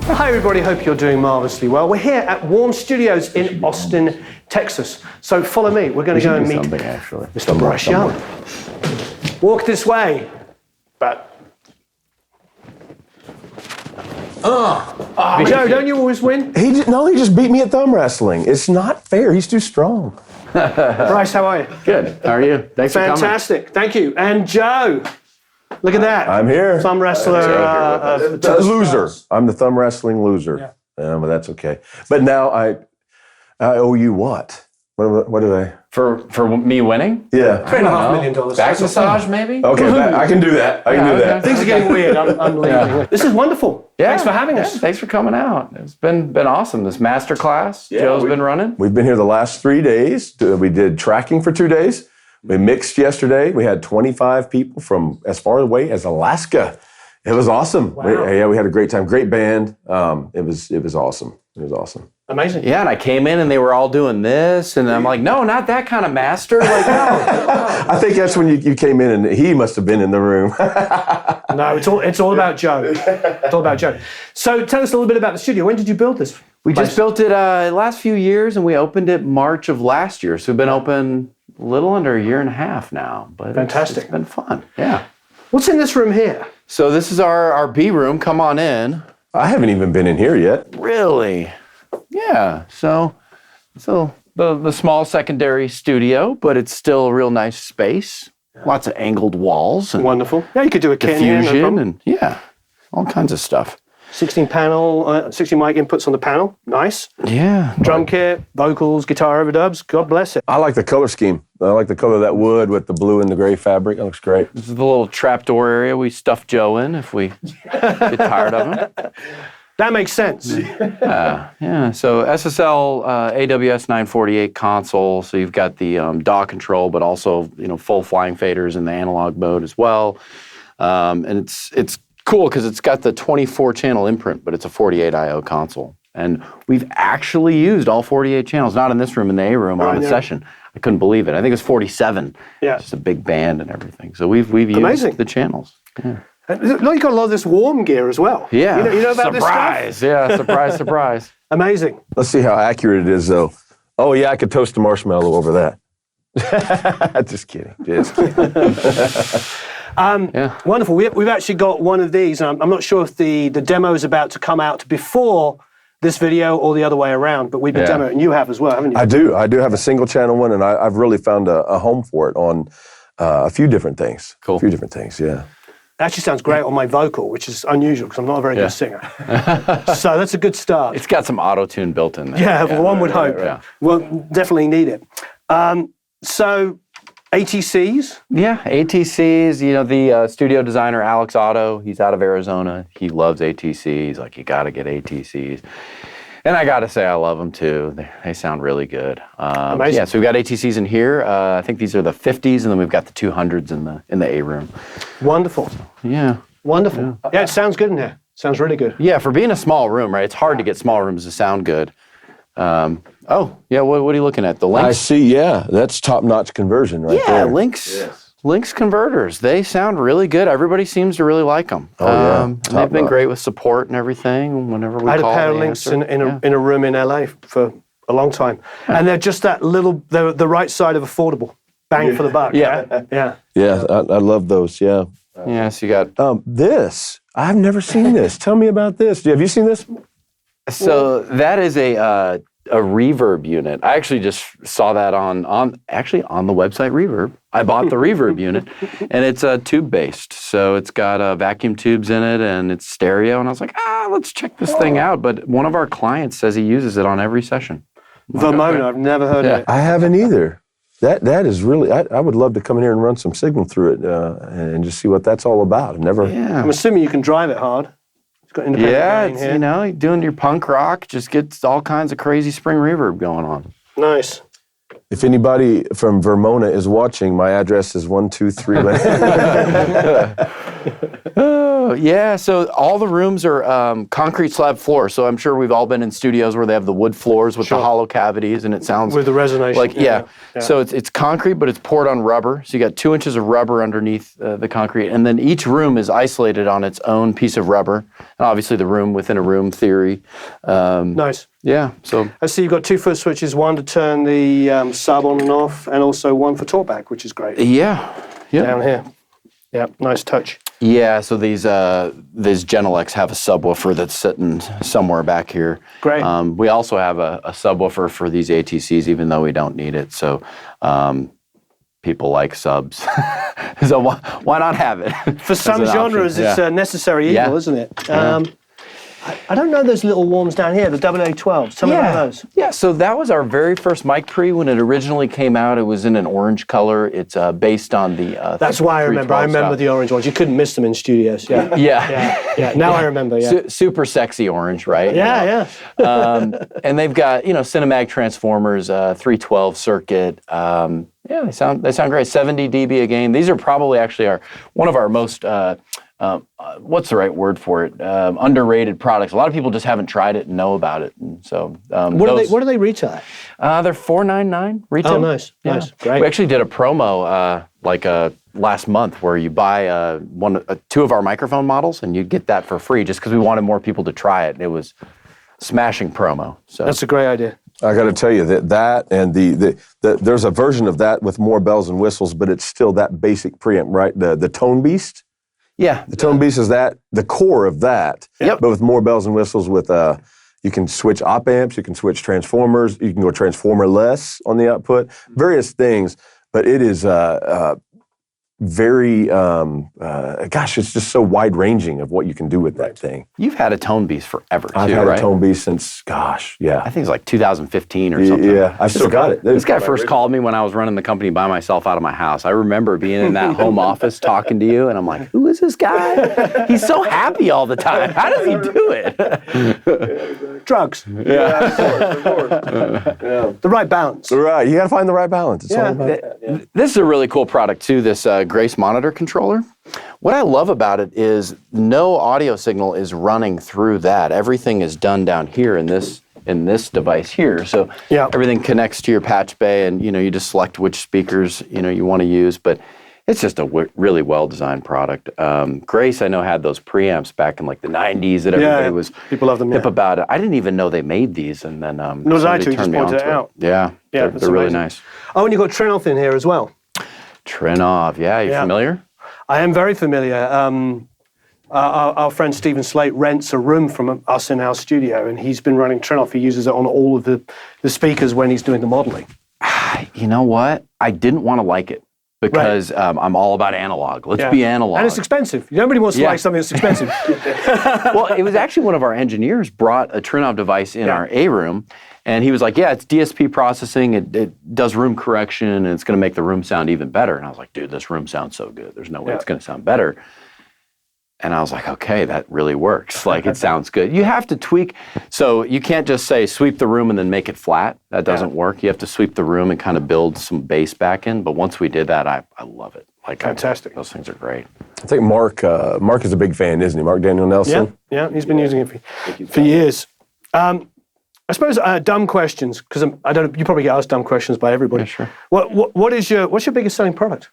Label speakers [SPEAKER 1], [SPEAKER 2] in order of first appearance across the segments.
[SPEAKER 1] Hi everybody, hope you're doing marvellously well. We're here at Warm Studios in Austin, Texas. So follow me, we're going to go and meet Mr. Bryce Young. Walk this way. Joe, don't you always win?
[SPEAKER 2] He just beat me at thumb wrestling. It's not fair. He's too strong.
[SPEAKER 1] Bryce, how are you?
[SPEAKER 3] Good. How are you? Thanks for coming.
[SPEAKER 1] Fantastic. Thank you. And Joe, look at that.
[SPEAKER 2] I'm here.
[SPEAKER 1] Thumb wrestler.
[SPEAKER 2] Loser. I'm the thumb wrestling loser.
[SPEAKER 1] Yeah.
[SPEAKER 2] But that's okay. But now I owe you what? What did I?
[SPEAKER 3] For me winning?
[SPEAKER 2] Yeah.
[SPEAKER 1] $3.5 million.
[SPEAKER 3] Back massage, maybe?
[SPEAKER 2] Okay, I can do that. I can do that.
[SPEAKER 1] Things are getting weird. I'm leaving.
[SPEAKER 3] Yeah.
[SPEAKER 1] This is wonderful.
[SPEAKER 3] Yeah.
[SPEAKER 1] Thanks for having us.
[SPEAKER 3] Thanks for coming out. It's been awesome. This master class Joe's been running.
[SPEAKER 2] We've been here the last 3 days. We did tracking for 2 days. We mixed yesterday. We had 25 people from as far away as Alaska. It was awesome.
[SPEAKER 1] Wow.
[SPEAKER 2] We had a great time. Great band. It was awesome. It was awesome.
[SPEAKER 1] Amazing.
[SPEAKER 3] Yeah, and I came in and they were all doing this, and I'm like, no, not that kind of master. Like, no.
[SPEAKER 2] I think that's when you came in and he must have been in the room.
[SPEAKER 1] No, it's all about Joe. It's all about Joe. So tell us a little bit about the studio. When did you build this?
[SPEAKER 3] We just built it last few years, and we opened it March of last year. So we've been open a little under a year and a half now. But
[SPEAKER 1] Fantastic.
[SPEAKER 3] It's been fun. Yeah.
[SPEAKER 1] What's in this room here?
[SPEAKER 3] So this is our B room. Come on in.
[SPEAKER 2] I haven't even been in here yet.
[SPEAKER 3] Really? Yeah. So the small secondary studio, but it's still a real nice space. Lots of angled walls and
[SPEAKER 1] Wonderful. Yeah, you could do a kit here, no
[SPEAKER 3] diffusion
[SPEAKER 1] problem.
[SPEAKER 3] and all kinds of stuff.
[SPEAKER 1] 16 mic inputs on the panel. Nice.
[SPEAKER 3] Yeah.
[SPEAKER 1] Drum kit, vocals, guitar overdubs. God bless it.
[SPEAKER 2] I like the color scheme. I like the color of that wood with the blue and the gray fabric. It looks great.
[SPEAKER 3] This is the little trapdoor area we stuff Joe in if we get tired of him.
[SPEAKER 1] That makes sense.
[SPEAKER 3] Yeah. So SSL AWS 948 console. So you've got the DAW control, but also full flying faders in the analog mode as well. And it's cool because it's got the 24 channel imprint, but it's a 48 I/O console. And we've actually used all 48 channels, not in this room, in the A room on the session. I couldn't believe it. I think it was 47.
[SPEAKER 1] Yeah.
[SPEAKER 3] Just a big band and everything. So we've used
[SPEAKER 1] Amazing.
[SPEAKER 3] the channels. Yeah.
[SPEAKER 1] You've got a lot of this warm gear as well.
[SPEAKER 3] Yeah.
[SPEAKER 1] You know about
[SPEAKER 3] surprise.
[SPEAKER 1] this stuff?
[SPEAKER 3] Yeah, surprise, surprise.
[SPEAKER 1] Amazing.
[SPEAKER 2] Let's see how accurate it is, though. Oh, yeah, I could toast a marshmallow over that. Just kidding.
[SPEAKER 1] Wonderful. We've actually got one of these. I'm not sure if the demo is about to come out before this video or the other way around, but we've been demoing it, and you have as well, haven't you?
[SPEAKER 2] I do have a single channel one, and I've really found a home for it on a few different things.
[SPEAKER 3] Cool.
[SPEAKER 2] A few different things, yeah.
[SPEAKER 1] It actually sounds great on my vocal, which is unusual because I'm not a very good singer. So that's a good start.
[SPEAKER 3] It's got some auto-tune built in there.
[SPEAKER 1] Yeah, one would hope.
[SPEAKER 3] Yeah.
[SPEAKER 1] Well, definitely need it. So ATCs?
[SPEAKER 3] Yeah, ATCs, the studio designer, Alex Otto, he's out of Arizona. He loves ATCs. He's like, you got to get ATCs. And I got to say, I love them too. They sound really good.
[SPEAKER 1] Amazing.
[SPEAKER 3] Yeah, so we've got ATCs in here. I think these are the 50s, and then we've got the 200s in the A room.
[SPEAKER 1] Wonderful.
[SPEAKER 3] Yeah.
[SPEAKER 1] Wonderful. Yeah, it sounds good in here. Sounds really good.
[SPEAKER 3] Yeah, for being a small room, right? It's hard to get small rooms to sound good. What are you looking at? The Lynx?
[SPEAKER 2] I see, yeah. That's top-notch conversion right
[SPEAKER 3] Yeah,
[SPEAKER 2] there.
[SPEAKER 3] Lynx converters. They sound really good. Everybody seems to really like them.
[SPEAKER 2] Oh, yeah.
[SPEAKER 3] And they've been great with support and everything whenever we call.
[SPEAKER 1] I had a pair of Lynx in a room in LA for a long time. And they're just that little, they're the right side of affordable. Bang for the buck.
[SPEAKER 3] Yeah.
[SPEAKER 1] Yeah.
[SPEAKER 2] Yeah, I love those, yeah.
[SPEAKER 3] Yeah, so you got...
[SPEAKER 2] This, I've never seen this. Tell me about this. Have you seen this?
[SPEAKER 3] So that is a reverb unit. I actually just saw that on the website Reverb. I bought the reverb unit, and it's tube-based. So it's got vacuum tubes in it, and it's stereo. And I was like, let's check this thing out. But one of our clients says he uses it on every session.
[SPEAKER 1] Vermona, I've never heard of it.
[SPEAKER 2] I haven't either. That is really, I would love to come in here and run some signal through it and just see what that's all about. I've never...
[SPEAKER 3] Yeah.
[SPEAKER 1] I'm assuming you can drive it hard. It's got independent gain here.
[SPEAKER 3] Doing your punk rock, just gets all kinds of crazy spring reverb going on.
[SPEAKER 1] Nice.
[SPEAKER 2] If anybody from Vermona is watching, my address is 123.
[SPEAKER 3] Yeah, so all the rooms are concrete slab floor. So I'm sure we've all been in studios where they have the wood floors with the hollow cavities, and it sounds
[SPEAKER 1] with the resonation.
[SPEAKER 3] like So it's concrete, but it's poured on rubber. So you got 2 inches of rubber underneath the concrete, and then each room is isolated on its own piece of rubber. And obviously, the room within a room theory.
[SPEAKER 1] Nice.
[SPEAKER 3] Yeah. So
[SPEAKER 1] I see you've got 2 foot switches, one to turn the sub on and off, and also one for talkback, which is great.
[SPEAKER 3] yeah.
[SPEAKER 1] Down here. Yeah, nice touch.
[SPEAKER 3] Yeah, so these Genelecs have a subwoofer that's sitting somewhere back here.
[SPEAKER 1] Great.
[SPEAKER 3] We also have a subwoofer for these ATCs, even though we don't need it. So people like subs. So why not have it?
[SPEAKER 1] For some genres, it's a necessary evil, isn't it? I don't know those little worms down here, the AA12. Tell me about those.
[SPEAKER 3] Yeah, so that was our very first mic pre. When it originally came out, it was in an orange color. It's based on the
[SPEAKER 1] That's why I remember. I remember the orange ones. You couldn't miss them in studios. Yeah.
[SPEAKER 3] Yeah.
[SPEAKER 1] Now I remember,
[SPEAKER 3] Super sexy orange, right?
[SPEAKER 1] Yeah.
[SPEAKER 3] And they've got, Cinemag transformers, 312 circuit. They sound great. 70 dB a gain. These are probably actually one of our most what's the right word for it? Underrated products. A lot of people just haven't tried it and know about it. And so
[SPEAKER 1] what do they retail at?
[SPEAKER 3] They're $499 retail.
[SPEAKER 1] Oh, nice. Great.
[SPEAKER 3] We actually did a promo last month where you buy 2 of our microphone models and you get that for free just because we wanted more people to try it. And it was smashing promo. So
[SPEAKER 1] that's a great idea.
[SPEAKER 2] I got to tell you that and there's a version of that with more bells and whistles, but it's still that basic preamp, right? The Tone Beast.
[SPEAKER 3] Yeah.
[SPEAKER 2] The Tone Beast is the core of that, but with more bells and whistles with, you can switch op amps, you can switch transformers, you can go transformer-less on the output, various things, but it is very, it's just so wide-ranging of what you can do with that thing.
[SPEAKER 3] You've had a Tone Beast forever, too,
[SPEAKER 2] I've had
[SPEAKER 3] right?
[SPEAKER 2] a Tone Beast since,
[SPEAKER 3] I think it's like 2015 or something.
[SPEAKER 2] Yeah, I've still got it.
[SPEAKER 3] This guy first called me when I was running the company by myself out of my house. I remember being in that home office talking to you, and I'm like, who is this guy? He's so happy all the time. How does he do it?
[SPEAKER 1] Drugs.
[SPEAKER 2] Yeah, of course.
[SPEAKER 1] The right balance.
[SPEAKER 2] Right, you got to find the right balance. It's all about
[SPEAKER 3] This is a really cool product, too, this Grace monitor controller. What I love about it is no audio signal is running through that. Everything is done down here in this device here. So everything connects to your patch bay, and you just select which speakers you want to use. But it's just a really well-designed product. Grace, I know, had those preamps back in like the 90s that everybody was
[SPEAKER 1] people love them,
[SPEAKER 3] hip about it. I didn't even know they made these, and then
[SPEAKER 1] no, I too, just pointed it out.
[SPEAKER 3] Yeah, they're really nice.
[SPEAKER 1] Oh, and you've got Trinoff in here as well.
[SPEAKER 3] Trinoff, you familiar?
[SPEAKER 1] I am very familiar. Our friend Stephen Slate rents a room from us in our studio, and he's been running Trinoff. He uses it on all of the speakers when he's doing the modeling.
[SPEAKER 3] You know what? I didn't want to like it because I'm all about analog. Let's be analog.
[SPEAKER 1] And it's expensive. Nobody wants to like something that's expensive.
[SPEAKER 3] Well, it was actually one of our engineers brought a Trinoff device in our A room, and he was like, it's DSP processing. It does room correction, and it's going to make the room sound even better. And I was like, dude, this room sounds so good. There's no way it's going to sound better. And I was like, okay, that really works. Like, it sounds good. You have to tweak. So you can't just say sweep the room and then make it flat. That doesn't work. You have to sweep the room and kind of build some bass back in. But once we did that, I love it. Like,
[SPEAKER 1] fantastic.
[SPEAKER 3] Those things are great.
[SPEAKER 2] I think Mark is a big fan, isn't he? Mark Daniel Nelson?
[SPEAKER 1] Yeah, he's been using it for years. I suppose dumb questions, because I don't. You probably get asked dumb questions by everybody.
[SPEAKER 3] Yeah, sure.
[SPEAKER 1] What's your biggest selling product?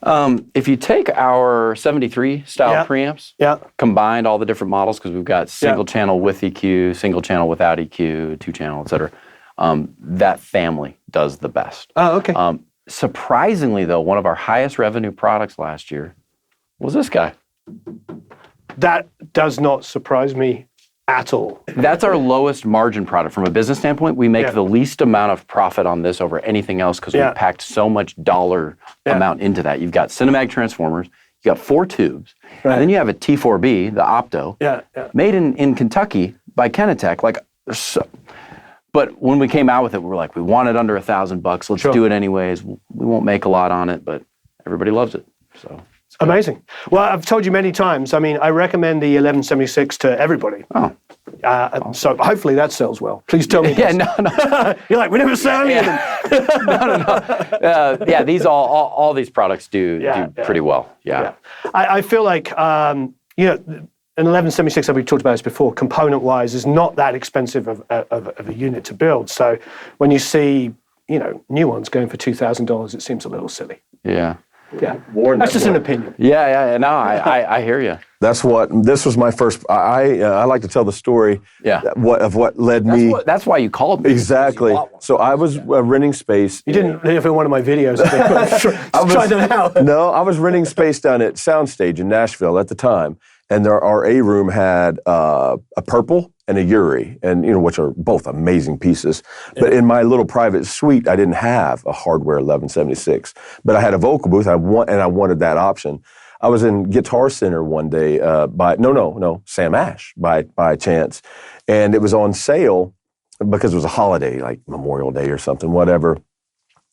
[SPEAKER 3] If you take our 73 style preamps, combined all the different models, because we've got single channel with EQ, single channel without EQ, 2-channel, et cetera, that family does the best.
[SPEAKER 1] Oh, okay.
[SPEAKER 3] Surprisingly, though, one of our highest revenue products last year was this guy.
[SPEAKER 1] That does not surprise me at all.
[SPEAKER 3] That's our lowest margin product. From a business standpoint, we make the least amount of profit on this over anything else because we packed so much dollar amount into that. You've got Cinemag transformers, you got 4 tubes, and then you have a T4B, the Opto, made in Kentucky by Kenetech. But when we came out with it, we were like, we want it under $1,000. Let's do it anyways. We won't make a lot on it, but everybody loves it. So.
[SPEAKER 1] Amazing. Well, I've told you many times. I mean, I recommend the 1176 to everybody.
[SPEAKER 3] Oh.
[SPEAKER 1] So hopefully that sells well. Please tell me.
[SPEAKER 3] Yeah,
[SPEAKER 1] this.
[SPEAKER 3] no.
[SPEAKER 1] You're like, we never sell any of them.
[SPEAKER 3] Yeah, these all these products do pretty well. Yeah.
[SPEAKER 1] I feel like, an 1176, we talked about this before, component-wise, is not that expensive of a unit to build. So when you see, new ones going for $2,000, it seems a little silly.
[SPEAKER 3] Yeah.
[SPEAKER 1] Yeah. That's just an opinion.
[SPEAKER 3] Yeah. No, I hear you.
[SPEAKER 2] This was my first. I like to tell the story.
[SPEAKER 3] Yeah.
[SPEAKER 2] Of what led me.
[SPEAKER 3] That's why you called me.
[SPEAKER 2] Exactly. So I was renting space.
[SPEAKER 1] You didn't live in one of my videos. Try that out.
[SPEAKER 2] No, I was renting space down at Soundstage in Nashville at the time, and our A room had a Purple and a Uri, and which are both amazing pieces. But in my little private suite, I didn't have a hardware 1176, but I had a vocal booth, and I wanted that option. I was in Guitar Center one day Sam Ash by chance, and it was on sale because it was a holiday, like Memorial Day or something, whatever.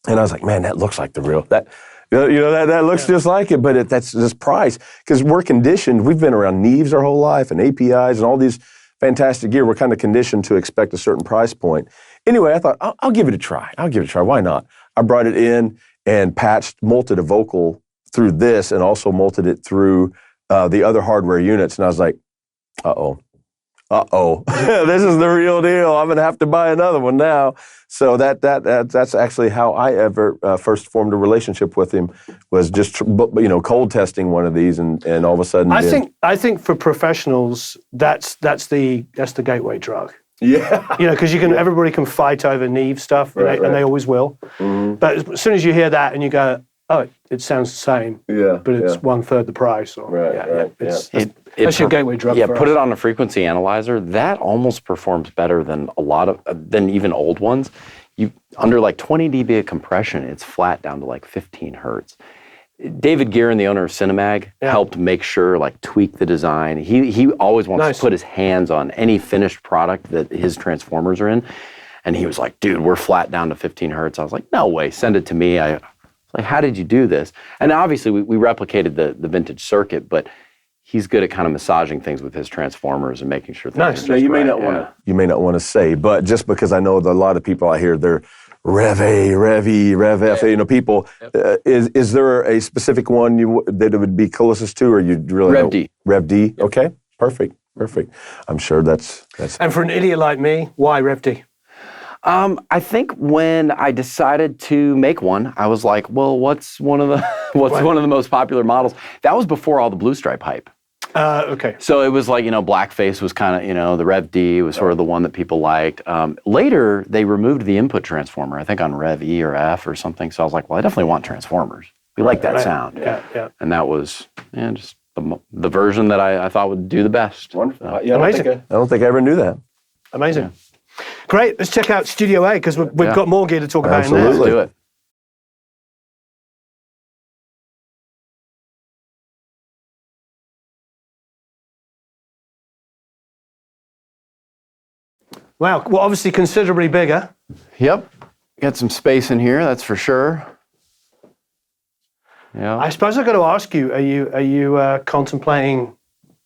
[SPEAKER 2] And I was like, man, that looks like the real that. That looks just like it, but that's this price because we're conditioned. We've been around Neves our whole life and APIs and all these fantastic gear. We're kind of conditioned to expect a certain price point. Anyway, I thought, I'll give it a try. Why not? I brought it in and molted a vocal through this and also molted it through the other hardware units. And I was like, uh-oh, this is the real deal. I'm going to have to buy another one now. So that's actually how I ever first formed a relationship with him, was just cold testing one of these, and all of a sudden.
[SPEAKER 1] I think for professionals, that's the gateway drug.
[SPEAKER 2] Yeah.
[SPEAKER 1] Because everybody can fight over Neve stuff, and they always will. Mm-hmm. But as soon as you hear that and you go, oh, it sounds the same, but it's 1/3 the price. That's your gateway drug.
[SPEAKER 3] Yeah, put it on a frequency analyzer. That almost performs better than than even old ones. Under like 20 dB of compression, it's flat down to like 15 hertz. David Gearin, the owner of Cinemag, helped make sure, tweak the design. He always wants to put his hands on any finished product that his transformers are in. And he was like, dude, we're flat down to 15 hertz. I was like, no way, send it to me. How did you do this? And obviously we replicated the vintage circuit, but he's good at kind of massaging things with his transformers and making sure things
[SPEAKER 2] Now, you may not want to say, but just because I know that a lot of people out here, they're Rev A, Rev E, Rev F, people. Is there a specific one that it would be closest to, or you really
[SPEAKER 3] Rev D.
[SPEAKER 2] Rev D. Yep. Okay, perfect. I'm sure that's.
[SPEAKER 1] And for an idiot like me, why Rev D?
[SPEAKER 3] I think when I decided to make one, I was like, well, what's one of the most popular models? That was before all the Blue Stripe hype.
[SPEAKER 1] Okay.
[SPEAKER 3] So it was like, Blackface was kind of, the Rev D was sort of the one that people liked. Later, they removed the input transformer, I think on Rev E or F or something. So I was like, well, I definitely want transformers. We like that sound.
[SPEAKER 1] Yeah.
[SPEAKER 3] And that was just the version that I thought would do the best.
[SPEAKER 2] Wonderful.
[SPEAKER 1] Amazing.
[SPEAKER 2] I don't think I ever knew that.
[SPEAKER 1] Amazing. Yeah. Great. Let's check out Studio A, because we've got more gear to talk about in there.
[SPEAKER 3] Let's do it.
[SPEAKER 1] Wow. Well, obviously considerably bigger.
[SPEAKER 3] Yep. Got some space in here, that's for sure. Yeah.
[SPEAKER 1] I suppose I've got to ask you, are you contemplating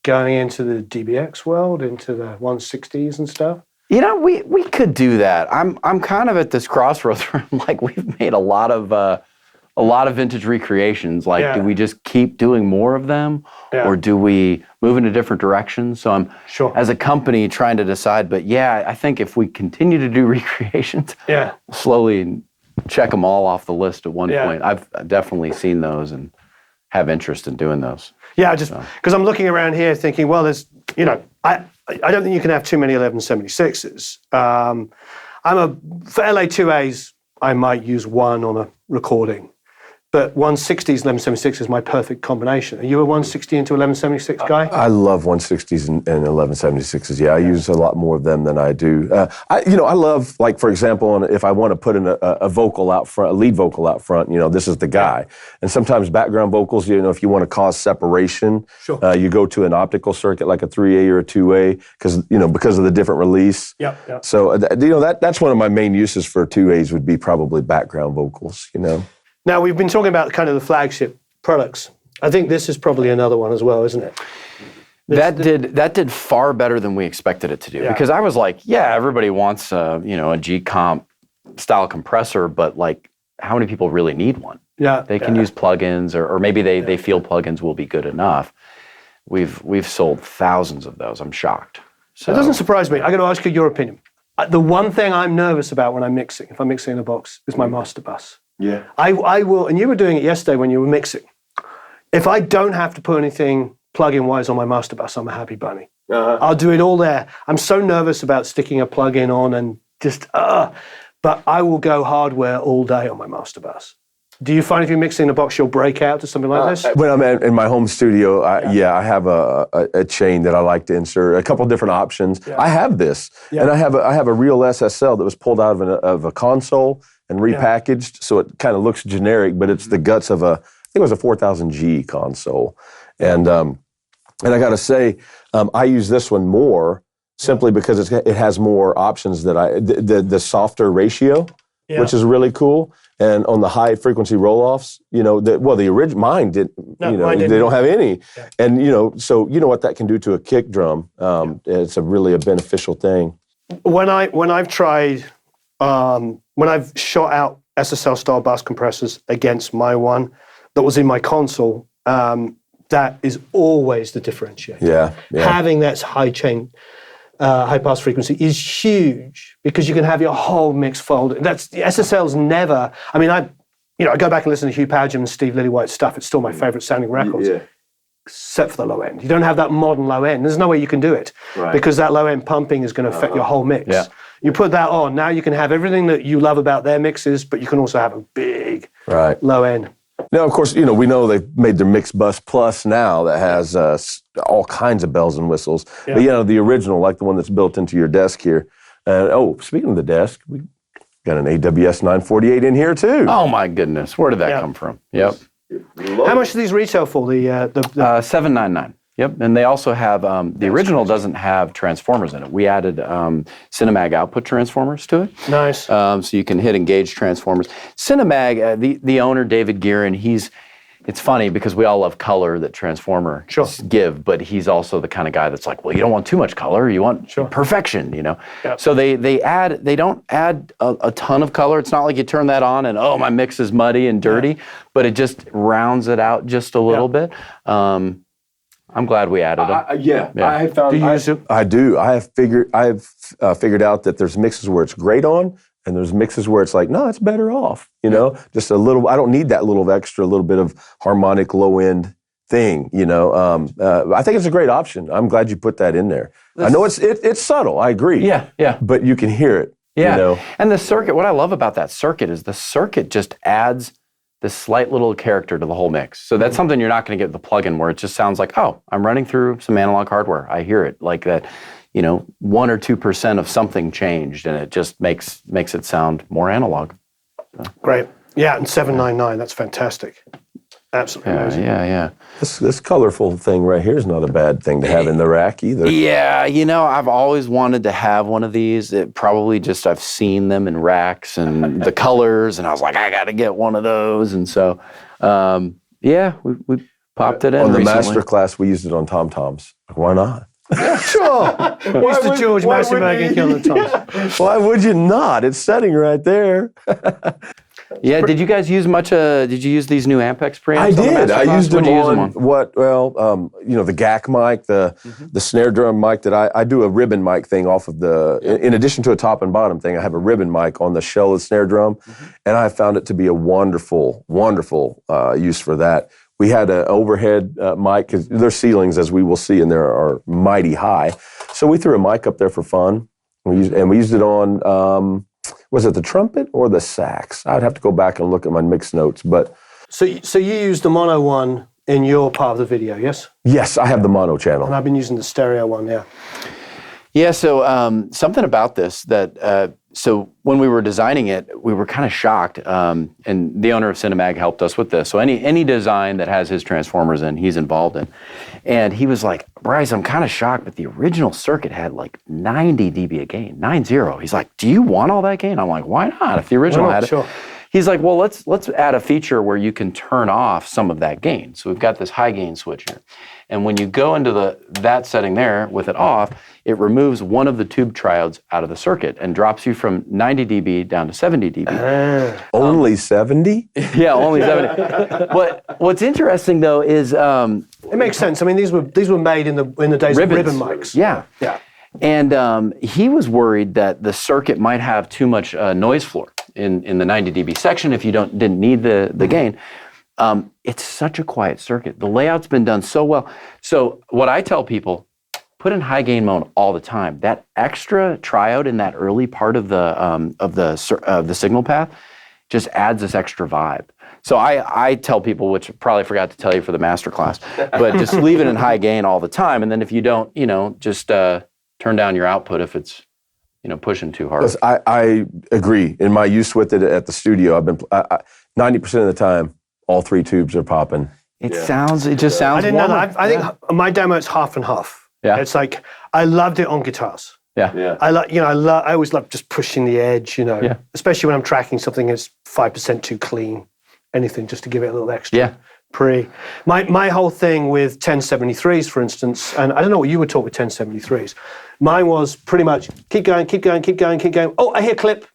[SPEAKER 1] going into the DBX world, into the 160s and stuff?
[SPEAKER 3] We could do that. I'm kind of at this crossroads where I'm like, we've made a lot of vintage recreations. Do we just keep doing more of them, or do we move in a different direction? So I'm as a company trying to decide. But I think if we continue to do recreations, we'll slowly check them all off the list at one point. I've definitely seen those and have interest in doing those.
[SPEAKER 1] Yeah, just because I'm looking around here thinking, well, there's, I don't think you can have too many 1176s. For LA2As, I might use one on a recording. But 160s, 1176 is my perfect combination. Are you a 160 into 1176 guy?
[SPEAKER 2] I love 160s and 1176s. Yeah, I use a lot more of them than I do. I love, like, for example, if I want to put in a vocal out front, a lead vocal out front, this is the guy. And sometimes background vocals, if you want to cause separation, you go to an optical circuit like a 3A or a 2A because of the different release.
[SPEAKER 1] Yep.
[SPEAKER 2] So, that's one of my main uses for 2As would be probably background vocals,
[SPEAKER 1] Now, we've been talking about kind of the flagship products. I think this is probably another one as well, isn't it?
[SPEAKER 3] That did far better than we expected it to do, because I was like, yeah, everybody wants a G-Comp style compressor, but like, how many people really need one?
[SPEAKER 1] Yeah,
[SPEAKER 3] they can use plugins, or maybe they feel plugins will be good enough. We've sold thousands of those. I'm shocked. So
[SPEAKER 1] it doesn't surprise me. I got to ask you your opinion. The one thing I'm nervous about when I'm mixing, if I'm mixing in a box, is my master bus.
[SPEAKER 2] Yeah.
[SPEAKER 1] I will, and you were doing it yesterday when you were mixing. If I don't have to put anything plug-in wise on my master bus, I'm a happy bunny. I'll do it all there. I'm so nervous about sticking a plug-in on and just, but I will go hardware all day on my master bus. Do you find if you're mixing in a box, you'll break out to something like this?
[SPEAKER 2] When I'm in my home studio, I have a chain that I like to insert, a couple different options. Yeah. I have this, and I have a real SSL that was pulled out of a console and repackaged, so it kind of looks generic, but it's the guts of I think it was a 4000G console. And I got to say, I use this one more simply because it has more options that the softer ratio, which is really cool. And on the high frequency roll-offs, the original mine didn't. They don't have any. Yeah. And so what that can do to a kick drum. It's really a beneficial thing.
[SPEAKER 1] When I've tried, when I've shot out SSL style bus compressors against my one that was in my console, that is always the differentiator. Yeah. Having that high pass frequency is huge, because you can have your whole mix folded. That's the SSL's never. I mean, I go back and listen to Hugh Padgham and Steve Lillywhite's stuff. It's still my favorite sounding records, except for the low end. You don't have that modern low end. There's no way you can do it, because that low end pumping is going to affect your whole mix. Yeah. You put that on, now you can have everything that you love about their mixes, but you can also have a big low end.
[SPEAKER 2] Now, of course, we know they've made their Mix Bus Plus now that has all kinds of bells and whistles. Yeah. But the original, like the one that's built into your desk here. Speaking of the desk, we got an AWS 948 in here too.
[SPEAKER 3] Oh my goodness, where did that come from? Yep.
[SPEAKER 1] How much do these retail for? The
[SPEAKER 3] $799. Yep, and they also have the original doesn't have transformers in it. We added Cinemag output transformers to it.
[SPEAKER 1] Nice.
[SPEAKER 3] So you can hit engage transformers. Cinemag, the owner David Gearin, it's funny because we all love color that transformers give, but he's also the kind of guy that's like, well, you don't want too much color, you want perfection, Yep. So they don't add a ton of color. It's not like you turn that on and my mix is muddy and dirty, but it just rounds it out just a little bit. I'm glad we added them.
[SPEAKER 2] I have found. Do you use it? I do. I have figured out that there's mixes where it's great on, and there's mixes where it's like, no, it's better off. Just a little. I don't need that little bit of harmonic low end thing. I think it's a great option. I'm glad you put that in there. I know it's subtle. I agree.
[SPEAKER 3] Yeah.
[SPEAKER 2] But you can hear it.
[SPEAKER 3] Yeah. And the circuit. What I love about that circuit is the circuit just adds this slight little character to the whole mix. So that's something you're not going to get with the plugin, where it just sounds like, I'm running through some analog hardware. I hear it like that, 1 or 2% of something changed, and it just makes it sound more analog. So.
[SPEAKER 1] Great. Yeah, and $799, that's fantastic. Absolutely amazing.
[SPEAKER 3] Yeah.
[SPEAKER 2] This colorful thing right here is not a bad thing to have in the rack either.
[SPEAKER 3] Yeah, I've always wanted to have one of these. I've seen them in racks and the colors, and I was like, I got to get one of those. And so, we popped it in.
[SPEAKER 2] On the
[SPEAKER 3] recently.
[SPEAKER 2] master class, we used it on tom-toms. Why not?
[SPEAKER 1] Yeah, sure. Mr. George Massenberg and Killer Toms.
[SPEAKER 2] Why would you not? It's sitting right there.
[SPEAKER 3] Yeah, did you guys use much? Did you use these new Ampex preamps?
[SPEAKER 2] I did. I used them on the GAC mic, the snare drum mic that I do a ribbon mic thing off of in addition to a top and bottom thing, I have a ribbon mic on the shell of the snare drum, and I found it to be a wonderful, wonderful use for that. We had an overhead mic, because their ceilings, as we will see, and there are mighty high. So we threw a mic up there for fun. We used it on. Was it the trumpet or the sax? I'd have to go back and look at my mix notes, but...
[SPEAKER 1] So you used the mono one in your part of the video, yes?
[SPEAKER 2] Yes, I have the mono channel.
[SPEAKER 1] And I've been using the stereo one, yeah.
[SPEAKER 3] Yeah, so something about this that... So when we were designing it, we were kind of shocked, and the owner of Cinemag helped us with this. So any design that has his transformers in, he's involved in. And he was like, Bryce, I'm kind of shocked, but the original circuit had like 90 dB of gain, 90. He's like, do you want all that gain? I'm like, why not? If the original had it. Sure. he's like, well, let's add a feature where you can turn off some of that gain. So we've got this high gain switch here. And when you go into that setting there with it off, it removes one of the tube triodes out of the circuit and drops you from 90 dB down to 70 dB.
[SPEAKER 2] Only 70?
[SPEAKER 3] Yeah, only 70. But what's interesting though is
[SPEAKER 1] It makes sense. I mean, these were made in the days of ribbon mics.
[SPEAKER 3] Yeah.
[SPEAKER 1] Yeah.
[SPEAKER 3] And he was worried that the circuit might have too much noise floor in the 90 dB section if you didn't need the gain. It's such a quiet circuit. The layout's been done so well. So what I tell people, put in high gain mode all the time. That extra triode in that early part of the signal path just adds this extra vibe. So I tell people, which I probably forgot to tell you for the master class, but just leave it in high gain all the time. And then if you don't, just turn down your output if it's, pushing too hard.
[SPEAKER 2] Yes, I agree. In my use with it at the studio, I've been 90% of the time, all 3 tubes are popping.
[SPEAKER 3] It just sounds
[SPEAKER 1] I didn't know
[SPEAKER 3] warmer.
[SPEAKER 1] that. I think my demo is half and half.
[SPEAKER 3] Yeah.
[SPEAKER 1] It's like I loved it on guitars.
[SPEAKER 3] Yeah.
[SPEAKER 1] I always love just pushing the edge,
[SPEAKER 3] Yeah.
[SPEAKER 1] especially when I'm tracking something that's 5% too clean, anything just to give it a little extra.
[SPEAKER 3] Yeah.
[SPEAKER 1] My whole thing with 1073s, for instance, and I don't know what you would talk with 1073s. Mine was pretty much keep going. Oh, I hear clip.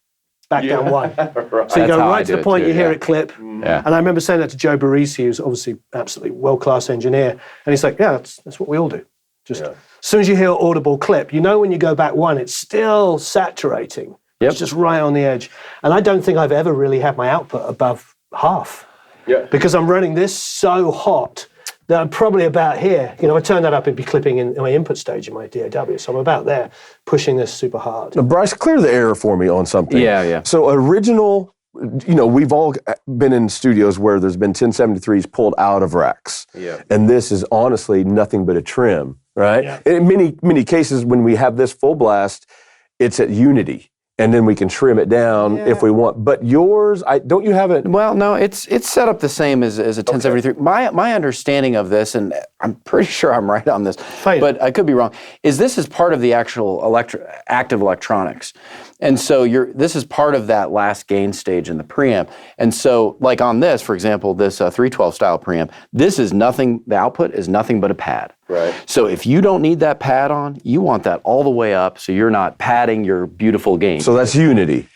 [SPEAKER 1] Back down 1. So you
[SPEAKER 3] That's
[SPEAKER 1] go
[SPEAKER 3] how I
[SPEAKER 1] right to
[SPEAKER 3] do
[SPEAKER 1] the
[SPEAKER 3] it
[SPEAKER 1] point,
[SPEAKER 3] too,
[SPEAKER 1] you hear
[SPEAKER 3] yeah.
[SPEAKER 1] it clip.
[SPEAKER 3] Yeah.
[SPEAKER 1] And I remember saying that to Joe Barresi, who's obviously absolutely world-class engineer. And he's like, yeah, that's what we all do. Just as soon as you hear audible clip, when you go back 1, it's still saturating.
[SPEAKER 3] Yep.
[SPEAKER 1] It's just right on the edge. And I don't think I've ever really had my output above half.
[SPEAKER 2] Yeah.
[SPEAKER 1] Because I'm running this so hot that I'm probably about here. I turn that up, it'd be clipping in my input stage in my DAW. So I'm about there, pushing this super hard.
[SPEAKER 2] Now, Bryce, clear the air for me on something.
[SPEAKER 3] Yeah.
[SPEAKER 2] So original, we've all been in studios where there's been 1073s pulled out of racks.
[SPEAKER 3] Yeah.
[SPEAKER 2] And this is honestly nothing but a trim, right?
[SPEAKER 1] Yeah.
[SPEAKER 2] In many cases, when we have this full blast, it's at unity. And then we can trim it down if we want. But yours, don't you have it?
[SPEAKER 3] Well, no, it's set up the same as a 1073. My understanding of this, and I'm pretty sure I'm right on this, but I could be wrong, is this is part of the actual active electronics. And so this is part of that last gain stage in the preamp. And so like on this, for example, this 312 style preamp, the output is nothing but a pad.
[SPEAKER 2] Right.
[SPEAKER 3] So if you don't need that pad on, you want that all the way up so you're not padding your beautiful gain.
[SPEAKER 2] So that's unity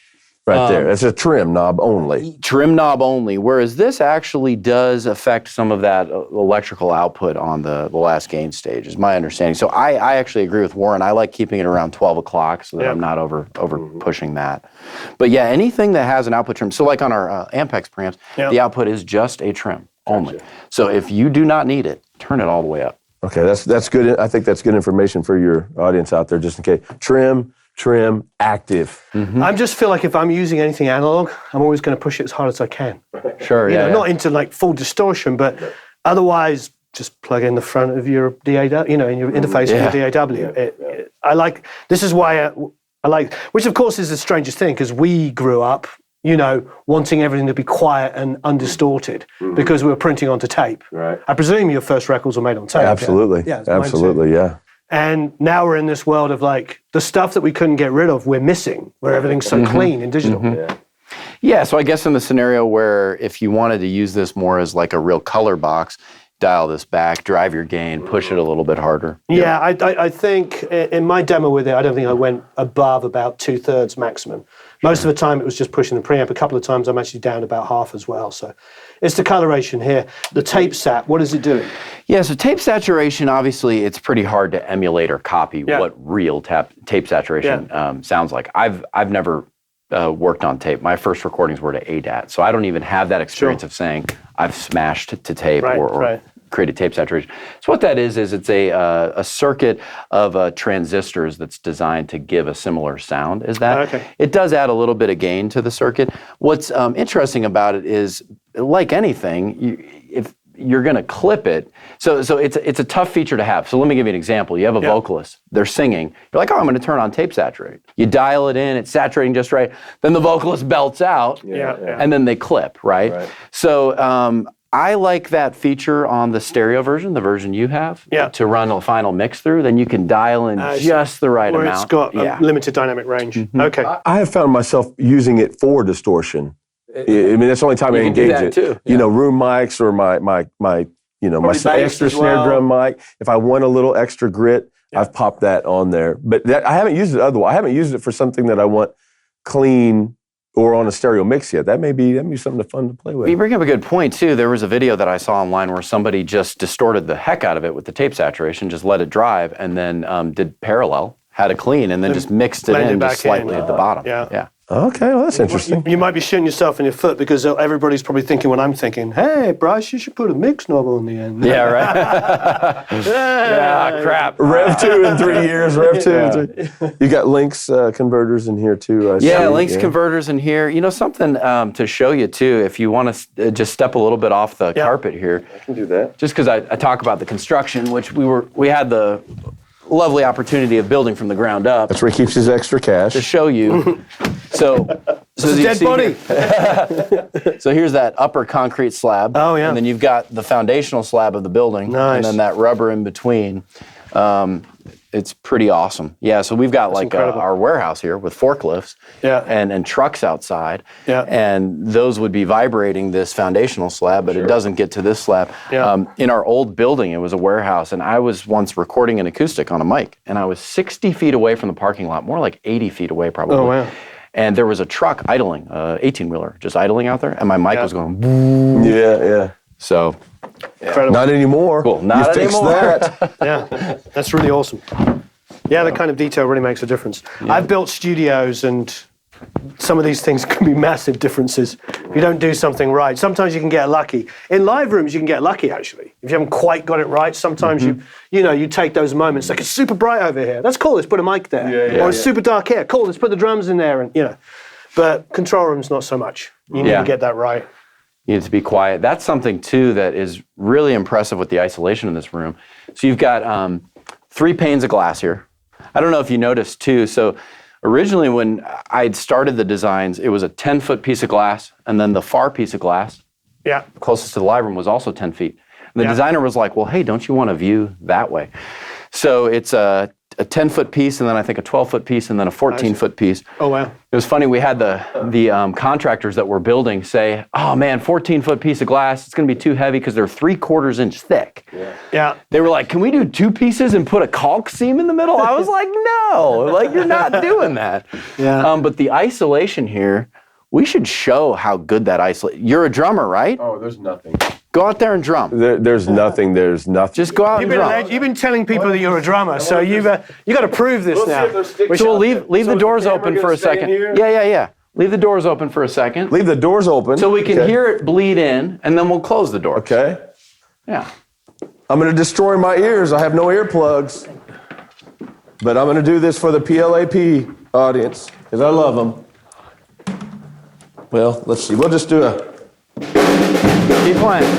[SPEAKER 2] right there. That's a trim knob only.
[SPEAKER 3] Trim knob only, whereas this actually does affect some of that electrical output on the last gain stage, is my understanding. So I actually agree with Warren. I like keeping it around 12 o'clock so that I'm not over pushing that. But yeah, anything that has an output trim, so like on our Ampex preamps, the output is just a trim only. So if you do not need it, turn it all the way up.
[SPEAKER 2] Okay, that's good. I think that's good information for your audience out there, just in case. Trim, active.
[SPEAKER 1] I just feel like if I'm using anything analog, I'm always going to push it as hard as I can.
[SPEAKER 3] Sure,
[SPEAKER 1] Not into like full distortion, but otherwise just plug in the front of your DAW, in your interface of your DAW. This is why I like, which of course is the strangest thing, because we grew up, wanting everything to be quiet and undistorted because we were printing onto tape.
[SPEAKER 2] Right.
[SPEAKER 1] I presume your first records were made on tape.
[SPEAKER 2] Absolutely.
[SPEAKER 1] Yeah, mine too.
[SPEAKER 2] Absolutely, yeah.
[SPEAKER 1] And now we're in this world of like the stuff that we couldn't get rid of, we're missing, where everything's so clean in digital.
[SPEAKER 3] Yeah, so I guess in the scenario where if you wanted to use this more as like a real color box, dial this back, drive your gain, push it a little bit harder.
[SPEAKER 1] Yeah, I think in my demo with it, I don't think I went above about 2/3 maximum. Most of the time it was just pushing the preamp. A couple of times I'm actually down about half as well. So it's the coloration here. The tape sat, what is it doing?
[SPEAKER 3] Yeah, so tape saturation, obviously it's pretty hard to emulate or copy what real tape saturation sounds like. I've never worked on tape. My first recordings were to ADAT, so I don't even have that experience of saying I've smashed to tape or created tape saturation. So what that is it's a circuit of transistors that's designed to give a similar sound as that.
[SPEAKER 1] Okay.
[SPEAKER 3] It does add a little bit of gain to the circuit. What's interesting about it is, like anything, if you're going to clip it, so it's a tough feature to have. So let me give you an example. You have a vocalist, they're singing. You're like, I'm going to turn on tape saturate. You dial it in, it's saturating just right. Then the vocalist belts out, and then they clip, right? So I like that feature on the stereo version, the version you have, to run a final mix through. Then you can dial in just the right
[SPEAKER 1] where
[SPEAKER 3] amount.
[SPEAKER 1] It's got a limited dynamic range. Okay.
[SPEAKER 2] I have found myself using it for distortion I mean, that's the only time I
[SPEAKER 3] You can do
[SPEAKER 2] engage
[SPEAKER 3] that
[SPEAKER 2] it.
[SPEAKER 3] too.
[SPEAKER 2] You know, room mics or my
[SPEAKER 3] bass
[SPEAKER 2] extra
[SPEAKER 3] as
[SPEAKER 2] snare
[SPEAKER 3] well.
[SPEAKER 2] drum mic. If I want a little extra grit, I've popped that on there. But I haven't used it otherwise. I haven't used it for something that I want clean or on a stereo mix yet. That may be something fun to play with.
[SPEAKER 3] You bring up a good point too. There was a video that I saw online where somebody just distorted the heck out of it with the tape saturation, just let it drive, and then did parallel, had a clean, and then just mixed it
[SPEAKER 1] blended
[SPEAKER 3] in
[SPEAKER 1] back
[SPEAKER 3] just slightly
[SPEAKER 1] in.
[SPEAKER 3] at the bottom.
[SPEAKER 1] Yeah.
[SPEAKER 2] Okay, well, that's interesting.
[SPEAKER 1] You might be shooting yourself in your foot because everybody's probably thinking what I'm thinking. Hey, Bryce, you should put a mix knob on the end.
[SPEAKER 3] Yeah, right. Yeah, crap.
[SPEAKER 2] Rev 2 in 3 years, Rev 2 in 3. You got Lynx converters in here too. I see.
[SPEAKER 3] Yeah, Lynx converters in here. You know, something to show you too, if you want to just step a little bit off the carpet here.
[SPEAKER 2] I can do that.
[SPEAKER 3] Just because I talk about the construction, which we had the lovely opportunity of building from the ground up
[SPEAKER 2] That's where he keeps his extra cash.
[SPEAKER 3] to show you. So
[SPEAKER 1] It's a
[SPEAKER 3] as you
[SPEAKER 1] dead
[SPEAKER 3] see
[SPEAKER 1] body.
[SPEAKER 3] here- so here's that upper concrete slab.
[SPEAKER 1] Oh, yeah.
[SPEAKER 3] And then you've got the foundational slab of the building.
[SPEAKER 1] Nice.
[SPEAKER 3] And then that rubber in between. It's pretty awesome. Yeah, so we've got
[SPEAKER 1] incredible.
[SPEAKER 3] our warehouse here with forklifts
[SPEAKER 1] Yeah.
[SPEAKER 3] and trucks outside.
[SPEAKER 1] Yeah.
[SPEAKER 3] And those would be vibrating this foundational slab, but it doesn't get to this slab.
[SPEAKER 1] Yeah.
[SPEAKER 3] In our old building, it was a warehouse, and I was once recording an acoustic on a mic, and I was 60 feet away from the parking lot, more like 80 feet away probably.
[SPEAKER 1] Oh, wow.
[SPEAKER 3] And there was a truck idling, 18-wheeler, just idling out there, and my mic was going boom.
[SPEAKER 2] Yeah.
[SPEAKER 3] So,
[SPEAKER 1] Incredible.
[SPEAKER 2] Not anymore.
[SPEAKER 3] Cool. Not
[SPEAKER 2] you fixed
[SPEAKER 3] anymore.
[SPEAKER 2] that.
[SPEAKER 1] Yeah, that's really awesome. Yeah, that kind of detail really makes a difference. I've built studios, and some of these things can be massive differences if you don't do something right. Sometimes you can get lucky. In live rooms, you can get lucky, actually. If you haven't quite got it right, sometimes you take those moments, like it's super bright over here. That's cool, let's put a mic there. Or it's super dark here. Cool, let's put the drums in there, and But control rooms, not so much. You need to get that right.
[SPEAKER 3] you need to be quiet. That's something too that is really impressive with the isolation in this room. So you've got 3 panes of glass here. I don't know if you noticed too. So originally when I'd started the designs, it was a 10-foot piece of glass, and then the far piece of glass
[SPEAKER 1] Yeah.
[SPEAKER 3] closest to the live room was also 10 feet. And the
[SPEAKER 1] Yeah.
[SPEAKER 3] designer was like, well, hey, don't you want to view that way? So it's a 10-foot piece, and then I think a 12-foot piece, and then a 14-foot piece.
[SPEAKER 1] Oh, wow.
[SPEAKER 3] It was funny, we had the contractors that were building say, oh man, 14-foot piece of glass, it's going to be too heavy because they're 3/4 inch thick.
[SPEAKER 1] Yeah.
[SPEAKER 3] They were like, can we do 2 pieces and put a caulk seam in the middle? I was like, no, like you're not doing that.
[SPEAKER 1] Yeah.
[SPEAKER 3] But the isolation here, we should show how good that isolation. You're a drummer, right?
[SPEAKER 2] Oh, there's nothing.
[SPEAKER 3] Go out there and drum.
[SPEAKER 2] There's nothing. There's nothing.
[SPEAKER 3] Just go out and drum.
[SPEAKER 1] You've been telling people that you're a drummer, so you got to prove this now.
[SPEAKER 3] So we'll leave the doors open for a second. Yeah. Leave the doors open for a second.
[SPEAKER 2] Leave the doors open.
[SPEAKER 3] So we can
[SPEAKER 2] Okay.
[SPEAKER 3] hear it bleed in, and then we'll close the door.
[SPEAKER 2] Okay.
[SPEAKER 3] Yeah.
[SPEAKER 2] I'm going to destroy my ears. I have no earplugs. But I'm going to do this for the PLAP audience because I love them. Well, let's see. We'll just do a...
[SPEAKER 3] Keep playing.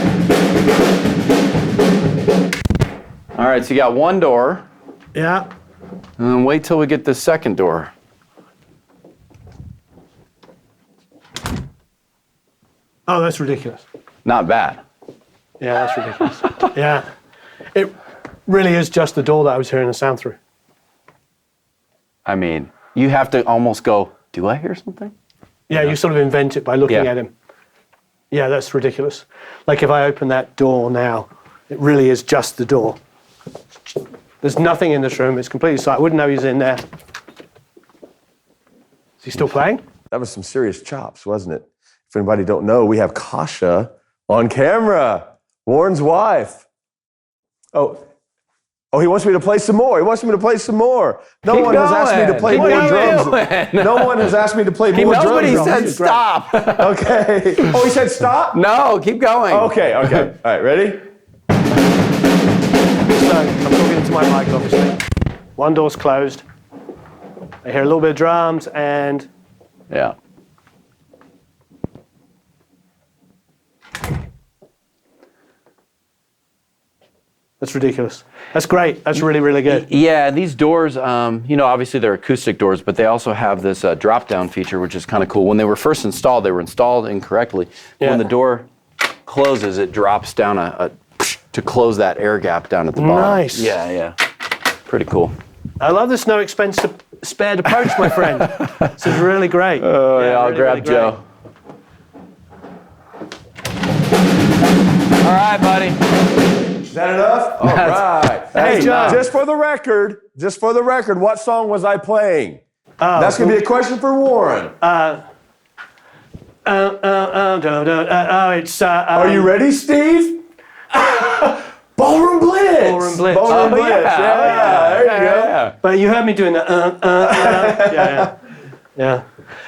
[SPEAKER 3] All right, so you got one door,
[SPEAKER 1] Yeah.
[SPEAKER 3] and then wait till we get the second door.
[SPEAKER 1] Oh, that's ridiculous.
[SPEAKER 3] Not bad.
[SPEAKER 1] Yeah, that's ridiculous. Yeah. It really is just the door that I was hearing the sound through.
[SPEAKER 3] I mean, you have to almost go, do I hear something?
[SPEAKER 1] Yeah, you sort of invent it by looking
[SPEAKER 3] Yeah.
[SPEAKER 1] at him. Yeah, that's ridiculous. Like if I open that door now, it really is just the door. There's nothing in this room. It's completely silent. I wouldn't know he's in there. Is he still playing?
[SPEAKER 2] That was some serious chops, wasn't it? If anybody don't know, we have Kasha on camera, Warren's wife. Oh, he wants me to play some more. He wants me to play some more. No
[SPEAKER 3] Keep
[SPEAKER 2] one has asked me to
[SPEAKER 3] going.
[SPEAKER 2] play
[SPEAKER 3] Keep
[SPEAKER 2] more
[SPEAKER 3] going.
[SPEAKER 2] drums. No one has asked me to play
[SPEAKER 3] He
[SPEAKER 2] more
[SPEAKER 3] knows,
[SPEAKER 2] drums.
[SPEAKER 3] but he
[SPEAKER 2] on
[SPEAKER 3] said
[SPEAKER 2] this.
[SPEAKER 3] stop.
[SPEAKER 2] Okay. Oh, he said stop?
[SPEAKER 3] No, keep going.
[SPEAKER 2] Okay. All right, ready?
[SPEAKER 1] So I'm talking into my mic, obviously. One door's closed. I hear a little bit of drums and
[SPEAKER 3] Yeah.
[SPEAKER 1] that's ridiculous. That's great. That's really, really good.
[SPEAKER 3] Yeah, these doors, obviously they're acoustic doors, but they also have this drop-down feature, which is kind of cool. When they were first installed, they were installed incorrectly.
[SPEAKER 1] Yeah.
[SPEAKER 3] When the door closes, it drops down to close that air gap down at the bottom.
[SPEAKER 1] Nice.
[SPEAKER 3] Yeah. Pretty cool.
[SPEAKER 1] I love this no expense spared approach, my friend. This is really great.
[SPEAKER 3] Oh, yeah, I'll
[SPEAKER 1] really,
[SPEAKER 3] grab
[SPEAKER 1] really great.
[SPEAKER 3] Joe. right, buddy.
[SPEAKER 2] Is that enough? All right.
[SPEAKER 1] Hey, John.
[SPEAKER 2] Just for the record, what song was I playing? That's going to be a question for Warren.
[SPEAKER 1] It's.
[SPEAKER 2] Are you ready, Steve? Ballroom Blitz.
[SPEAKER 1] Ballroom Blitz.
[SPEAKER 2] Ballroom Blitz. Yeah, there you go.
[SPEAKER 3] Yeah.
[SPEAKER 1] But you heard me doing that. Yeah.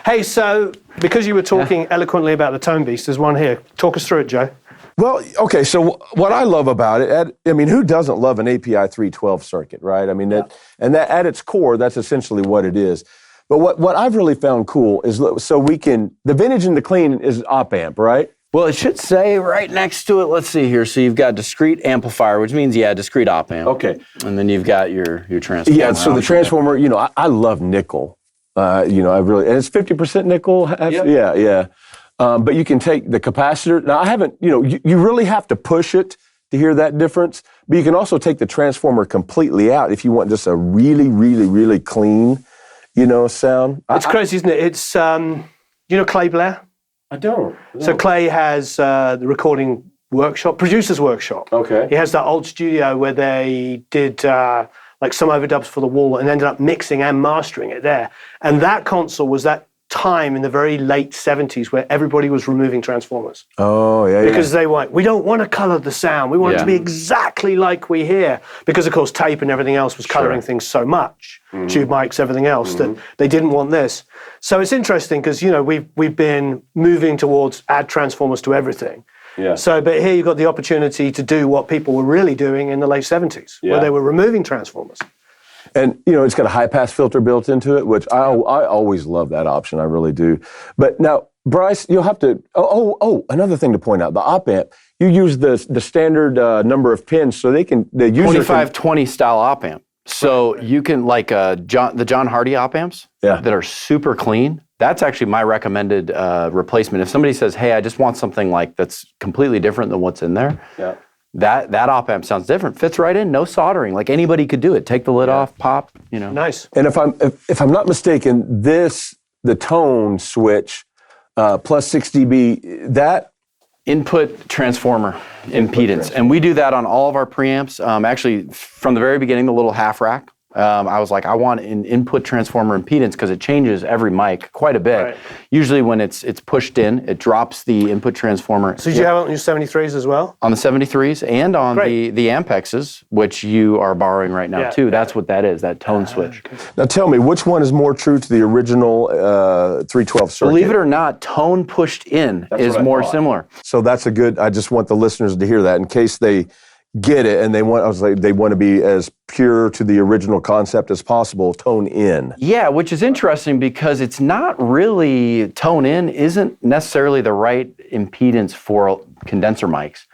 [SPEAKER 1] Hey, so because you were talking eloquently about the Tone Beast, there's one here. Talk us through it, Joe.
[SPEAKER 2] Well, okay, so what I love about it, who doesn't love an API 312 circuit, right? I mean, that at its core, that's essentially what it is. But what I've really found cool is, so the vintage and the clean is op amp, right?
[SPEAKER 3] Well, it should say right next to it, let's see here. So you've got discrete amplifier, which means, discrete op amp.
[SPEAKER 2] Okay.
[SPEAKER 3] And then you've got your transformer.
[SPEAKER 2] Yeah, so the transformer, I love nickel. I really, and it's 50% nickel.
[SPEAKER 3] Yep.
[SPEAKER 2] Yeah. But you can take the capacitor. Now, I haven't, you really have to push it to hear that difference. But you can also take the transformer completely out if you want just a really, really, really clean, sound.
[SPEAKER 1] It's crazy, isn't it? It's, Clay Blair?
[SPEAKER 2] I don't.
[SPEAKER 1] So Clay has the recording workshop, producer's workshop.
[SPEAKER 2] Okay.
[SPEAKER 1] He has that old studio where they did some overdubs for The Wall and ended up mixing and mastering it there. And that console was that time in the very late 70s where everybody was removing transformers.
[SPEAKER 2] Oh, yeah.
[SPEAKER 1] Because we don't want to color the sound. We want it to be exactly like we hear. Because, of course, tape and everything else was coloring things so much, tube mics, everything else, that they didn't want this. So it's interesting because, we've been moving towards add transformers to everything.
[SPEAKER 2] Yeah.
[SPEAKER 1] So, but here you've got the opportunity to do what people were really doing in the late 70s, where they were removing transformers.
[SPEAKER 2] And, it's got a high-pass filter built into it, which I always love that option. I really do. But now, Bryce, you'll have to... another thing to point out. The op amp, you use the standard number of pins so the user
[SPEAKER 3] 2520 style op amp. So you can, the John Hardy op amps that are super clean, that's actually my recommended replacement. If somebody says, hey, I just want something that's completely different than what's in there, that op amp sounds different. Fits right in, no soldering. Like anybody could do it. Take the lid off, pop,
[SPEAKER 1] Nice.
[SPEAKER 2] And if I'm not mistaken, the tone switch plus 6 dB, that
[SPEAKER 3] input transformer impedance. And we do that on all of our preamps. Actually, from the very beginning, the little half rack, I was like, I want an input transformer impedance because it changes every mic quite a bit.
[SPEAKER 1] Right.
[SPEAKER 3] Usually when it's pushed in, it drops the input transformer.
[SPEAKER 1] So did you have it on your 73s as well?
[SPEAKER 3] On the 73s and on the Ampexes, which you are borrowing right now too. That's what that is, that tone switch.
[SPEAKER 1] Okay.
[SPEAKER 2] Now tell me, which one is more true to the original 312 circuit?
[SPEAKER 3] Believe it or not, tone pushed in is more similar.
[SPEAKER 2] So that's I just want the listeners to hear that in case they get it and they want to be as pure to the original concept as possible, tone in.
[SPEAKER 3] Yeah, which is interesting because it's not really, tone in isn't necessarily the right impedance for condenser mics.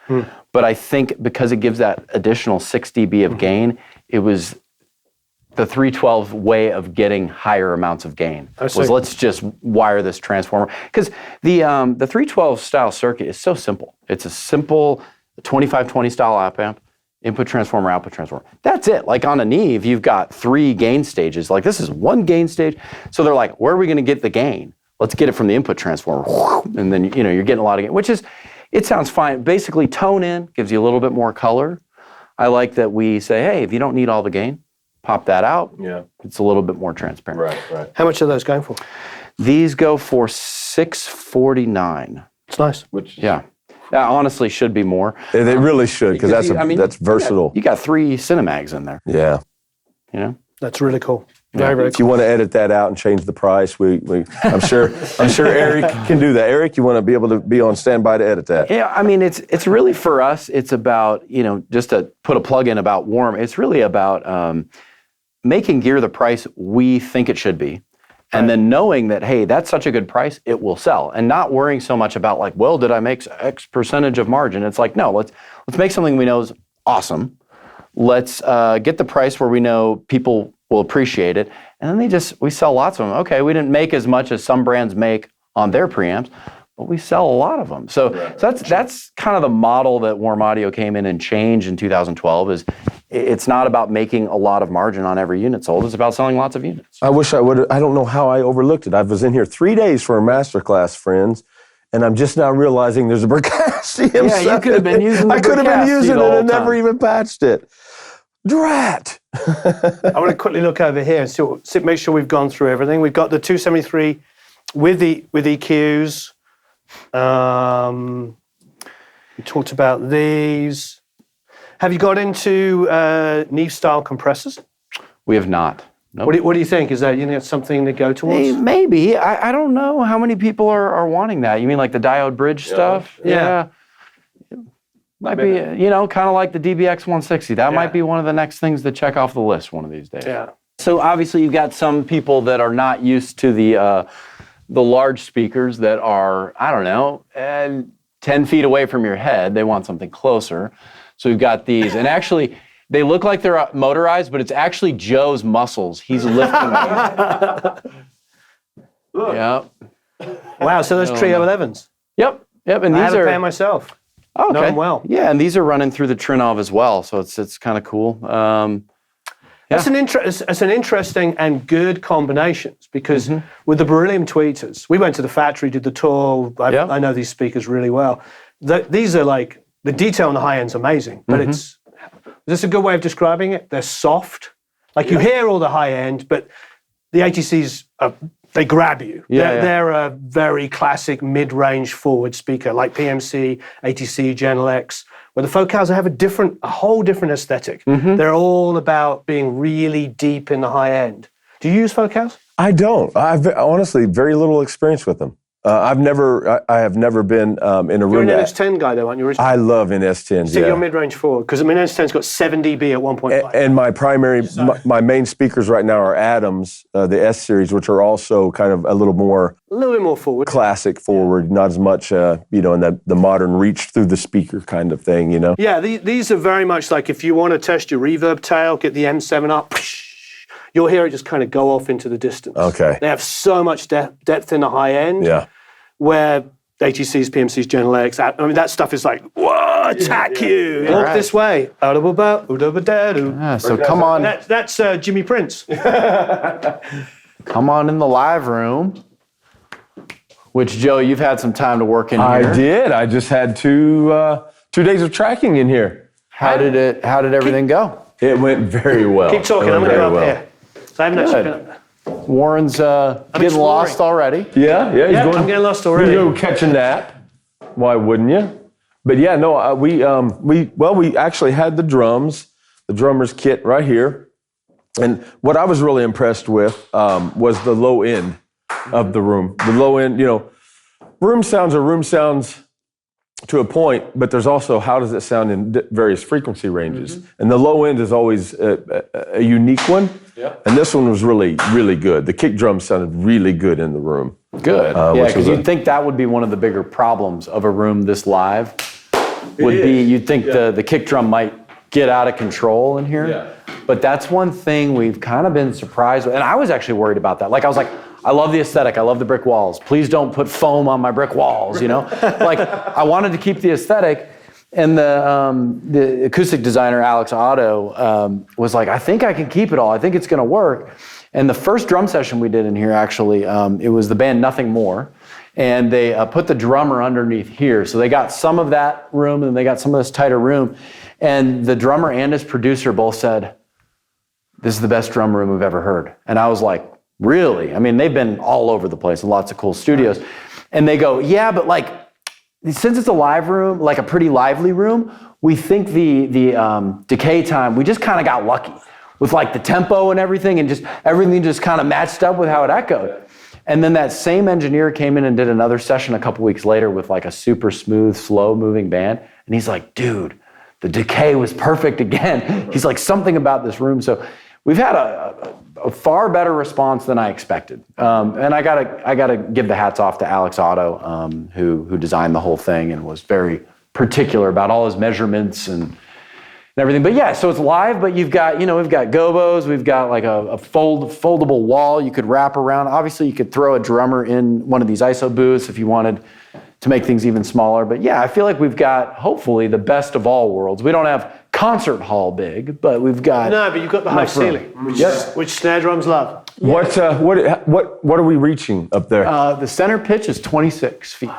[SPEAKER 3] But I think because it gives that additional 6 dB of gain, it was the 312 way of getting higher amounts of gain. Let's just wire this transformer. Because the 312 style circuit is so simple. It's a simple 2520 style op amp, input transformer, output transformer. That's it. Like on a Neve, you've got 3 gain stages. Like this is one gain stage. So they're like, where are we going to get the gain? Let's get it from the input transformer. And then, you're getting a lot of gain, it sounds fine. Basically, tone in gives you a little bit more color. I like that we say, hey, if you don't need all the gain, pop that out.
[SPEAKER 2] Yeah.
[SPEAKER 3] It's a little bit more transparent.
[SPEAKER 2] Right.
[SPEAKER 1] How much are those going for?
[SPEAKER 3] These go for $649.
[SPEAKER 1] It's nice.
[SPEAKER 3] That honestly should be more.
[SPEAKER 2] They really should, because that's versatile.
[SPEAKER 3] You got 3 Cinemags in there.
[SPEAKER 2] Yeah.
[SPEAKER 1] That's really cool. Very, very
[SPEAKER 2] If you want to edit that out and change the price, I'm sure Eric can do that. Eric, you want to be able to be on standby to edit that?
[SPEAKER 3] Yeah, it's really for us. It's about just to put a plug in about Warm. It's really about making gear the price we think it should be, and then knowing that hey, that's such a good price, it will sell, and not worrying so much about did I make X percentage of margin? It's like no, let's make something we know is awesome. Let's get the price where we know people will appreciate it. And then we sell lots of them. Okay, we didn't make as much as some brands make on their preamps, but we sell a lot of them. So that's kind of the model that Warm Audio came in and changed in 2012 is it's not about making a lot of margin on every unit sold. It's about selling lots of units.
[SPEAKER 2] I wish I would. I don't know how I overlooked it. I was in here 3 days for a masterclass, friends, and I'm just now realizing there's a Brickassium.
[SPEAKER 3] Yeah, you could have been using the
[SPEAKER 2] I could have been
[SPEAKER 3] Bricassi
[SPEAKER 2] using
[SPEAKER 3] the
[SPEAKER 2] it
[SPEAKER 3] whole
[SPEAKER 2] and never
[SPEAKER 3] time.
[SPEAKER 2] even patched it. Drat.
[SPEAKER 1] I want to quickly look over here and make sure we've gone through everything. We've got the 273 with EQs. We talked about these. Have you got into Neve style compressors?
[SPEAKER 3] We have not. Nope.
[SPEAKER 1] What do you think? Is that that's something to go towards?
[SPEAKER 3] Maybe. I don't know how many people are wanting that. You mean like the diode bridge stuff?
[SPEAKER 1] Yeah.
[SPEAKER 3] Might be, kind of like the DBX 160. That might be one of the next things to check off the list one of these days.
[SPEAKER 1] Yeah.
[SPEAKER 3] So obviously you've got some people that are not used to the large speakers that are, 10 feet away from your head. They want something closer. So we've got these. And actually, they look like they're motorized, but it's actually Joe's muscles. He's lifting them. Yep.
[SPEAKER 1] Wow, so those Trio 11s.
[SPEAKER 3] Yep. And
[SPEAKER 1] I
[SPEAKER 3] these
[SPEAKER 1] have a
[SPEAKER 3] are
[SPEAKER 1] pair myself.
[SPEAKER 3] okay.
[SPEAKER 1] Know them well.
[SPEAKER 3] Yeah, and these are running through the Trinov as well, so it's kind of cool.
[SPEAKER 1] That's an interesting and good combinations because with the Beryllium tweeters, we went to the factory, did the tour. I know these speakers really well. These are like, the detail on the high end's amazing, but is this a good way of describing it? They're soft. Like you hear all the high end, but the ATCs, they grab you. They're a very classic mid-range forward speaker like PMC, ATC, Genel X, where the Focals have a whole different aesthetic. They're all about being really deep in the high end. Do you use Focals?
[SPEAKER 2] I don't. I've honestly very little experience with them. I have never been in a
[SPEAKER 1] You're
[SPEAKER 2] room.
[SPEAKER 1] an NS10 guy though, aren't you?
[SPEAKER 2] I love NS10s.
[SPEAKER 1] So you're mid-range forward, because NS10's got 7 dB at 1.5.
[SPEAKER 2] And my primary, my main speakers right now are Adams, the S series, which are also kind of a little bit more
[SPEAKER 1] forward.
[SPEAKER 2] classic forward, not as much, in the modern reach through the speaker kind of thing,
[SPEAKER 1] Yeah, these are very much like if you want to test your reverb tail, get the M7 up, you'll hear it just kind of go off into the distance.
[SPEAKER 2] Okay.
[SPEAKER 1] They have so much depth in the high end.
[SPEAKER 2] Yeah.
[SPEAKER 1] Where ATCs, PMCs, Genel X, that stuff is like, whoa, attack you. Walk this way.
[SPEAKER 3] so come on.
[SPEAKER 1] That's Jimmy Prince.
[SPEAKER 3] Come on in the live room, which, Joe, you've had some time to work in here.
[SPEAKER 2] I did. I just had 2 days of tracking in here.
[SPEAKER 3] How did everything go?
[SPEAKER 2] It went very well.
[SPEAKER 1] Keep talking. I'm going to go up here. So I haven't actually been up there.
[SPEAKER 3] Warren's getting
[SPEAKER 1] exploring.
[SPEAKER 3] lost already.
[SPEAKER 2] Yeah, he's going.
[SPEAKER 1] I'm getting lost already.
[SPEAKER 2] You go catch a nap. Why wouldn't you? But yeah, no, we actually had the drummer's kit right here, and what I was really impressed with was the low end of the room. The low end, room sounds are room sounds to a point, but there's also how does it sound in various frequency ranges, and the low end is always a unique one. Yeah. And this one was really, really good. The kick drum sounded really good in the room.
[SPEAKER 3] Good. Because you'd think that would be one of the bigger problems of a room this live. You'd think the kick drum might get out of control in here. Yeah. But that's one thing we've kind of been surprised with. And I was actually worried about that. Like, I was like, I love the aesthetic. I love the brick walls. Please don't put foam on my brick walls, Like, I wanted to keep the aesthetic. And the acoustic designer, Alex Otto, was like, I think I can keep it all. I think it's going to work. And the first drum session we did in here, actually, it was the band Nothing More. And they put the drummer underneath here. So they got some of that room and they got some of this tighter room. And the drummer and his producer both said, this is the best drum room we've ever heard. And I was like, really? I mean, they've been all over the place in lots of cool studios. And they go, yeah, but like, since it's a live room, like a pretty lively room, we think the decay time, we just kind of got lucky with like the tempo and everything, and just everything just kind of matched up with how it echoed. And then that same engineer came in and did another session a couple weeks later with like a super smooth, slow moving band. And he's like, dude, the decay was perfect again. He's like, something about this room. So we've had a far better response than I expected. And I gotta give the hats off to Alex Otto, who designed the whole thing and was very particular about all his measurements and everything. But yeah, so it's live, but you've got, we've got gobos, we've got like a foldable wall you could wrap around. Obviously, you could throw a drummer in one of these ISO booths if you wanted to make things even smaller. But yeah, I feel like we've got, hopefully, the best of all worlds. We don't have concert hall big, but we've got...
[SPEAKER 1] No, but you've got the high ceiling, which snare drums love.
[SPEAKER 2] What are we reaching up there?
[SPEAKER 3] The center pitch is 26 feet.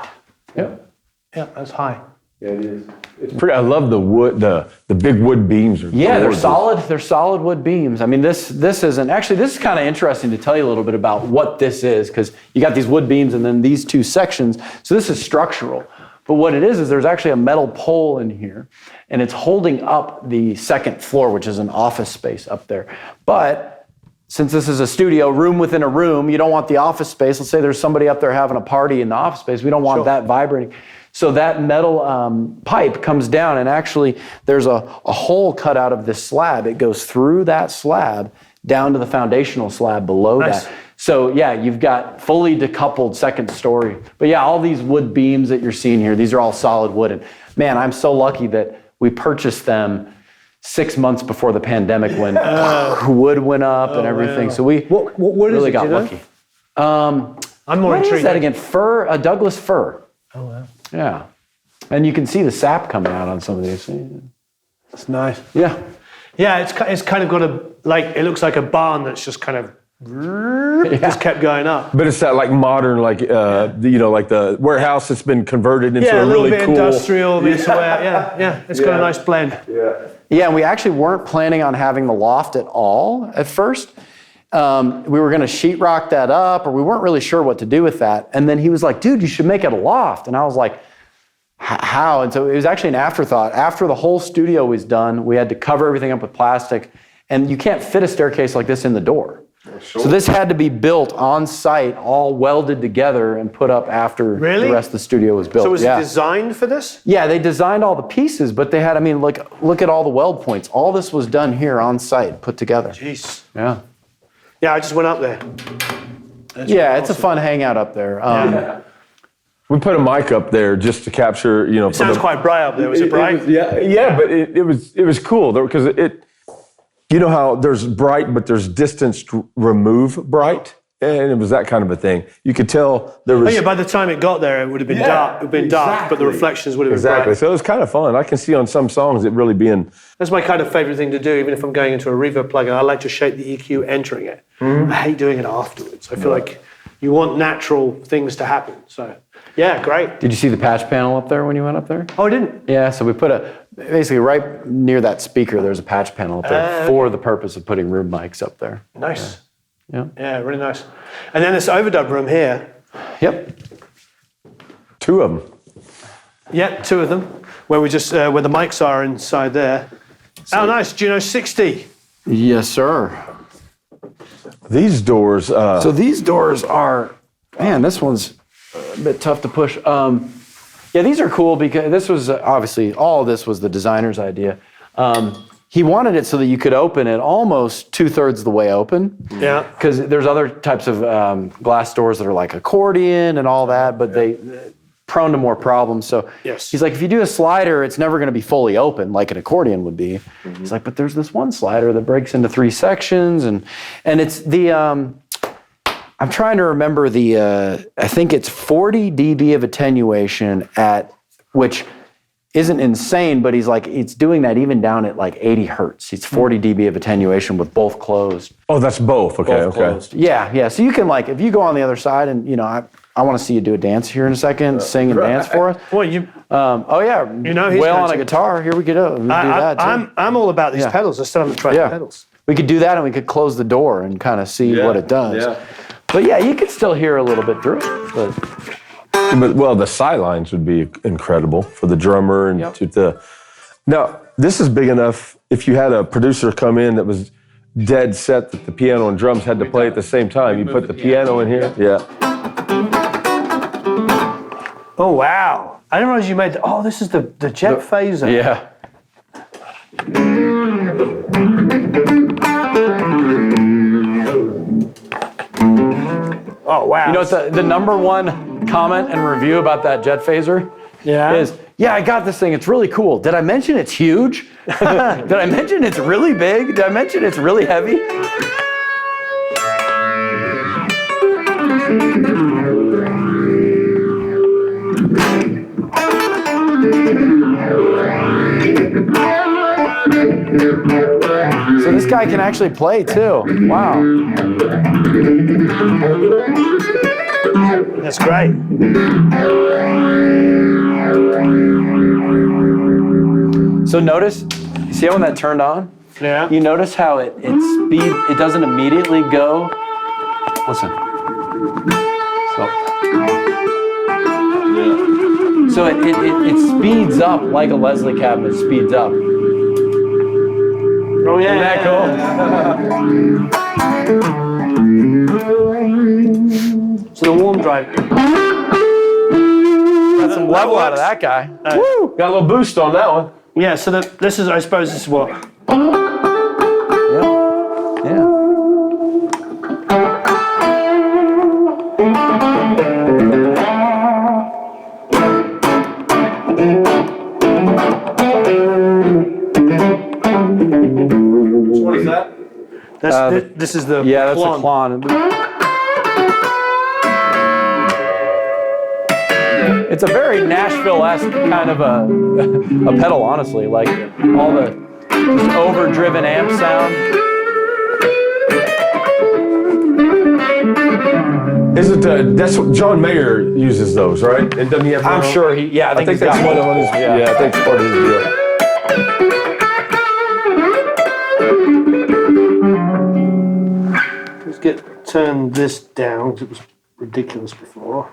[SPEAKER 3] Yep.
[SPEAKER 1] Yeah, that's high.
[SPEAKER 2] Yeah, it is. It's pretty. I love the wood. The big wood beams.
[SPEAKER 3] Yeah, they're solid. They're solid wood beams. I mean, this isn't actually. This is kind of interesting to tell you a little bit about what this is, because you got these wood beams and then these two sections. So this is structural. But what it is there's actually a metal pole in here, and it's holding up the second floor, which is an office space up there. But since this is a studio, room within a room, you don't want the office space. Let's say there's somebody up there having a party in the office space. We don't want that vibrating. So that metal pipe comes down, and actually there's a hole cut out of this slab. It goes through that slab down to the foundational slab below that. So yeah, you've got fully decoupled second story. But yeah, all these wood beams that you're seeing here, these are all solid wood. And man, I'm so lucky that we purchased them 6 months before the pandemic when wood went up and everything.
[SPEAKER 1] Wow.
[SPEAKER 3] So we
[SPEAKER 1] what
[SPEAKER 3] really
[SPEAKER 1] is it,
[SPEAKER 3] got
[SPEAKER 1] do you know?
[SPEAKER 3] lucky.
[SPEAKER 1] I'm more
[SPEAKER 3] What is
[SPEAKER 1] intrigued.
[SPEAKER 3] that again? Fir, a Douglas fir.
[SPEAKER 1] Oh, wow.
[SPEAKER 3] Yeah. And you can see the sap coming out on some of these.
[SPEAKER 1] That's nice.
[SPEAKER 3] Yeah.
[SPEAKER 1] Yeah, it's kind of got it looks like a barn that's just kind of just kept going up.
[SPEAKER 2] But it's that like modern, like like the warehouse that's been converted into
[SPEAKER 1] Yeah,
[SPEAKER 2] a
[SPEAKER 1] a little
[SPEAKER 2] really
[SPEAKER 1] bit
[SPEAKER 2] cool.
[SPEAKER 1] industrial. Yeah. It's got a nice blend.
[SPEAKER 3] Yeah, and we actually weren't planning on having the loft at all at first. We were going to sheetrock that up, or we weren't really sure what to do with that. And then he was like, dude, you should make it a loft. And I was like, how? And so it was actually an afterthought. After the whole studio was done, we had to cover everything up with plastic. And you can't fit a staircase like this in the door. So this had to be built on site, all welded together and put up after
[SPEAKER 1] Really?
[SPEAKER 3] the rest of the studio was built.
[SPEAKER 1] So was
[SPEAKER 3] Yeah.
[SPEAKER 1] it designed for this?
[SPEAKER 3] Yeah, they designed all the pieces, but they had, look at all the weld points. All this was done here on site, put together.
[SPEAKER 1] Jeez.
[SPEAKER 3] Yeah.
[SPEAKER 1] Yeah, I just went up there.
[SPEAKER 3] Yeah, it's a fun hangout up there.
[SPEAKER 2] We put a mic up there just to capture,
[SPEAKER 1] It sounds quite bright up there. Was it bright?
[SPEAKER 2] Yeah, but it was cool because you know how there's bright, but there's distance remove bright, and it was that kind of a thing. You could tell there was.
[SPEAKER 1] Oh, yeah, by the time it got there, it would have been dark. It would have been dark, but the reflections would have been
[SPEAKER 2] Exactly.
[SPEAKER 1] bright.
[SPEAKER 2] So it was kind of fun. I can see on some songs it really being.
[SPEAKER 1] That's my kind of favorite thing to do, even if I'm going into a reverb plugin. I like to shape the EQ entering it. I hate doing it afterwards. I feel like you want natural things to happen. So, yeah, great.
[SPEAKER 3] Did you see the patch panel up there when you went up there?
[SPEAKER 1] Oh, I didn't.
[SPEAKER 3] Yeah, so we put basically right near that speaker, there's a patch panel up there for the purpose of putting room mics up there.
[SPEAKER 1] Nice.
[SPEAKER 3] Yeah.
[SPEAKER 1] Yeah, really nice. And then this overdub room here.
[SPEAKER 3] Yep.
[SPEAKER 2] 2 of them.
[SPEAKER 1] Yeah, 2 of them, where we just where the mics are inside there. Oh, nice. Juno 60.
[SPEAKER 3] Yes, sir.
[SPEAKER 2] These doors.
[SPEAKER 3] So these doors are, man, this one's a bit tough to push. Yeah, these are cool because this was obviously, all of this was the designer's idea. He wanted it so that you could open it almost 2/3 of the way open.
[SPEAKER 1] Yeah.
[SPEAKER 3] Because there's other types of glass doors that are like accordion and all that, but they prone to more problems. So
[SPEAKER 1] Yes.
[SPEAKER 3] he's like, if you do a slider, it's never going to be fully open like an accordion would be. He's like, but there's this one slider that breaks into 3 sections, and it's the. I'm trying to remember I think it's 40 dB of attenuation which isn't insane, but he's like, it's doing that even down at like 80 hertz. It's 40 dB of attenuation with both closed.
[SPEAKER 2] Oh, that's both. Okay,
[SPEAKER 3] Both
[SPEAKER 2] okay.
[SPEAKER 3] closed. Yeah. So you can if you go on the other side and, I want to see you do a dance here in a second, sing and dance for us.
[SPEAKER 1] Well, you.
[SPEAKER 3] Oh yeah.
[SPEAKER 1] He's
[SPEAKER 3] wail on a
[SPEAKER 1] dancing.
[SPEAKER 3] guitar. Here we go. We do that too.
[SPEAKER 1] I'm all about these pedals. I still haven't tried the pedals.
[SPEAKER 3] We could do that and we could close the door and kind of see what it does.
[SPEAKER 2] Yeah.
[SPEAKER 3] But yeah, you could still hear a little bit through it.
[SPEAKER 2] But the sidelines would be incredible for the drummer and Now, this is big enough. If you had a producer come in that was dead set that the piano and drums had to play at the same time, you put the piano in here. Yeah.
[SPEAKER 1] Oh, wow. I didn't realize you made this is the jet phaser.
[SPEAKER 3] Yeah.
[SPEAKER 1] Oh, wow.
[SPEAKER 3] You know what the number one comment and review about that jet phaser is, I got this thing. It's really cool. Did I mention it's huge? Did I mention it's really big? Did I mention it's really heavy? So this guy can actually play too. Wow.
[SPEAKER 1] That's great.
[SPEAKER 3] So notice, you see how when that turned on?
[SPEAKER 1] Yeah.
[SPEAKER 3] You notice how it doesn't immediately go. Listen. So it speeds up like a Leslie cabinet speeds up.
[SPEAKER 1] Oh yeah.
[SPEAKER 3] Isn't that cool?
[SPEAKER 1] So the warm drive.
[SPEAKER 3] Got some level out of that guy.
[SPEAKER 2] Woo! Got a little boost on that one.
[SPEAKER 1] Yeah. So this is, I suppose, this is what.
[SPEAKER 3] Yeah.
[SPEAKER 2] What is that?
[SPEAKER 1] This is the.
[SPEAKER 3] Yeah, that's
[SPEAKER 1] Klon.
[SPEAKER 3] a Klon. It's a very Nashville-esque kind of a pedal, honestly. Like all the just overdriven amp sound.
[SPEAKER 2] Is it? That's what John Mayer uses those, right? And doesn't he have?
[SPEAKER 3] I'm sure he. Yeah, I think, he's
[SPEAKER 2] that's
[SPEAKER 3] got
[SPEAKER 2] one of his. Yeah, I think it's part of his deal.
[SPEAKER 1] Let's turn this down because it was ridiculous before.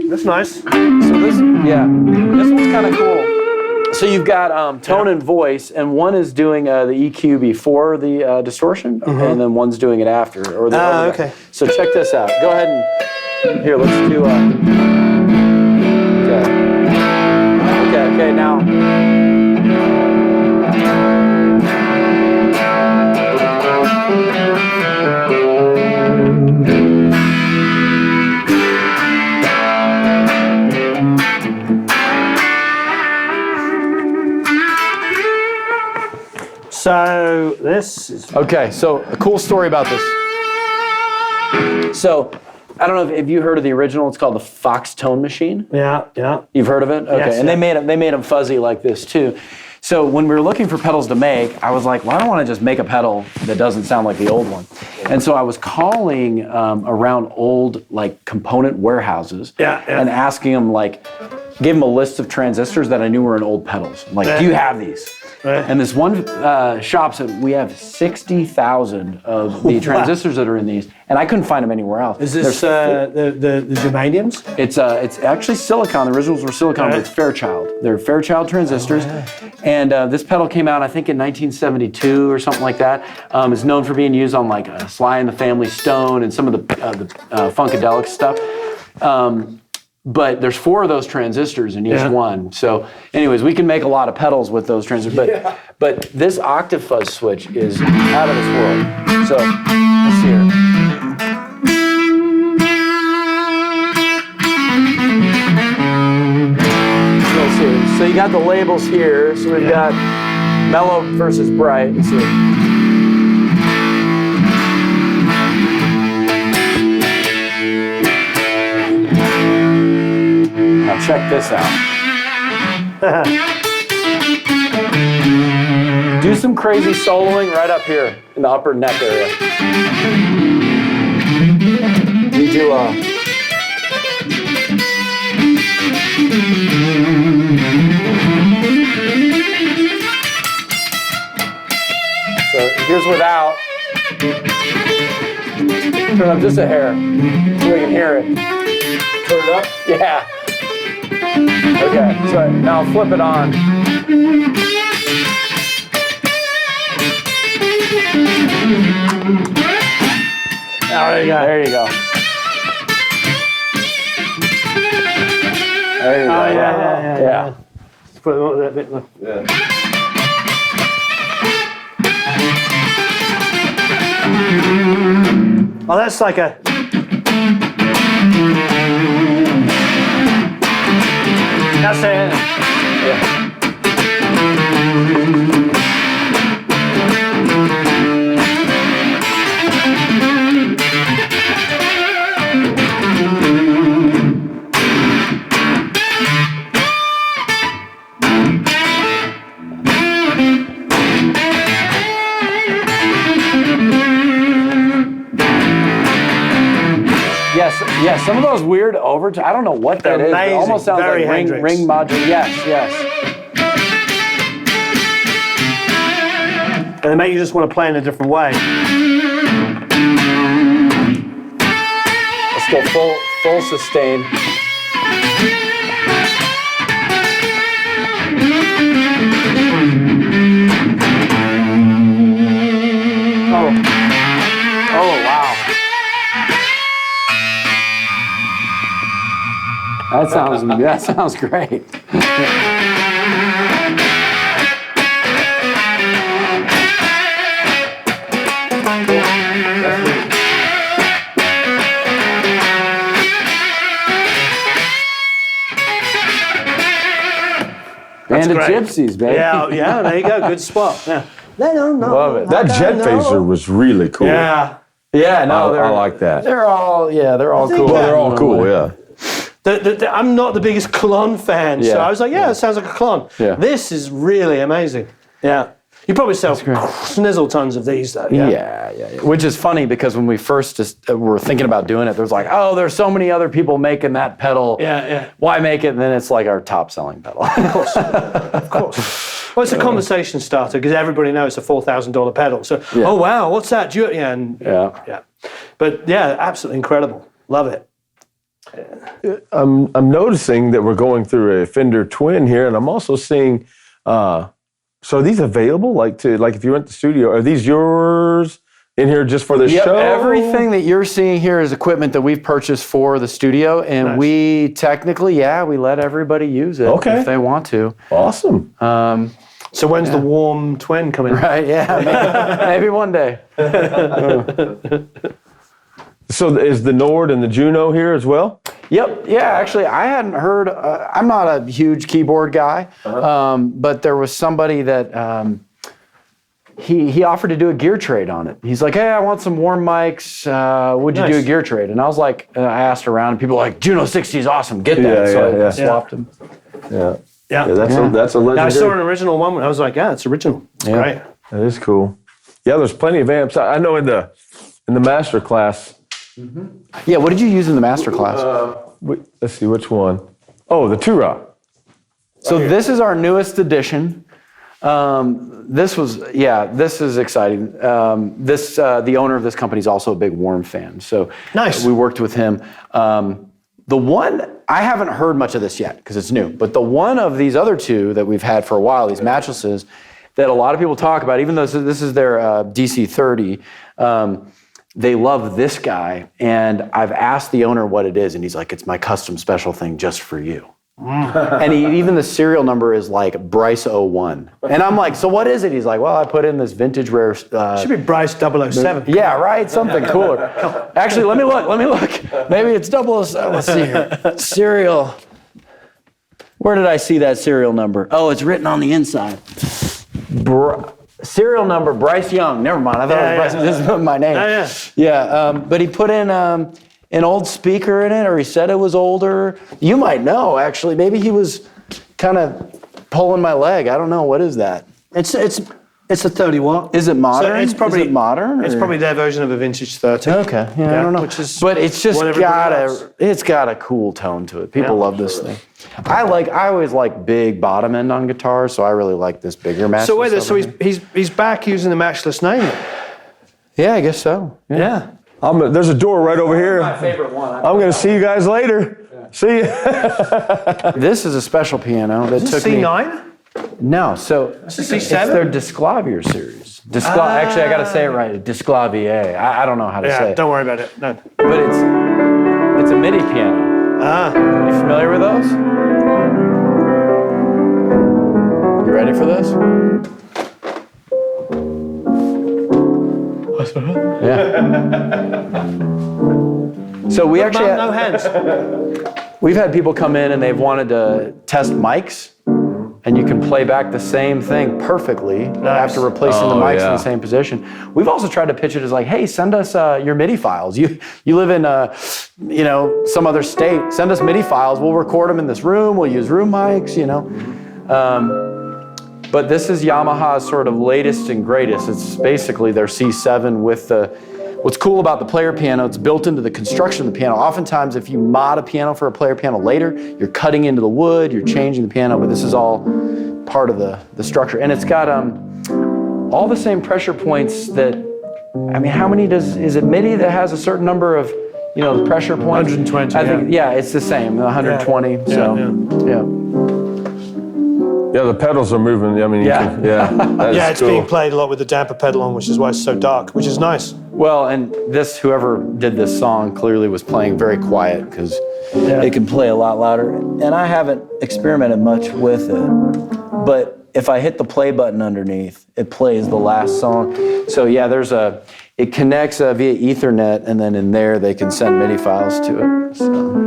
[SPEAKER 1] That's nice.
[SPEAKER 3] So this one's kind of cool. So you've got tone and voice, and one is doing the EQ before the distortion, and then one's doing it after. Or the other way.
[SPEAKER 1] Okay.
[SPEAKER 3] So check this out. Go ahead and here. Let's do. Okay. Now.
[SPEAKER 1] So this is.
[SPEAKER 3] Okay, so a cool story about this. So, I don't know if you heard of the original. It's called the Fox Tone Machine.
[SPEAKER 1] Yeah.
[SPEAKER 3] You've heard of it? Okay,
[SPEAKER 1] Yes,
[SPEAKER 3] and
[SPEAKER 1] yeah.
[SPEAKER 3] they made them fuzzy like this too. So when we were looking for pedals to make, I was like, well, I don't want to just make a pedal that doesn't sound like the old one. And so I was calling around old like component warehouses and asking them give them a list of transistors that I knew were in old pedals. I'm like, do you have these? And this one shop said, we have 60,000 of the transistors that are in these, and I couldn't find them anywhere else.
[SPEAKER 1] Is this the germaniums?
[SPEAKER 3] It's actually silicon. The originals were silicon, but it's Fairchild. They're Fairchild transistors. And this pedal came out, I think, in 1972 or something like that. It's known for being used on like Sly and the Family Stone and some of the Funkadelic stuff. But there's 4 of those transistors in each one. So anyways, we can make a lot of pedals with those transistors. But this Octafuzz switch is out of this world. So let's see here. So let's see. So you got the labels here. So we've got mellow versus bright. Let's see. Now check this out. Do some crazy soloing right up here in the upper neck area. You do so here's without. Turn up just a hair so we can hear it. Turn it up? Yeah. Okay, so now I'll flip it on.
[SPEAKER 1] There you go.
[SPEAKER 3] There you go. There you go.
[SPEAKER 1] Yeah. Let's put it on that bit. Oh, that's like a. That's it.
[SPEAKER 3] Yeah. those weird overtones? I don't know what that is.
[SPEAKER 1] Amazing.
[SPEAKER 3] It almost sounds
[SPEAKER 1] Very
[SPEAKER 3] like
[SPEAKER 1] Hendrix.
[SPEAKER 3] ring module. Yes.
[SPEAKER 1] And they make you just want to play in a different way.
[SPEAKER 3] Let's go full sustain. Oh wow. That sounds great. And the
[SPEAKER 1] great.
[SPEAKER 3] Gypsies, baby.
[SPEAKER 1] Yeah, there you go. Good spot. Yeah. They don't know.
[SPEAKER 3] Love it.
[SPEAKER 2] That jet phaser was really cool.
[SPEAKER 1] Yeah.
[SPEAKER 3] Yeah, no,
[SPEAKER 2] I like that.
[SPEAKER 3] They're all cool.
[SPEAKER 2] Well, they're all cool, yeah.
[SPEAKER 1] I'm not the biggest Klon fan, so
[SPEAKER 3] Yeah.
[SPEAKER 1] I was like, yeah, it sounds like a Klon.
[SPEAKER 3] Yeah.
[SPEAKER 1] This is really amazing. Yeah. You probably sell snizzle tons of these, though.
[SPEAKER 3] Yeah. Which is funny because when we first just were thinking about doing it, there's like, oh, there's so many other people making that pedal.
[SPEAKER 1] Yeah.
[SPEAKER 3] Why make it? And then it's like our top selling pedal.
[SPEAKER 1] Of course. Well, it's a conversation starter because everybody knows it's a $4,000 pedal. So, oh, wow, what's that? Do you, yeah. But yeah, absolutely incredible. Love it.
[SPEAKER 2] I'm noticing that we're going through a Fender Twin here, and I'm also seeing. So are these available? Like if you're at the studio, are these yours in here just for the show?
[SPEAKER 3] Everything that you're seeing here is equipment that we've purchased for the studio, and we technically, we let everybody use it if they want to.
[SPEAKER 2] Awesome.
[SPEAKER 1] So when's the warm Twin coming?
[SPEAKER 3] Right? Yeah. Maybe one day.
[SPEAKER 2] So is the Nord and the Juno here as well?
[SPEAKER 3] Yep. Yeah. Actually, I hadn't heard. I'm not a huge keyboard guy, but there was somebody that he offered to do a gear trade on it. He's like, "Hey, I want some warm mics. Would you do a gear trade?" And I was like, I asked around, and people were like, "Juno 60 is awesome. Get that." So I swapped them.
[SPEAKER 2] Yeah.
[SPEAKER 1] Yeah.
[SPEAKER 2] That's a legendary.
[SPEAKER 1] I saw an original one. I was like, yeah, it's original. It's great.
[SPEAKER 2] That is cool. Yeah, there's plenty of amps. I know in the master class.
[SPEAKER 3] Yeah. What did you use in the master class?
[SPEAKER 2] Let's see which one. Oh, the Two-Rock.
[SPEAKER 3] So this is our newest edition. This is exciting. The owner of this company is also a big Warm fan. So
[SPEAKER 1] nice.
[SPEAKER 3] We worked with him. The one, I haven't heard much of this yet because it's new, but the one of these other two that we've had for a while, these mattresses, that a lot of people talk about, even though this is their DC-30, they love this guy, and I've asked the owner what it is, and he's like, it's my custom special thing just for you. And even the serial number is like Bryce 01. And I'm like, so what is it? He's like, well, I put in this vintage rare.
[SPEAKER 1] Should be Bryce 007.
[SPEAKER 3] Yeah, right, something cooler. Actually, let me look. Maybe it's 007. Let's see here. Serial. Where did I see that serial number? Oh, it's written on the inside. Serial number, Bryce Young. Never mind, I thought it was Bryce. This is my name. But he put in an old speaker in it, or he said it was older. You might know, actually. Maybe he was kind of pulling my leg. I don't know. What is that?
[SPEAKER 1] It's a 30 watt.
[SPEAKER 3] Is it modern?
[SPEAKER 1] So it's probably
[SPEAKER 3] is it modern.
[SPEAKER 1] It's
[SPEAKER 3] or?
[SPEAKER 1] probably their version of a vintage 30.
[SPEAKER 3] Okay. Yeah, I don't know. But it's just got a cool tone to it. People love this thing. I always like big bottom end on guitars, so I really like this bigger matchless.
[SPEAKER 1] So wait, so he's back using the matchless name.
[SPEAKER 3] Yeah, I guess so. Yeah.
[SPEAKER 2] There's a door right over here.
[SPEAKER 3] My favorite one.
[SPEAKER 2] I'm going to see you guys later. Yeah. See you.
[SPEAKER 3] This is a special piano that took
[SPEAKER 1] C9?
[SPEAKER 3] No, so
[SPEAKER 1] it's a C7?
[SPEAKER 3] It's their Disclavier series. Actually, I got to say it right. Disclavier. I don't know how to say it.
[SPEAKER 1] Don't worry about it. No.
[SPEAKER 3] But it's a MIDI piano. You familiar with those? You ready for this? Yeah. So we actually
[SPEAKER 1] no hands.
[SPEAKER 3] We've had people come in and they've wanted to test mics, and you can play back the same thing perfectly after replacing the mics in the same position. We've also tried to pitch it as like, hey, send us your MIDI files. You live in some other state. Send us MIDI files. We'll record them in this room. We'll use room mics. But this is Yamaha's sort of latest and greatest. It's basically their C7 with what's cool about the player piano, it's built into the construction of the piano. Oftentimes, if you mod a piano for a player piano later, you're cutting into the wood, you're changing the piano, but this is all part of the structure. And it's got all the same pressure points that, I mean, how many is it MIDI that has a certain number of, the pressure points?
[SPEAKER 1] 120,
[SPEAKER 3] I think, yeah, it's the same, 120, yeah.
[SPEAKER 2] Yeah, the pedals are moving. I mean,
[SPEAKER 1] Yeah, it's
[SPEAKER 2] cool.
[SPEAKER 1] being played a lot with the damper pedal on, which is why it's so dark, which is nice.
[SPEAKER 3] Well, and whoever did this song clearly was playing very quiet because
[SPEAKER 4] It can play a lot louder. And I haven't experimented much with it, but if I hit the play button underneath, it plays the last song.
[SPEAKER 3] So yeah, it connects via Ethernet, and then in there they can send MIDI files to it. So.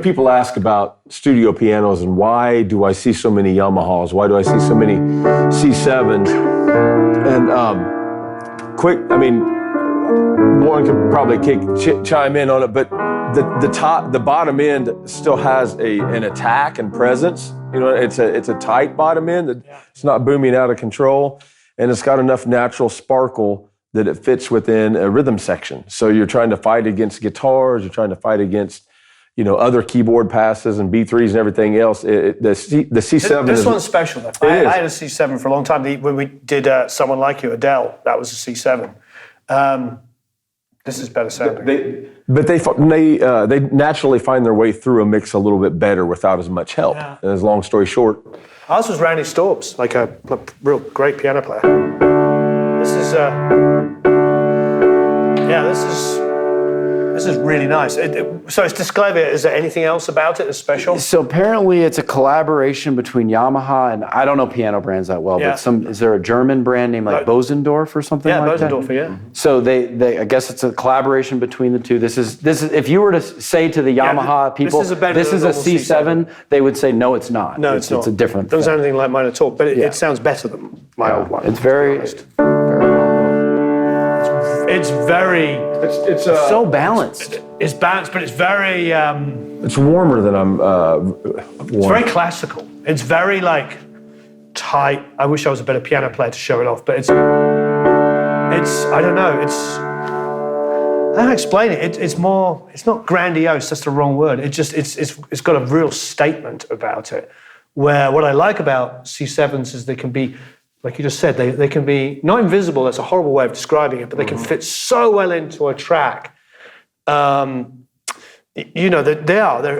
[SPEAKER 2] People ask about studio pianos and why do I see so many Yamahas? Why do I see so many C7s? And Warren could probably chime in on it, but the bottom end still has an attack and presence. It's a tight bottom end. It's not booming out of control, and it's got enough natural sparkle that it fits within a rhythm section. So you're trying to fight against guitars, you're trying to fight against other keyboard passes and B3s and everything else. The C7
[SPEAKER 1] This one's special, though. I had a C7 for a long time. When we did Someone Like You, Adele, that was a C7. This is better sounding.
[SPEAKER 2] They naturally find their way through a mix a little bit better without as much help.
[SPEAKER 1] Yeah.
[SPEAKER 2] And as long story short.
[SPEAKER 1] Ours was Randy Staub's, like a real great piano player. This is, this is really nice. So it's Disclavier. Is there anything else about it that's special?
[SPEAKER 3] So apparently it's a collaboration between Yamaha and, I don't know piano brands that well, but is there a German brand named like Bosendorf or something like that?
[SPEAKER 1] Yeah, Bosendorf, yeah.
[SPEAKER 3] So they I guess it's a collaboration between the two. This is if you were to say to the Yamaha people,
[SPEAKER 1] this is
[SPEAKER 3] a
[SPEAKER 1] a
[SPEAKER 3] C7, they would say no, it's not.
[SPEAKER 1] No, it's not.
[SPEAKER 3] It's a different
[SPEAKER 1] Doesn't
[SPEAKER 3] thing.
[SPEAKER 1] sound anything like mine at all, but it sounds better than my old one.
[SPEAKER 3] It's very
[SPEAKER 1] It's very.
[SPEAKER 2] It's
[SPEAKER 3] so balanced.
[SPEAKER 1] It's balanced, but it's very.
[SPEAKER 2] It's warmer than I'm warm.
[SPEAKER 1] It's very classical. It's very tight. I wish I was a better piano player to show it off, but it's. I don't know. I don't explain it. It's more. It's not grandiose. That's the wrong word. It's got a real statement about it. Where what I like about C7s is they can be, like you just said, they can be not invisible. That's a horrible way of describing it, but they can fit so well into a track. They're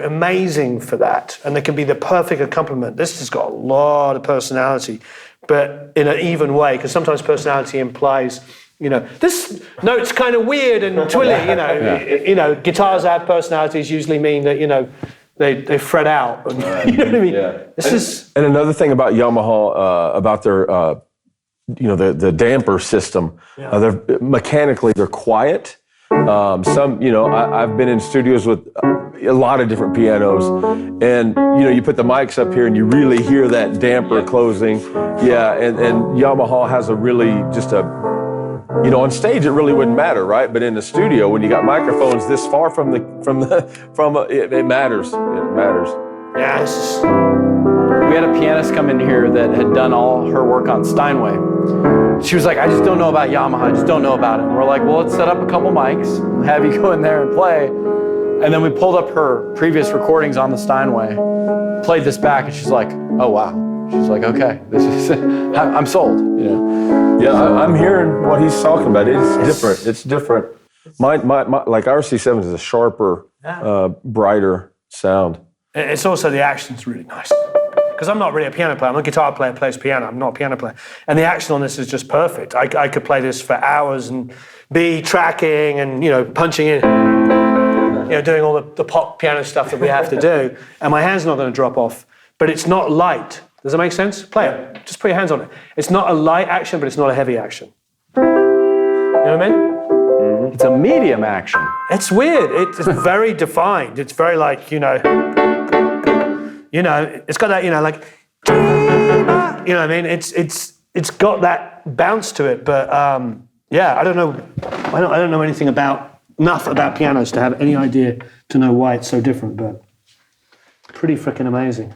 [SPEAKER 1] amazing for that, and they can be the perfect accompaniment. This has got a lot of personality, but in an even way, because sometimes personality implies, this note's kind of weird and twilly. Guitars that have personalities usually mean that they fret out. And, you know what I mean?
[SPEAKER 2] Yeah. And another thing about Yamaha, about their the damper system, they're quiet. I've been in studios with a lot of different pianos, and you put the mics up here and you really hear that damper closing. Yeah, and Yamaha has a really just a, on stage it really wouldn't matter, right? But in the studio, when you got microphones this far from it matters. It matters.
[SPEAKER 1] Yes.
[SPEAKER 3] We had a pianist come in here that had done all her work on Steinway. She was like, I just don't know about Yamaha, I just don't know about it. And we're like, well, let's set up a couple mics, have you go in there and play. And then we pulled up her previous recordings on the Steinway, played this back, and she's like, oh, wow. She's like, okay, this is, I'm sold.
[SPEAKER 2] Yeah, I'm hearing what he's talking about. It's different. My like our C7 is a sharper, brighter sound.
[SPEAKER 1] It's also the action's really nice. Because I'm not really a piano player. I'm a guitar player, plays piano. I'm not a piano player. And the action on this is just perfect. I could play this for hours and be tracking and, punching in, doing all the pop piano stuff that we have to do. And my hand's not going to drop off. But it's not light. Does that make sense? Play it. Just put your hands on it. It's not a light action, but it's not a heavy action. You know what I mean?
[SPEAKER 3] It's a medium action.
[SPEAKER 1] It's weird. It's very defined. It's very it's got that, you know what I mean? It's got that bounce to it, but I don't know anything about enough about pianos to have any idea to know why it's so different, but pretty freaking amazing.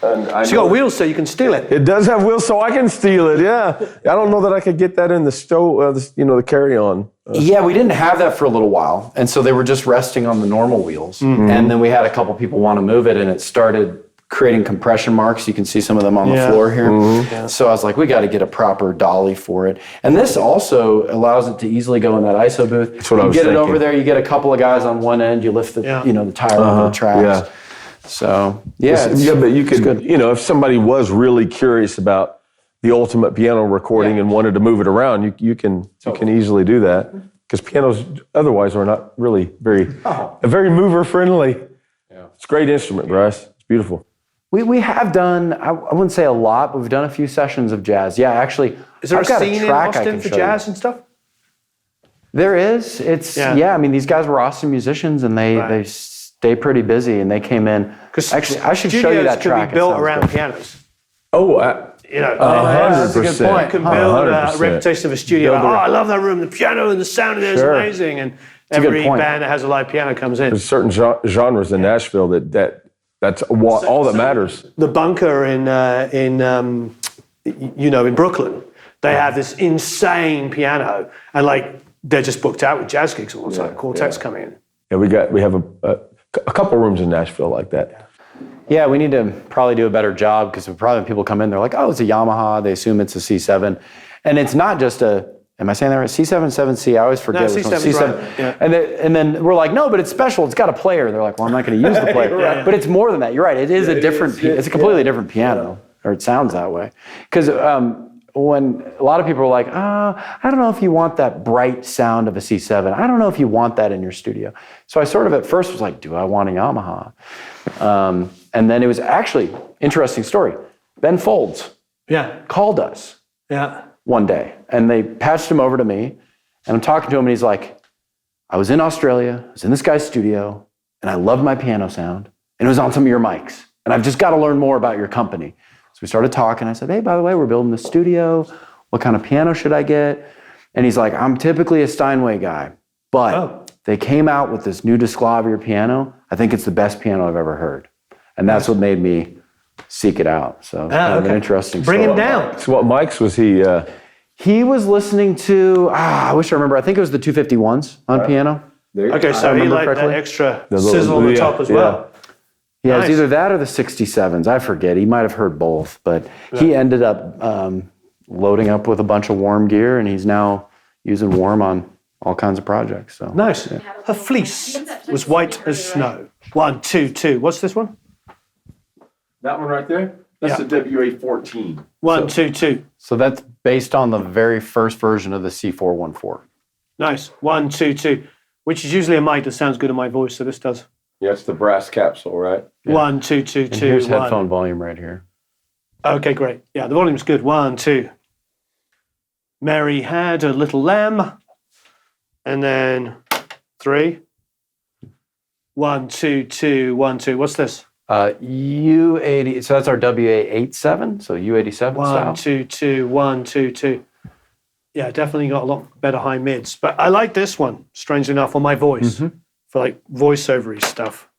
[SPEAKER 1] So you got wheels so you can steal it.
[SPEAKER 2] It does have wheels, so I can steal it. Yeah, I don't know that I could get that in the stove. The carry-on.
[SPEAKER 3] Yeah, we didn't have that for a little while, and so they were just resting on the normal wheels. And then we had a couple people want to move it, and it started creating compression marks. You can see some of them on the floor here. Yeah. So I was like, we got to get a proper dolly for it. And this also allows it to easily go in that ISO booth.
[SPEAKER 2] That's what I was
[SPEAKER 3] get
[SPEAKER 2] thinking.
[SPEAKER 3] it over there. You get a couple of guys on one end. You lift the the tire over the tracks.
[SPEAKER 2] Yeah.
[SPEAKER 3] So yeah,
[SPEAKER 2] But you could, if somebody was really curious about the ultimate piano recording and wanted to move it around, you can easily do that, because pianos otherwise are not really very mover friendly. Yeah. It's a great instrument, Bryce. It's beautiful.
[SPEAKER 3] We have done, I wouldn't say a lot, but we've done a few sessions of jazz. Yeah, actually,
[SPEAKER 1] Is there
[SPEAKER 3] I've got
[SPEAKER 1] a scene in
[SPEAKER 3] track I
[SPEAKER 1] Austin
[SPEAKER 3] can
[SPEAKER 1] for
[SPEAKER 3] show
[SPEAKER 1] jazz
[SPEAKER 3] you.
[SPEAKER 1] and stuff?
[SPEAKER 3] There is. It's I mean, these guys were awesome musicians, and they stay pretty busy, and they came in. Actually, I should show you that track.
[SPEAKER 1] Studios could be built around pianos.
[SPEAKER 2] Oh,
[SPEAKER 1] 100%. You can build a
[SPEAKER 2] 100%.
[SPEAKER 1] reputation of a studio. I love that room. The piano and the sound in there is amazing. And
[SPEAKER 3] a good
[SPEAKER 1] every
[SPEAKER 3] point.
[SPEAKER 1] band that has a live piano comes in.
[SPEAKER 2] There's certain genres in Nashville that's all that matters.
[SPEAKER 1] The Bunker in Brooklyn, they have this insane piano, and they're just booked out with jazz gigs all the time. Quartets coming in.
[SPEAKER 2] Yeah, we have a couple rooms in Nashville like that.
[SPEAKER 3] Yeah, we need to probably do a better job, because probably when people come in, they're like, oh, it's a Yamaha. They assume it's a C7. And it's not just am I saying that right? C7, 7C, I always forget which one.
[SPEAKER 1] C7's right. Yeah.
[SPEAKER 3] And then we're like, no, but it's special. It's got a player. They're like, well, I'm not going to use the player. But it's more than that. You're right. It is it's a completely different piano, or it sounds that way. Because when a lot of people are like, I don't know if you want that bright sound of a C7. I don't know if you want that in your studio. So I sort of at first was like, do I want a Yamaha? And then it was actually, interesting story. Ben Folds called us one day, and they patched him over to me, and I'm talking to him, and he's like, I was in Australia, I was in this guy's studio, and I loved my piano sound, and it was on some of your mics, and I've just got to learn more about your company. So we started talking. I said, hey, by the way, we're building the studio. What kind of piano should I get? And he's like, I'm typically a Steinway guy, but they came out with this new Disclavier piano. I think it's the best piano I've ever heard. And that's what made me seek it out. So kind of an interesting story.
[SPEAKER 1] Bring him down.
[SPEAKER 2] So what mics was he?
[SPEAKER 3] He was listening to, I wish I remember, I think it was the 251s on piano.
[SPEAKER 1] Okay, so he liked that extra sizzle on the top as well.
[SPEAKER 3] Yeah, it's either that or the 67s. I forget. He might have heard both, but he ended up loading up with a bunch of Warm gear, and he's now using Warm on all kinds of projects. So
[SPEAKER 1] nice. Her fleece was white as snow. 1, 2, 2. What's this one?
[SPEAKER 2] That one right there? That's the WA-14.
[SPEAKER 1] 1, 2, 2.
[SPEAKER 3] So that's based on the very first version of the C414.
[SPEAKER 1] Nice. 1, 2, 2. Which is usually a mic that sounds good in my voice, so this does.
[SPEAKER 2] Yeah, it's the brass capsule, right?
[SPEAKER 1] 1, 2, 2,
[SPEAKER 3] And
[SPEAKER 1] 2.
[SPEAKER 3] here's
[SPEAKER 1] 1.
[SPEAKER 3] headphone volume right here.
[SPEAKER 1] Okay, great. Yeah, the volume's good. 1, 2. Mary had a little lamb. And then 3. 1, 2, 2, 1, 2. What's this?
[SPEAKER 3] U80. So that's our WA87. So U87 style.
[SPEAKER 1] 1, 2, 2, 1, 2, 2. Yeah, definitely got a lot better high mids. But I like this one, strangely enough, on my voice for voiceover-y stuff.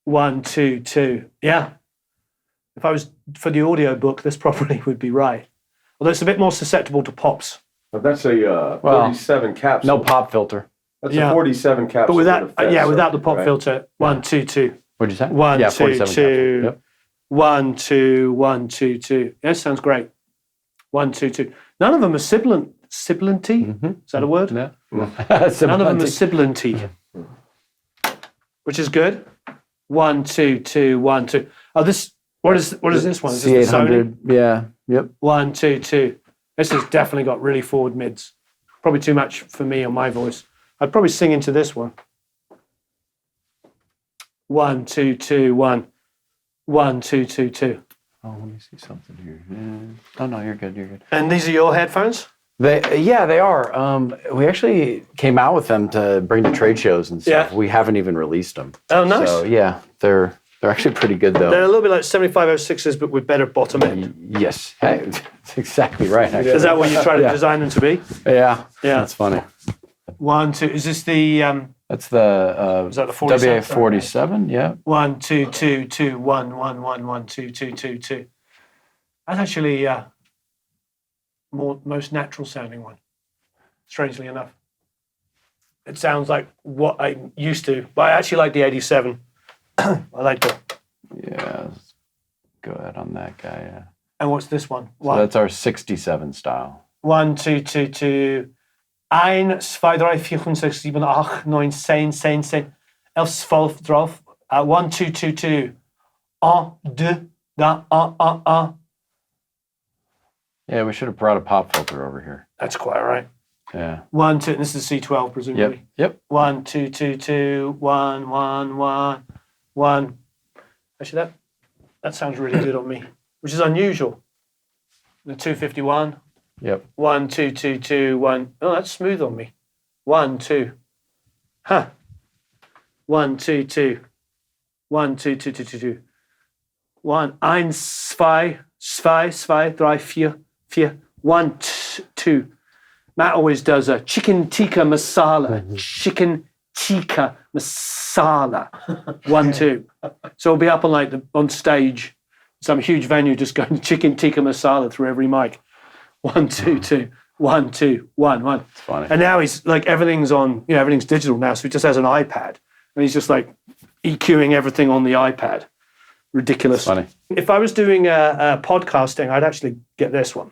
[SPEAKER 1] 1, 2, 2. Yeah. If I was for the audio book, this probably would be right. Although it's a bit more susceptible to pops.
[SPEAKER 2] But that's a 47 capsule.
[SPEAKER 3] No pop filter.
[SPEAKER 2] That's a 47 capsule.
[SPEAKER 1] But without the pop filter. 1, 2, 2.
[SPEAKER 3] What'd you say?
[SPEAKER 1] 1,
[SPEAKER 3] yeah,
[SPEAKER 1] 2,
[SPEAKER 3] 47
[SPEAKER 1] 2.
[SPEAKER 3] capsule. Yep.
[SPEAKER 1] 1, 2, 1, 2, 2. Yeah, sounds great. 1, 2, 2. None of them are siblinty. Is that a word?
[SPEAKER 3] Yeah.
[SPEAKER 1] None of them are siblinty, which is good. 1, 2, 2, 1, 2. Oh, this. What is this one? Is this the Sony?
[SPEAKER 3] C800. Yeah. Yep.
[SPEAKER 1] 1, 2, 2. This has definitely got really forward mids. Probably too much for me on my voice. I'd probably sing into this one. 1, 2, 2, 1. 1, 2, 2, 2.
[SPEAKER 3] Oh, let me see something here. Yeah. Oh no, you're good. You're good.
[SPEAKER 1] And these are your headphones?
[SPEAKER 3] They are. We actually came out with them to bring to trade shows and stuff.
[SPEAKER 1] Yeah.
[SPEAKER 3] We haven't even released them.
[SPEAKER 1] Oh, nice.
[SPEAKER 3] So yeah, they're actually pretty good though.
[SPEAKER 1] They're a little bit like 7506s, but with better bottom end.
[SPEAKER 3] Yes, hey, that's exactly right. Actually.
[SPEAKER 1] Is that what you try to design them to be?
[SPEAKER 3] Yeah.
[SPEAKER 1] Yeah.
[SPEAKER 3] That's funny.
[SPEAKER 1] 1, 2. Is this the
[SPEAKER 3] That's the
[SPEAKER 1] is that the 47?
[SPEAKER 3] WA-47, yeah.
[SPEAKER 1] 1, 2, 2, 2, 1, 1, 1, 1, 2, 2, 2, 2. That's actually most natural sounding one. Strangely enough, it sounds like what I'm used to. But I actually like the 87. I like the.
[SPEAKER 3] Yeah, let's go ahead on that guy, yeah.
[SPEAKER 1] And what's this one?
[SPEAKER 3] So that's our 67 style.
[SPEAKER 1] 1, 2, 2, 2. 1, 2, 3, 4, 5, 6, 7, 8, 9, 10, 10, 10, 11, 12, 12. 1, 2, 2, 2. 1, 2, 1, 1.
[SPEAKER 3] Yeah, we should have brought a pop filter over here.
[SPEAKER 1] That's quite all right.
[SPEAKER 3] Yeah.
[SPEAKER 1] 1, 2. This is C12, presumably.
[SPEAKER 3] Yep.
[SPEAKER 1] 1, 2, 2, 2. 1, 1, 1, 1. Actually, that sounds really good on me, which is unusual. The 251.
[SPEAKER 3] Yep.
[SPEAKER 1] 1, 2, 2, 2, 1. Oh, that's smooth on me. 1, 2. Huh. 1, 2, 2. 1, 2, 2, 2, 2, 2. 1, 1, 2, 2, 2, 3, 4, 4. 1, 2. Matt always does a chicken tikka masala. Chicken tikka masala. 1, 2. So we'll be up on stage, some huge venue, just going chicken tikka masala through every mic. 1, 2, 2. 1, 2, 1, 1.
[SPEAKER 3] It's funny.
[SPEAKER 1] And now he's like, everything's everything's digital now. So he just has an iPad and he's just like EQing everything on the iPad. Ridiculous.
[SPEAKER 3] Funny.
[SPEAKER 1] If I was doing a podcasting, I'd actually get this one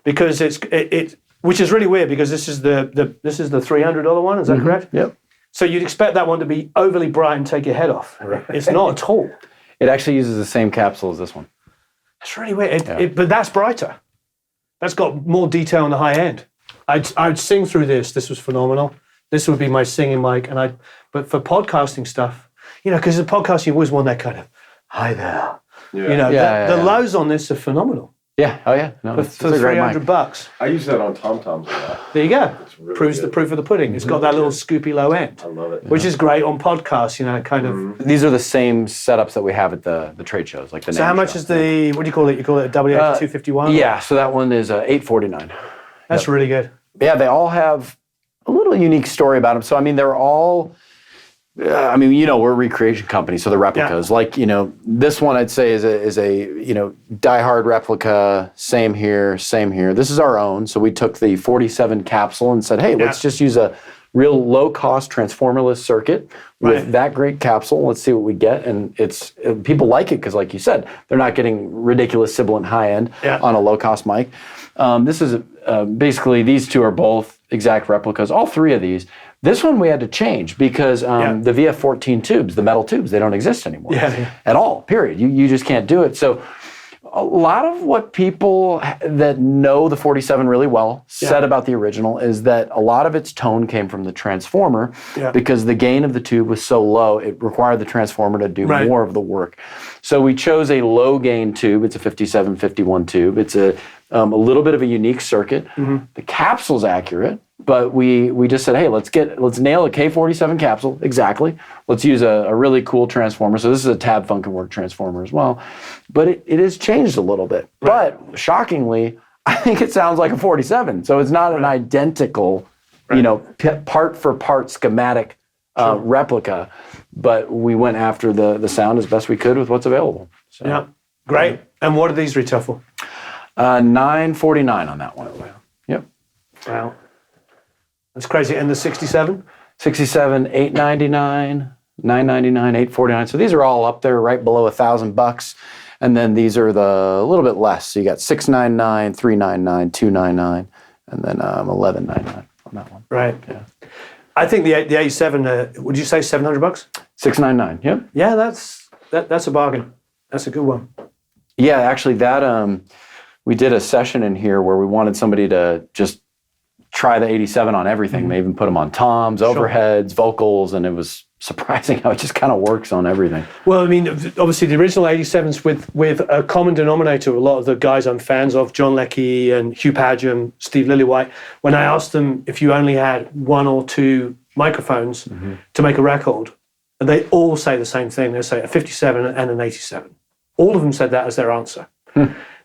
[SPEAKER 1] because it which is really weird because this is the $300 one. Is that correct?
[SPEAKER 3] Yep.
[SPEAKER 1] So you'd expect that one to be overly bright and take your head off. It's not at all.
[SPEAKER 3] It actually uses the same capsule as this one.
[SPEAKER 1] That's really weird. But that's brighter. That's got more detail on the high end. I'd sing through this. This was phenomenal. This would be my singing mic. But for podcasting stuff, because in podcasting you always want that kind of, hi there.
[SPEAKER 2] Yeah.
[SPEAKER 1] The lows on this are phenomenal.
[SPEAKER 3] Yeah. Oh yeah. No, it's
[SPEAKER 1] For
[SPEAKER 3] a great mic.
[SPEAKER 1] $300.
[SPEAKER 2] I use that on TomToms a lot.
[SPEAKER 1] There you go.
[SPEAKER 2] really
[SPEAKER 1] Proves the
[SPEAKER 2] good.
[SPEAKER 1] proof of the pudding. It's got that little scoopy low end,
[SPEAKER 2] I love it.
[SPEAKER 1] which is great on podcasts. Kind of.
[SPEAKER 3] These are the same setups that we have at the trade shows, like the.
[SPEAKER 1] So how much is the? What do you call it? You call it a WA-251?
[SPEAKER 3] Yeah. So that one is $849.
[SPEAKER 1] That's really good.
[SPEAKER 3] Yeah, they all have a little unique story about them. So I mean, they're all. We're a recreation company, so the replicas. Like this one I'd say is a diehard replica. Same here. This is our own. So we took the 47 capsule and said, hey, let's just use a real low-cost transformerless circuit with that great capsule. Let's see what we get. And people like it because, like you said, they're not getting ridiculous sibilant high end on a low-cost mic. This is basically, these two are both exact replicas. All three of these. This one we had to change because the VF14 tubes, the metal tubes, they don't exist anymore at all, period. You just can't do it. So a lot of what people that know the 47 really well said about the original is that a lot of its tone came from the transformer because the gain of the tube was so low, it required the transformer to do more of the work. So we chose a low gain tube. It's a 5751 tube. It's a little bit of a unique circuit. The capsule's accurate, but we just said, hey, let's nail a K47 capsule exactly. Let's use a really cool transformer. So this is a Tab Funkenwerk transformer as well, but it has changed a little bit. But shockingly, I think it sounds like a 47. So it's not an identical, part for part schematic replica, but we went after the sound as best we could with what's available. So,
[SPEAKER 1] Yeah, great. And what are these retail for?
[SPEAKER 3] $949 on that one. Yep.
[SPEAKER 1] Wow. That's crazy. And the 67?
[SPEAKER 3] 67, $899, $999, $849. So these are all up there right below $1,000. And then these are a little bit less. So you got $699, $399, $299, and then $1,199 on that one.
[SPEAKER 1] Right.
[SPEAKER 3] Yeah.
[SPEAKER 1] I think the 87, would you say $700?
[SPEAKER 3] $699, yep.
[SPEAKER 1] Yeah, that's a bargain. That's a good one.
[SPEAKER 3] Yeah, actually that, we did a session in here where we wanted somebody to just try the 87 on everything. They even put them on toms, overheads, vocals, and it was surprising how it just kind of works on everything.
[SPEAKER 1] Well, I mean, obviously the original 87s with a common denominator, a lot of the guys I'm fans of, John Leckie and Hugh Padgham, Steve Lillywhite, when I asked them if you only had one or two microphones to make a record, they all say the same thing. They say a 57 and an 87. All of them said that as their answer.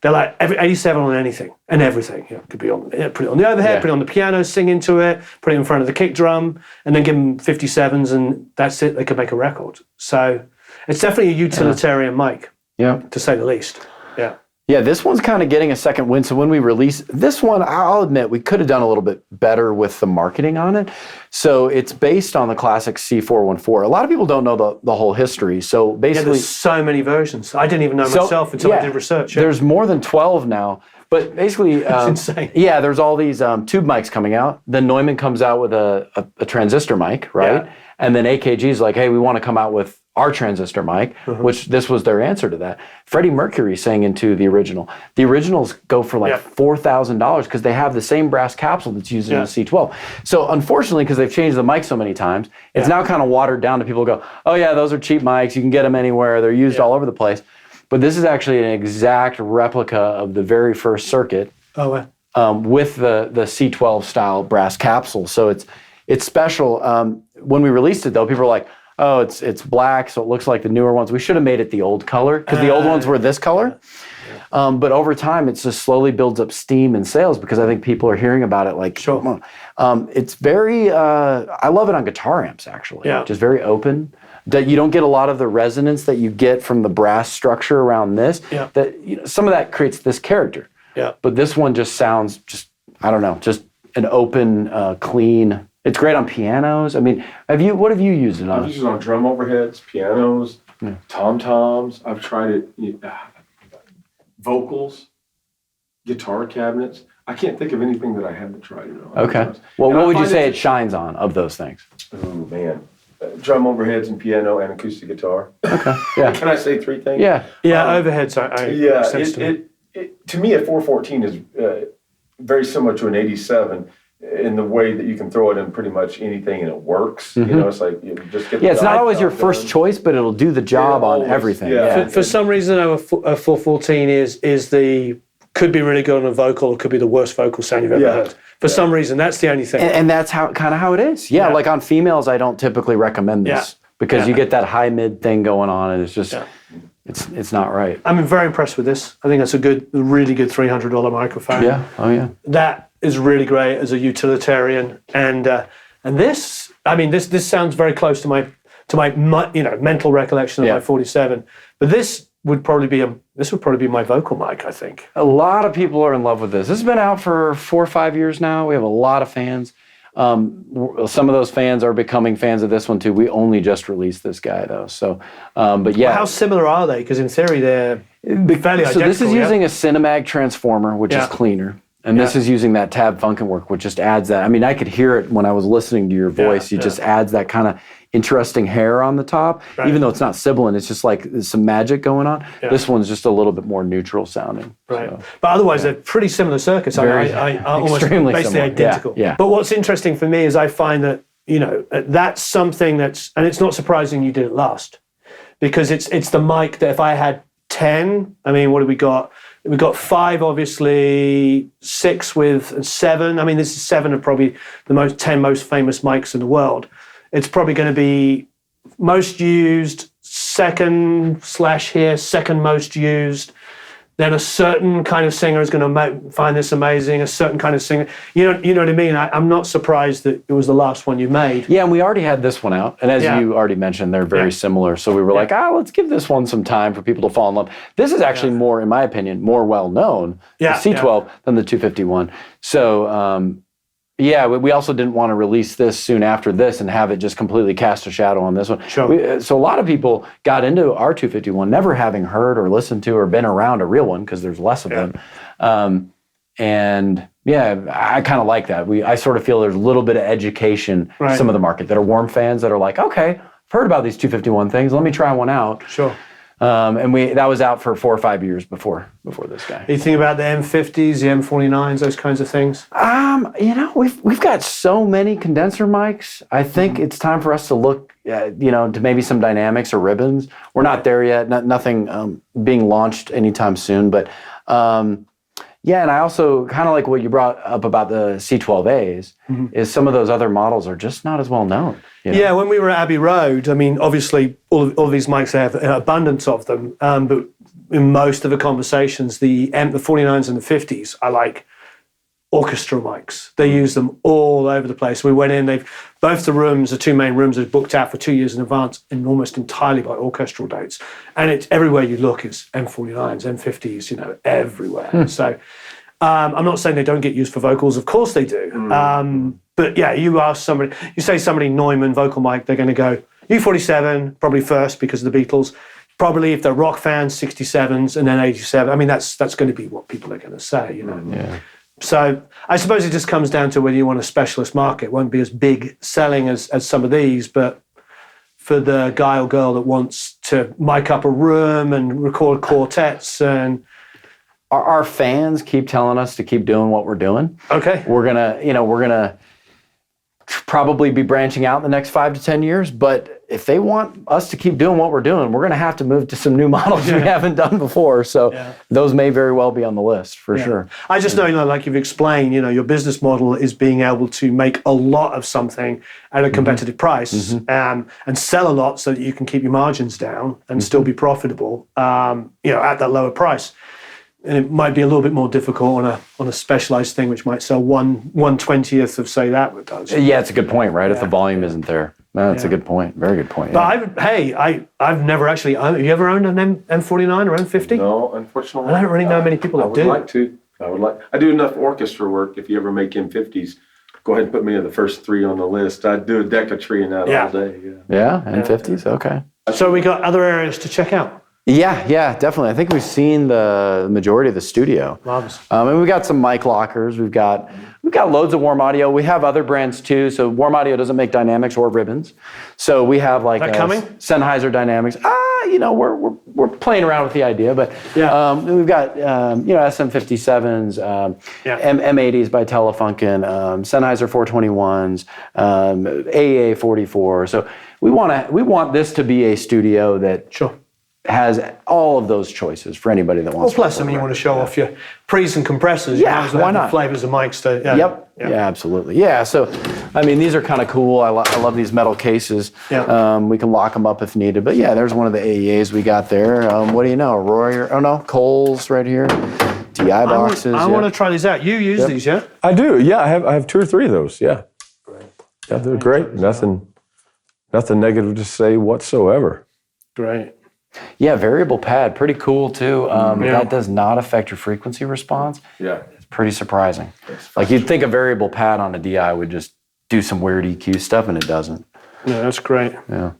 [SPEAKER 1] They're like 87 on anything and everything. You know, could be on, put it on the overhead,
[SPEAKER 3] Yeah.
[SPEAKER 1] put it on the piano, sing into it, put it in front of the kick drum, and then give them 57s, and that's it. They could make a record. So it's definitely a utilitarian mic,
[SPEAKER 3] Yeah.
[SPEAKER 1] to say the least. Yeah.
[SPEAKER 3] Yeah, this one's kind of getting a second win. So when we release this one, I'll admit we could have done a little bit better with the marketing on it. So it's based on the classic C414. A lot of people don't know the whole history. So
[SPEAKER 1] Yeah,
[SPEAKER 3] basically,
[SPEAKER 1] there's so many versions. I didn't even know myself until I did research. Yeah.
[SPEAKER 3] There's more than 12 now. But basically,
[SPEAKER 1] insane.
[SPEAKER 3] Yeah, there's all these tube mics coming out. Then Neumann comes out with a transistor mic, right?
[SPEAKER 1] Yeah.
[SPEAKER 3] And then AKG's like, hey, we want to come out with our transistor mic, which this was their answer to that. Freddie Mercury sang into the original. The originals go for like $4,000 because they have the same brass capsule that's used in the C12. So unfortunately, because they've changed the mic so many times, it's now kind of watered down to people go, oh yeah, those are cheap mics. You can get them anywhere. They're used all over the place. But this is actually an exact replica of the very first circuit with the C12 style brass capsule. So it's special. When we released it though, people were like, oh, it's black, so it looks like the newer ones. We should have made it the old color because the old ones were this color. But over time, it just slowly builds up steam and sales because I think people are hearing about it like, it's very, I love it on guitar amps actually.
[SPEAKER 1] Yeah.
[SPEAKER 3] Just very open. That you don't get a lot of the resonance that you get from the brass structure around this.
[SPEAKER 1] Yeah.
[SPEAKER 3] That some of that creates this character.
[SPEAKER 1] Yeah.
[SPEAKER 3] But this one just sounds I don't know, just an open, clean. It's great on pianos. I mean, what have you used it on?
[SPEAKER 5] I've used it on drum overheads, pianos, tom-toms. I've tried it, vocals, guitar cabinets. I can't think of anything that I haven't tried it on.
[SPEAKER 3] Okay. Well, what would you say it shines on of those things?
[SPEAKER 5] Oh, man. Drum overheads and piano and acoustic guitar.
[SPEAKER 3] Okay. Yeah.
[SPEAKER 5] Can I say three things?
[SPEAKER 3] Yeah.
[SPEAKER 1] Yeah, overheads.
[SPEAKER 5] Yeah,
[SPEAKER 1] makes sense to me.
[SPEAKER 5] to me, a 414 is very similar to an 87 in the way that you can throw it in pretty much anything and it works. You know, it's like you just get.
[SPEAKER 3] Yeah, it's not always your first choice, but it'll do the job on everything.
[SPEAKER 5] yeah.
[SPEAKER 1] For some reason, a 414 could be really good on a vocal, or could be the worst vocal sound you've ever heard. For some reason, that's the only thing.
[SPEAKER 3] And that's how it is. Yeah, like on females, I don't typically recommend this because you get that high mid thing going on, and it's just it's not right.
[SPEAKER 1] I'm very impressed with this. I think that's a really good $300 microphone.
[SPEAKER 3] Yeah. Oh yeah.
[SPEAKER 1] That is really great as a utilitarian, and this, I mean, this sounds very close to my mental recollection of my 47. But this would probably be my vocal mic, I think.
[SPEAKER 3] A lot of people are in love with this. This has been out for 4 or 5 years now. We have a lot of fans. Some of those fans are becoming fans of this one too. We only just released this guy though, so but yeah.
[SPEAKER 1] Well, how similar are they? Because in theory they're fairly identical.
[SPEAKER 3] So this is using a Cinemag transformer, which is cleaner. And this is using that Tab Funkenwerk, which just adds that. I mean, I could hear it when I was listening to your voice. Just adds that kind of interesting hair on the top. Right. Even though it's not sibilant, it's just like there's some magic going on. Yeah. This one's just a little bit more neutral sounding.
[SPEAKER 1] Right.
[SPEAKER 3] So.
[SPEAKER 1] But otherwise, they're pretty similar circuits. I almost basically similar. Identical.
[SPEAKER 3] Yeah.
[SPEAKER 1] But what's interesting for me is I find that, that's something and it's not surprising you did it last. Because it's the mic that if I had 10, I mean, what have we got? We've got 5, obviously, 6 and 7. I mean, this is 7 of probably the 10 most famous mics in the world. It's probably going to be most used, second most used. Then a certain kind of singer is going to find this amazing. A certain kind of singer, you know what I mean. I'm not surprised that it was the last one you made.
[SPEAKER 3] Yeah, and we already had this one out, and as you already mentioned, they're very similar. So we were like, let's give this one some time for people to fall in love. This is actually more, in my opinion, more well known, the C12 than the 251. So. We also didn't want to release this soon after this and have it just completely cast a shadow on this one.
[SPEAKER 1] Sure.
[SPEAKER 3] So a lot of people got into our 251 never having heard or listened to or been around a real one because there's less of them. I kind of like that. I sort of feel there's a little bit of education in some of the market that are warm fans that are like, okay, I've heard about these 251 things. Let me try one out.
[SPEAKER 1] Sure.
[SPEAKER 3] And that was out for 4 or 5 years before this guy.
[SPEAKER 1] You think about the M50s, the M49s, those kinds of things?
[SPEAKER 3] We've got so many condenser mics. I think it's time for us to look, to maybe some dynamics or ribbons. We're not there yet. Nothing being launched anytime soon. But and I also kind of like what you brought up about the C12As. Is some of those other models are just not as well known.
[SPEAKER 1] Yeah, when we were at Abbey Road, I mean, obviously all of these mics have an abundance of them, but in most of the conversations, the 49s and the 50s are like orchestra mics. They use them all over the place. We went in, both the rooms, the two main rooms are booked out for 2 years in advance and almost entirely by orchestral dates. And it's everywhere you look is M49s, M50s, everywhere. So I'm not saying they don't get used for vocals. Of course they do. But yeah, you say somebody Neumann vocal mic, they're going to go U47, probably first because of the Beatles. Probably if they're rock fans, 67s and then 87. I mean, that's going to be what people are going to say,
[SPEAKER 3] Yeah.
[SPEAKER 1] So I suppose it just comes down to whether you want a specialist market. It won't be as big selling as some of these, but for the guy or girl that wants to mic up a room and record quartets and...
[SPEAKER 3] Our fans keep telling us to keep doing what we're doing.
[SPEAKER 1] Okay.
[SPEAKER 3] We're gonna probably be branching out in the next 5 to 10 years, but if they want us to keep doing what we're doing, we're gonna have to move to some new models we haven't done before. So those may very well be on the list for sure.
[SPEAKER 1] I just know, like you've explained, your business model is being able to make a lot of something at a competitive price and sell a lot so that you can keep your margins down and still be profitable, at that lower price. And it might be a little bit more difficult on a specialized thing, which might sell 1/20th of, say, that what does.
[SPEAKER 3] Yeah, it's a good point, right? If the volume isn't there. No, that's a good point. Very good point.
[SPEAKER 1] But I've never actually owned. Have you ever owned an M49 or M50?
[SPEAKER 5] No, unfortunately.
[SPEAKER 1] I don't really know many people that do.
[SPEAKER 5] I would like to. I do enough orchestra work. If you ever make M50s, go ahead and put me in the first 3 on the list. I'd do a deck of tree in that all day.
[SPEAKER 3] Yeah, M50s, okay.
[SPEAKER 1] So we got other areas to check out.
[SPEAKER 3] Yeah, definitely. I think we've seen the majority of the studio.
[SPEAKER 1] Marvelous.
[SPEAKER 3] And we've got some mic lockers. We've got loads of Warm Audio. We have other brands too. So Warm Audio doesn't make dynamics or ribbons. So we have like
[SPEAKER 1] coming?
[SPEAKER 3] Sennheiser Dynamics. We're playing around with the idea, but we've got SM57s, M80s by Telefunken, Sennheiser 421s, AEA 44. So we want this to be a studio that has all of those choices for anybody that wants.
[SPEAKER 1] Well, plus, you want to show off your pre's and compressors.
[SPEAKER 3] Yeah, why not?
[SPEAKER 1] Flavors of mics.
[SPEAKER 3] Yeah, absolutely. Yeah, so, these are kind of cool. I love these metal cases.
[SPEAKER 1] Yeah.
[SPEAKER 3] We can lock them up if needed. But yeah, there's one of the AEAs we got there. What do you know? Coles right here. DI boxes.
[SPEAKER 1] I want to try these out. You use these, yeah?
[SPEAKER 2] I do. Yeah, I have 2 or 3 of those. Yeah. Great. Yeah, they're great. Nothing negative to say whatsoever.
[SPEAKER 1] Great.
[SPEAKER 3] Yeah, variable pad, pretty cool too. That does not affect your frequency response.
[SPEAKER 5] Yeah.
[SPEAKER 3] It's pretty surprising. Like you'd think a variable pad on a DI would just do some weird EQ stuff, and it doesn't.
[SPEAKER 1] Yeah, that's great.
[SPEAKER 3] Yeah.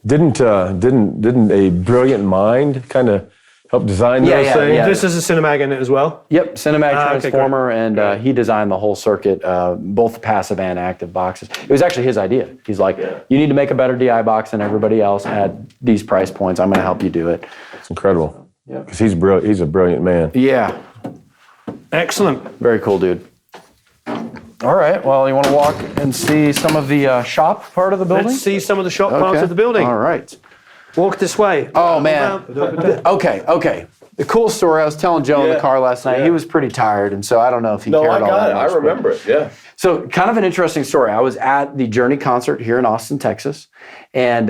[SPEAKER 2] Didn't a brilliant mind kind of help design those things?
[SPEAKER 3] Yeah.
[SPEAKER 1] This is a Cinemag in it as well?
[SPEAKER 3] Yep, Cinemag transformer,
[SPEAKER 1] okay,
[SPEAKER 3] and he designed the whole circuit, both passive and active boxes. It was actually his idea. He's like, you need to make a better DI box than everybody else at these price points. I'm going to help you do it.
[SPEAKER 2] It's incredible. Yeah. Because he's a brilliant man.
[SPEAKER 3] Yeah.
[SPEAKER 1] Excellent.
[SPEAKER 3] Very cool, dude. All right, well, you want to walk and see some of the shop part of the building?
[SPEAKER 1] Let's see some of the shop parts of the building.
[SPEAKER 3] All right.
[SPEAKER 1] Walk this way.
[SPEAKER 3] Oh, man. Okay. The cool story, I was telling Joe in the car last night, he was pretty tired, and so I don't know if he cared all that much.
[SPEAKER 5] No, I remember it, yeah.
[SPEAKER 3] So kind of an interesting story. I was at the Journey concert here in Austin, Texas, and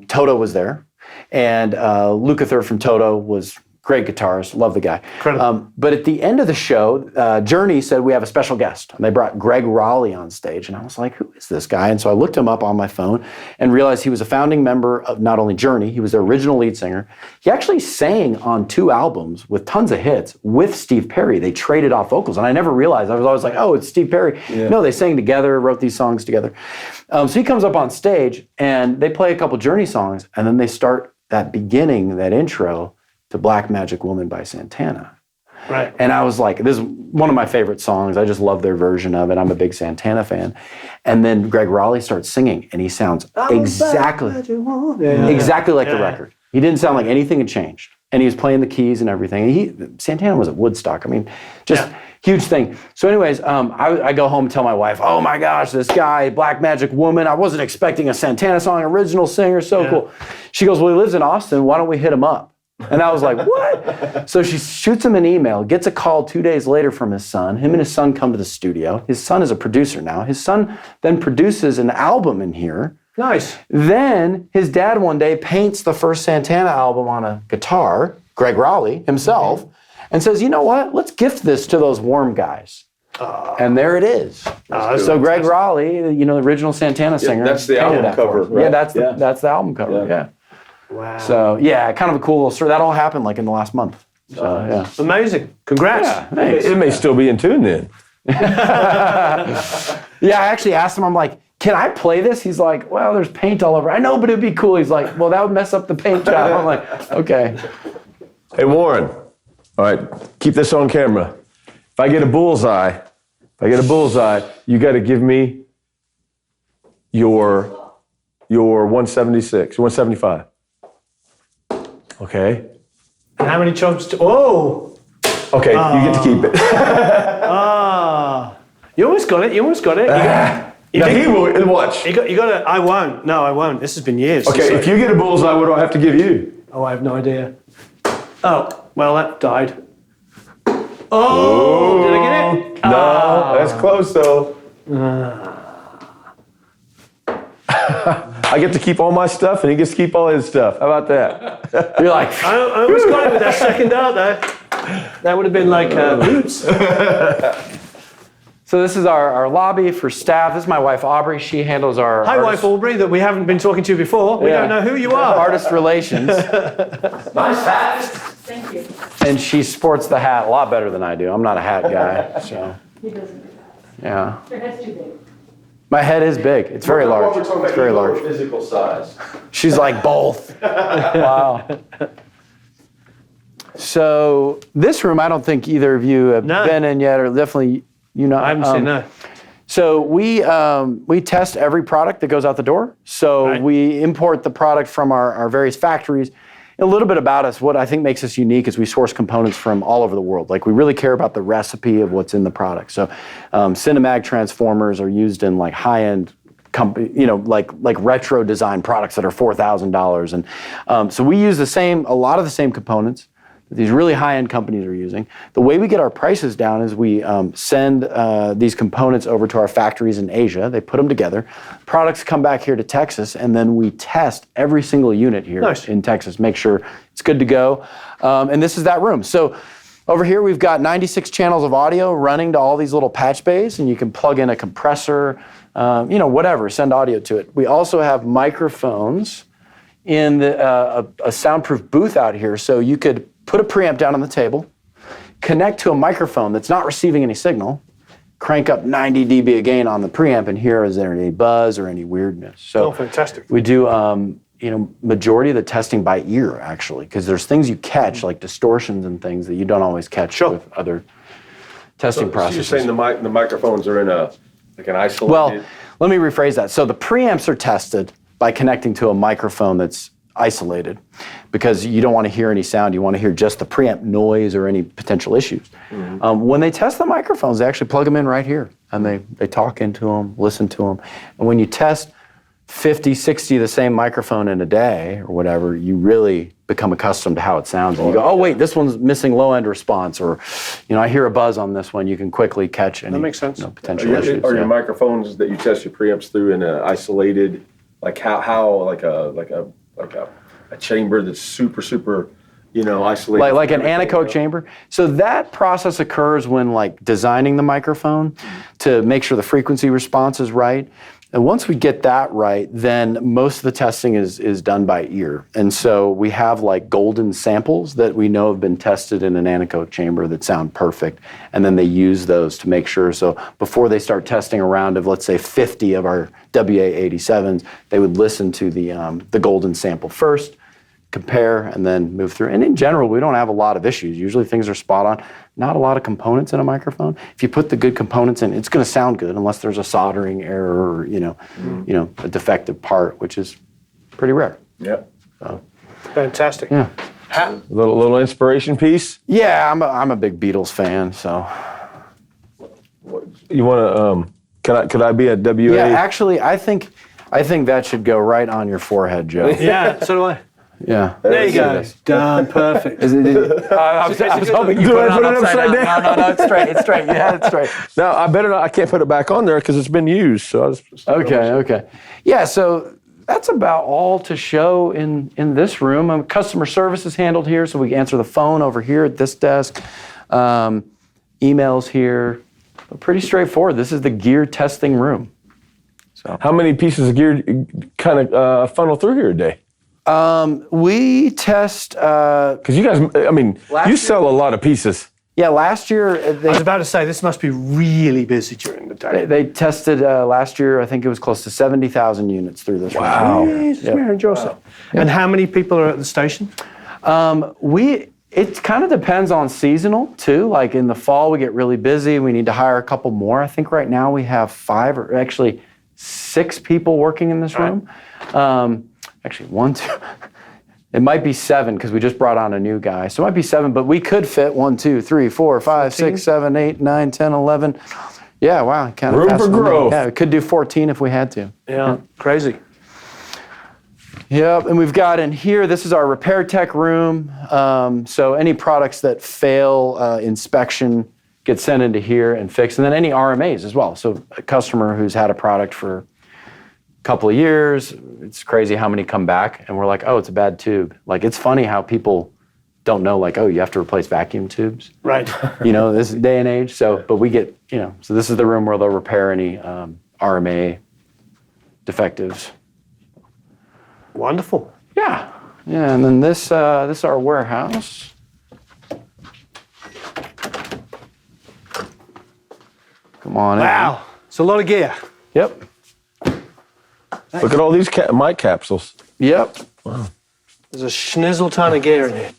[SPEAKER 3] Toto was there, and Lukather from Toto was great guitarist, love the guy.
[SPEAKER 1] Incredible.
[SPEAKER 3] But at the end of the show, Journey said, we have a special guest. And they brought Greg Raleigh on stage. And I was like, who is this guy? And so I looked him up on my phone and realized he was a founding member of not only Journey, he was their original lead singer. He actually sang on 2 albums with tons of hits with Steve Perry. They traded off vocals. And I never realized. I was always like, oh, it's Steve Perry. Yeah. No, they sang together, wrote these songs together. So he comes up on stage and they play a couple Journey songs. And then they start that beginning, that intro, to Black Magic Woman by Santana.
[SPEAKER 1] Right.
[SPEAKER 3] And I was like, this is one of my favorite songs. I just love their version of it. I'm a big Santana fan. And then Greg Raleigh starts singing, and he sounds exactly like the record. He didn't sound like anything had changed. And he was playing the keys and everything. And Santana was at Woodstock. I mean, just huge thing. So anyways, I go home and tell my wife, oh my gosh, this guy, Black Magic Woman, I wasn't expecting a Santana song, original singer, so cool. She goes, well, he lives in Austin. Why don't we hit him up? And I was like, what? So she shoots him an email, gets a call 2 days later from his son. Him and his son come to the studio. His son is a producer now. His son then produces an album in here
[SPEAKER 1] Nice.
[SPEAKER 3] Then his dad one day paints the first Santana album on a guitar, Greg Raleigh himself, and says, you know what? Let's gift this to those Warm guys. And there it is. So Greg Raleigh, the original Santana singer.
[SPEAKER 5] that's the
[SPEAKER 3] painted
[SPEAKER 5] album
[SPEAKER 3] that for
[SPEAKER 5] cover,
[SPEAKER 3] us.
[SPEAKER 5] right?
[SPEAKER 3] Yeah, that's the album cover. Yeah.
[SPEAKER 1] Wow.
[SPEAKER 3] So kind of a cool little story. That all happened like in the last month. So yeah.
[SPEAKER 1] Amazing. Congrats.
[SPEAKER 3] Yeah, thanks.
[SPEAKER 2] It may still be in tune then.
[SPEAKER 3] Yeah, I actually asked him, I'm like, can I play this? He's like, well, there's paint all over. I know, but it'd be cool. He's like, well, that would mess up the paint job. I'm like, okay.
[SPEAKER 2] Hey, Warren. All right, keep this on camera. If I get a bullseye, you got to give me your 176, 175. Okay.
[SPEAKER 1] And how many chunks? Oh.
[SPEAKER 2] Okay, you get to keep it.
[SPEAKER 1] You almost got it. You almost got it.
[SPEAKER 2] Now he will watch.
[SPEAKER 1] You got it. I won't. No, I won't. This has been years.
[SPEAKER 2] Okay, if you get a bullseye, what do I have to give you?
[SPEAKER 1] Oh, I have no idea. Oh, well, that died. Oh, did I get it?
[SPEAKER 2] No, that's close though. I get to keep all my stuff, and he gets to keep all his stuff. How about that?
[SPEAKER 3] You're like,
[SPEAKER 1] I almost got it with that second dart there. That would have been like, oops.
[SPEAKER 3] so this is our lobby for staff. This is my wife, Aubrey. She handles our
[SPEAKER 1] Hi, wife Aubrey, that we haven't been talking to before. We don't know who you are.
[SPEAKER 3] artist relations.
[SPEAKER 6] Nice hat. Thank you.
[SPEAKER 3] And she sports the hat a lot better than I do. I'm not a hat guy. So
[SPEAKER 6] He doesn't do
[SPEAKER 3] yeah.
[SPEAKER 6] that. Your head's too big.
[SPEAKER 3] My head is big. It's very large. It's very large.
[SPEAKER 5] Physical size.
[SPEAKER 3] She's like both. Wow. So this room, I don't think either of you have
[SPEAKER 1] No.
[SPEAKER 3] been in yet, or definitely
[SPEAKER 1] I haven't seen that.
[SPEAKER 3] So we test every product that goes out the door. So
[SPEAKER 1] Right.
[SPEAKER 3] we import the product from our various factories. A little bit about us, what I think makes us unique is we source components from all over the world. Like we really care about the recipe of what's in the product. So Cinemag transformers are used in like high-end company, like retro design products that are $4,000. And so we use a lot of the same components that these really high-end companies are using. The way we get our prices down is we send these components over to our factories in Asia. They put them together. Products come back here to Texas, and then we test every single unit here
[SPEAKER 1] Nice.
[SPEAKER 3] in Texas, make sure it's good to go. And this is that room. So over here, we've got 96 channels of audio running to all these little patch bays, and you can plug in a compressor, whatever, send audio to it. We also have microphones in a soundproof booth out here, so you could put a preamp down on the table, connect to a microphone that's not receiving any signal, crank up 90 dB of gain on the preamp, and hear is there any buzz or any weirdness. So
[SPEAKER 1] Oh, fantastic.
[SPEAKER 3] we do, majority of the testing by ear, actually, because there's things you catch, like distortions and things that you don't always catch
[SPEAKER 1] Sure.
[SPEAKER 3] with other testing
[SPEAKER 5] So you're
[SPEAKER 3] processes.
[SPEAKER 5] saying the microphones are in an isolated.
[SPEAKER 3] Well, let me rephrase that. So the preamps are tested by connecting to a microphone that's isolated, because you don't want to hear any sound. You want to hear just the preamp noise or any potential issues. When they test the microphones, they actually plug them in right here, and they talk into them, listen to them. And when you test 50, 60 of the same microphone in a day or whatever, you really become accustomed to how it sounds. And you go, oh, wait, this one's missing low-end response, or, I hear a buzz on this one. You can quickly catch any
[SPEAKER 1] makes sense.
[SPEAKER 3] potential issues.
[SPEAKER 5] Are
[SPEAKER 3] yeah.
[SPEAKER 5] your microphones that you test your preamps through in an isolated, like how like a chamber that's super isolated?
[SPEAKER 3] Like an
[SPEAKER 5] from everything,
[SPEAKER 3] anechoic chamber. So that process occurs when designing the microphone to make sure the frequency response is right. And once we get that right, then most of the testing is done by ear. And so we have golden samples that we know have been tested in an anechoic chamber that sound perfect. And then they use those to make sure. So before they start testing a round of, let's say, 50 of our WA-87s, they would listen to the golden sample first, compare, and then move through. And in general, we don't have a lot of issues. Usually things are spot on. Not a lot of components in a microphone. If you put the good components in, it's going to sound good unless there's a soldering error or, a defective part, which is pretty rare.
[SPEAKER 5] Yeah.
[SPEAKER 1] Fantastic.
[SPEAKER 3] Yeah.
[SPEAKER 2] Little inspiration piece.
[SPEAKER 3] Yeah, I'm a big Beatles fan, so.
[SPEAKER 2] You want to? Could I be a WA?
[SPEAKER 3] Yeah, actually, I think that should go right on your forehead, Joe.
[SPEAKER 1] Yeah, so do I.
[SPEAKER 3] Yeah.
[SPEAKER 1] There you go. Done. Perfect.
[SPEAKER 3] I was hoping you
[SPEAKER 2] Do
[SPEAKER 3] put
[SPEAKER 2] I
[SPEAKER 3] it
[SPEAKER 2] put
[SPEAKER 3] on
[SPEAKER 2] it upside down?
[SPEAKER 3] No, it's straight. It's straight. You had it straight.
[SPEAKER 2] No, I better not. I can't put it back on there because it's been used. So I was,
[SPEAKER 3] Okay. Yeah. So that's about all to show in this room. Customer service is handled here, so we answer the phone over here at this desk. Emails here. Pretty straightforward. This is the gear testing room.
[SPEAKER 2] How many pieces of gear kind of funnel through here a day?
[SPEAKER 3] We test.
[SPEAKER 2] Because you guys, I mean, you sell a lot of pieces.
[SPEAKER 3] Yeah, last year
[SPEAKER 1] I was about to say, this must be really busy during the day.
[SPEAKER 3] they tested last year. I think it was close to 70,000 units through this room.
[SPEAKER 2] Wow.
[SPEAKER 1] Jesus, Mary and Joseph. And how many people are at the station?
[SPEAKER 3] It kind of depends on seasonal too. Like in the fall, we get really busy. We need to hire a couple more. I think right now we have 5 or actually 6 people working in this room. Actually, 1, 2. It might be 7 because we just brought on a new guy. So it might be 7, but we could fit 1, 2, 3, 4, 5, 6, 7, 8, 9, 10, 11. Yeah, wow. Kind of
[SPEAKER 2] Room for growth.
[SPEAKER 3] Yeah, we could do 14 if we had to.
[SPEAKER 1] Yeah, crazy.
[SPEAKER 3] Yep, and we've got in here, this is our repair tech room. So any products that fail inspection get sent into here and fixed. And then any RMAs as well. So a customer who's had a product for a couple of years, it's crazy how many come back and we're like, oh, it's a bad tube. Like, it's funny how people don't know, like, oh, you have to replace vacuum tubes.
[SPEAKER 1] Right.
[SPEAKER 3] You know, this day and age. So, but we get, so this is the room where they'll repair any RMA defectives.
[SPEAKER 1] Wonderful.
[SPEAKER 3] Yeah, and then this is our warehouse. Come on in.
[SPEAKER 1] Wow. It's a lot of gear.
[SPEAKER 3] Yep.
[SPEAKER 2] Look at all these mic capsules.
[SPEAKER 3] Yep.
[SPEAKER 1] There's a schnizzle ton of gear in here.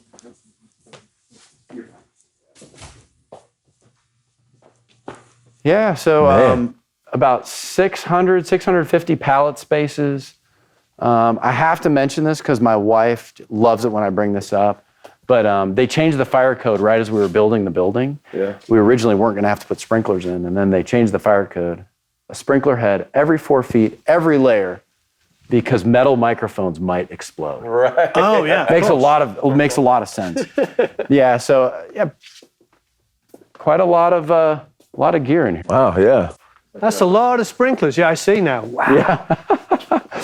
[SPEAKER 3] Yeah, so
[SPEAKER 2] Man.
[SPEAKER 3] about 650 pallet spaces. I have to mention this because my wife loves it when I bring this up. But they changed the fire code right as we were building the building.
[SPEAKER 5] Yeah.
[SPEAKER 3] We originally weren't going to have to put sprinklers in, and then they changed the fire code. A sprinkler head every 4 feet, every layer, because metal microphones might explode.
[SPEAKER 5] Right.
[SPEAKER 1] Oh, yeah.
[SPEAKER 3] Makes a lot of sense. Yeah. So yeah, quite a lot of gear in here.
[SPEAKER 2] Wow, yeah.
[SPEAKER 1] That's a lot of sprinklers. Yeah, I see now. Wow. Yeah.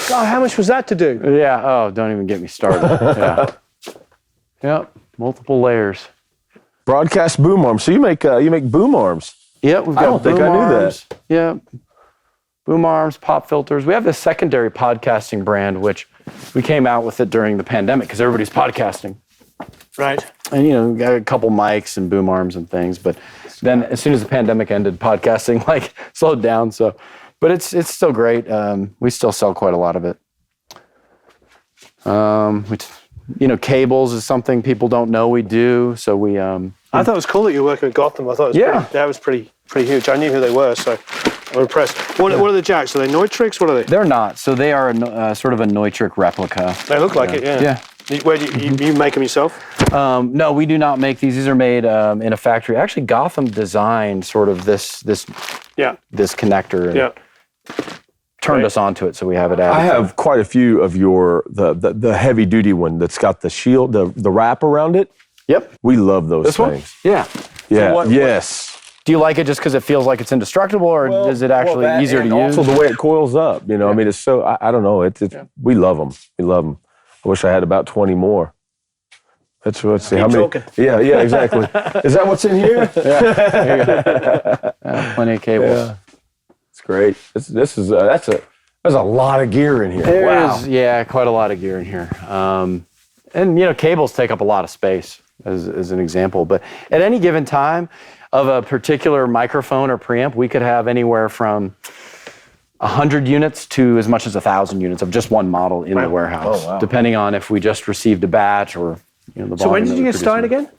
[SPEAKER 1] God, how much was that to do?
[SPEAKER 3] Yeah. Oh, don't even get me started. Yeah. Yep. Multiple layers.
[SPEAKER 2] Broadcast boom arms. So you make boom arms.
[SPEAKER 3] Yep. We've got
[SPEAKER 2] I don't think
[SPEAKER 3] boom
[SPEAKER 2] I knew that.
[SPEAKER 3] arms. Yep. Boom arms, pop filters. We have this secondary podcasting brand, which we came out with it during the pandemic because everybody's podcasting.
[SPEAKER 1] Right.
[SPEAKER 3] And, we got a couple mics and boom arms and things. But then as soon as the pandemic ended, podcasting slowed down. So, but it's still great. We still sell quite a lot of it. Cables is something people don't know we do. So we.
[SPEAKER 1] I thought it was cool that you were working with Gotham. I thought that was pretty huge. I knew who they were, so I'm impressed. What are the jacks? Are they Neutrik? What are they?
[SPEAKER 3] They're not. So they are sort of a Neutrik replica.
[SPEAKER 1] They look like it, yeah.
[SPEAKER 3] Yeah.
[SPEAKER 1] Where do you make them yourself?
[SPEAKER 3] No, we do not make these. These are made in a factory. Actually, Gotham designed sort of this
[SPEAKER 1] Yeah.
[SPEAKER 3] connector and
[SPEAKER 1] Yeah.
[SPEAKER 3] turned us onto it, so we have it added.
[SPEAKER 2] I have quite a few of your the heavy duty one that's got the shield, the wrap around it.
[SPEAKER 3] Yep.
[SPEAKER 2] We love those
[SPEAKER 3] This one?
[SPEAKER 2] things.
[SPEAKER 3] Yeah.
[SPEAKER 2] Yeah. Yes.
[SPEAKER 3] Do you like it just because it feels like it's indestructible, or is it actually easier to use?
[SPEAKER 2] Also the way it coils up. I mean, it's so I don't know. We love them. We love them. I wish I had about 20 more. Let's see how many.
[SPEAKER 1] talking.
[SPEAKER 2] Yeah, exactly. Is that what's in here?
[SPEAKER 3] Plenty of cables.
[SPEAKER 2] Yeah. It's great. There's a lot of gear in here.
[SPEAKER 3] There is, quite a lot of gear in here. And cables take up a lot of space as an example. But at any given time of a particular microphone or preamp, we could have anywhere from 100 units to as much as 1,000 units of just one model in the warehouse, depending on if we just received a batch or the volume.
[SPEAKER 1] So when did
[SPEAKER 3] that
[SPEAKER 1] you
[SPEAKER 3] we're
[SPEAKER 1] get started
[SPEAKER 3] producing.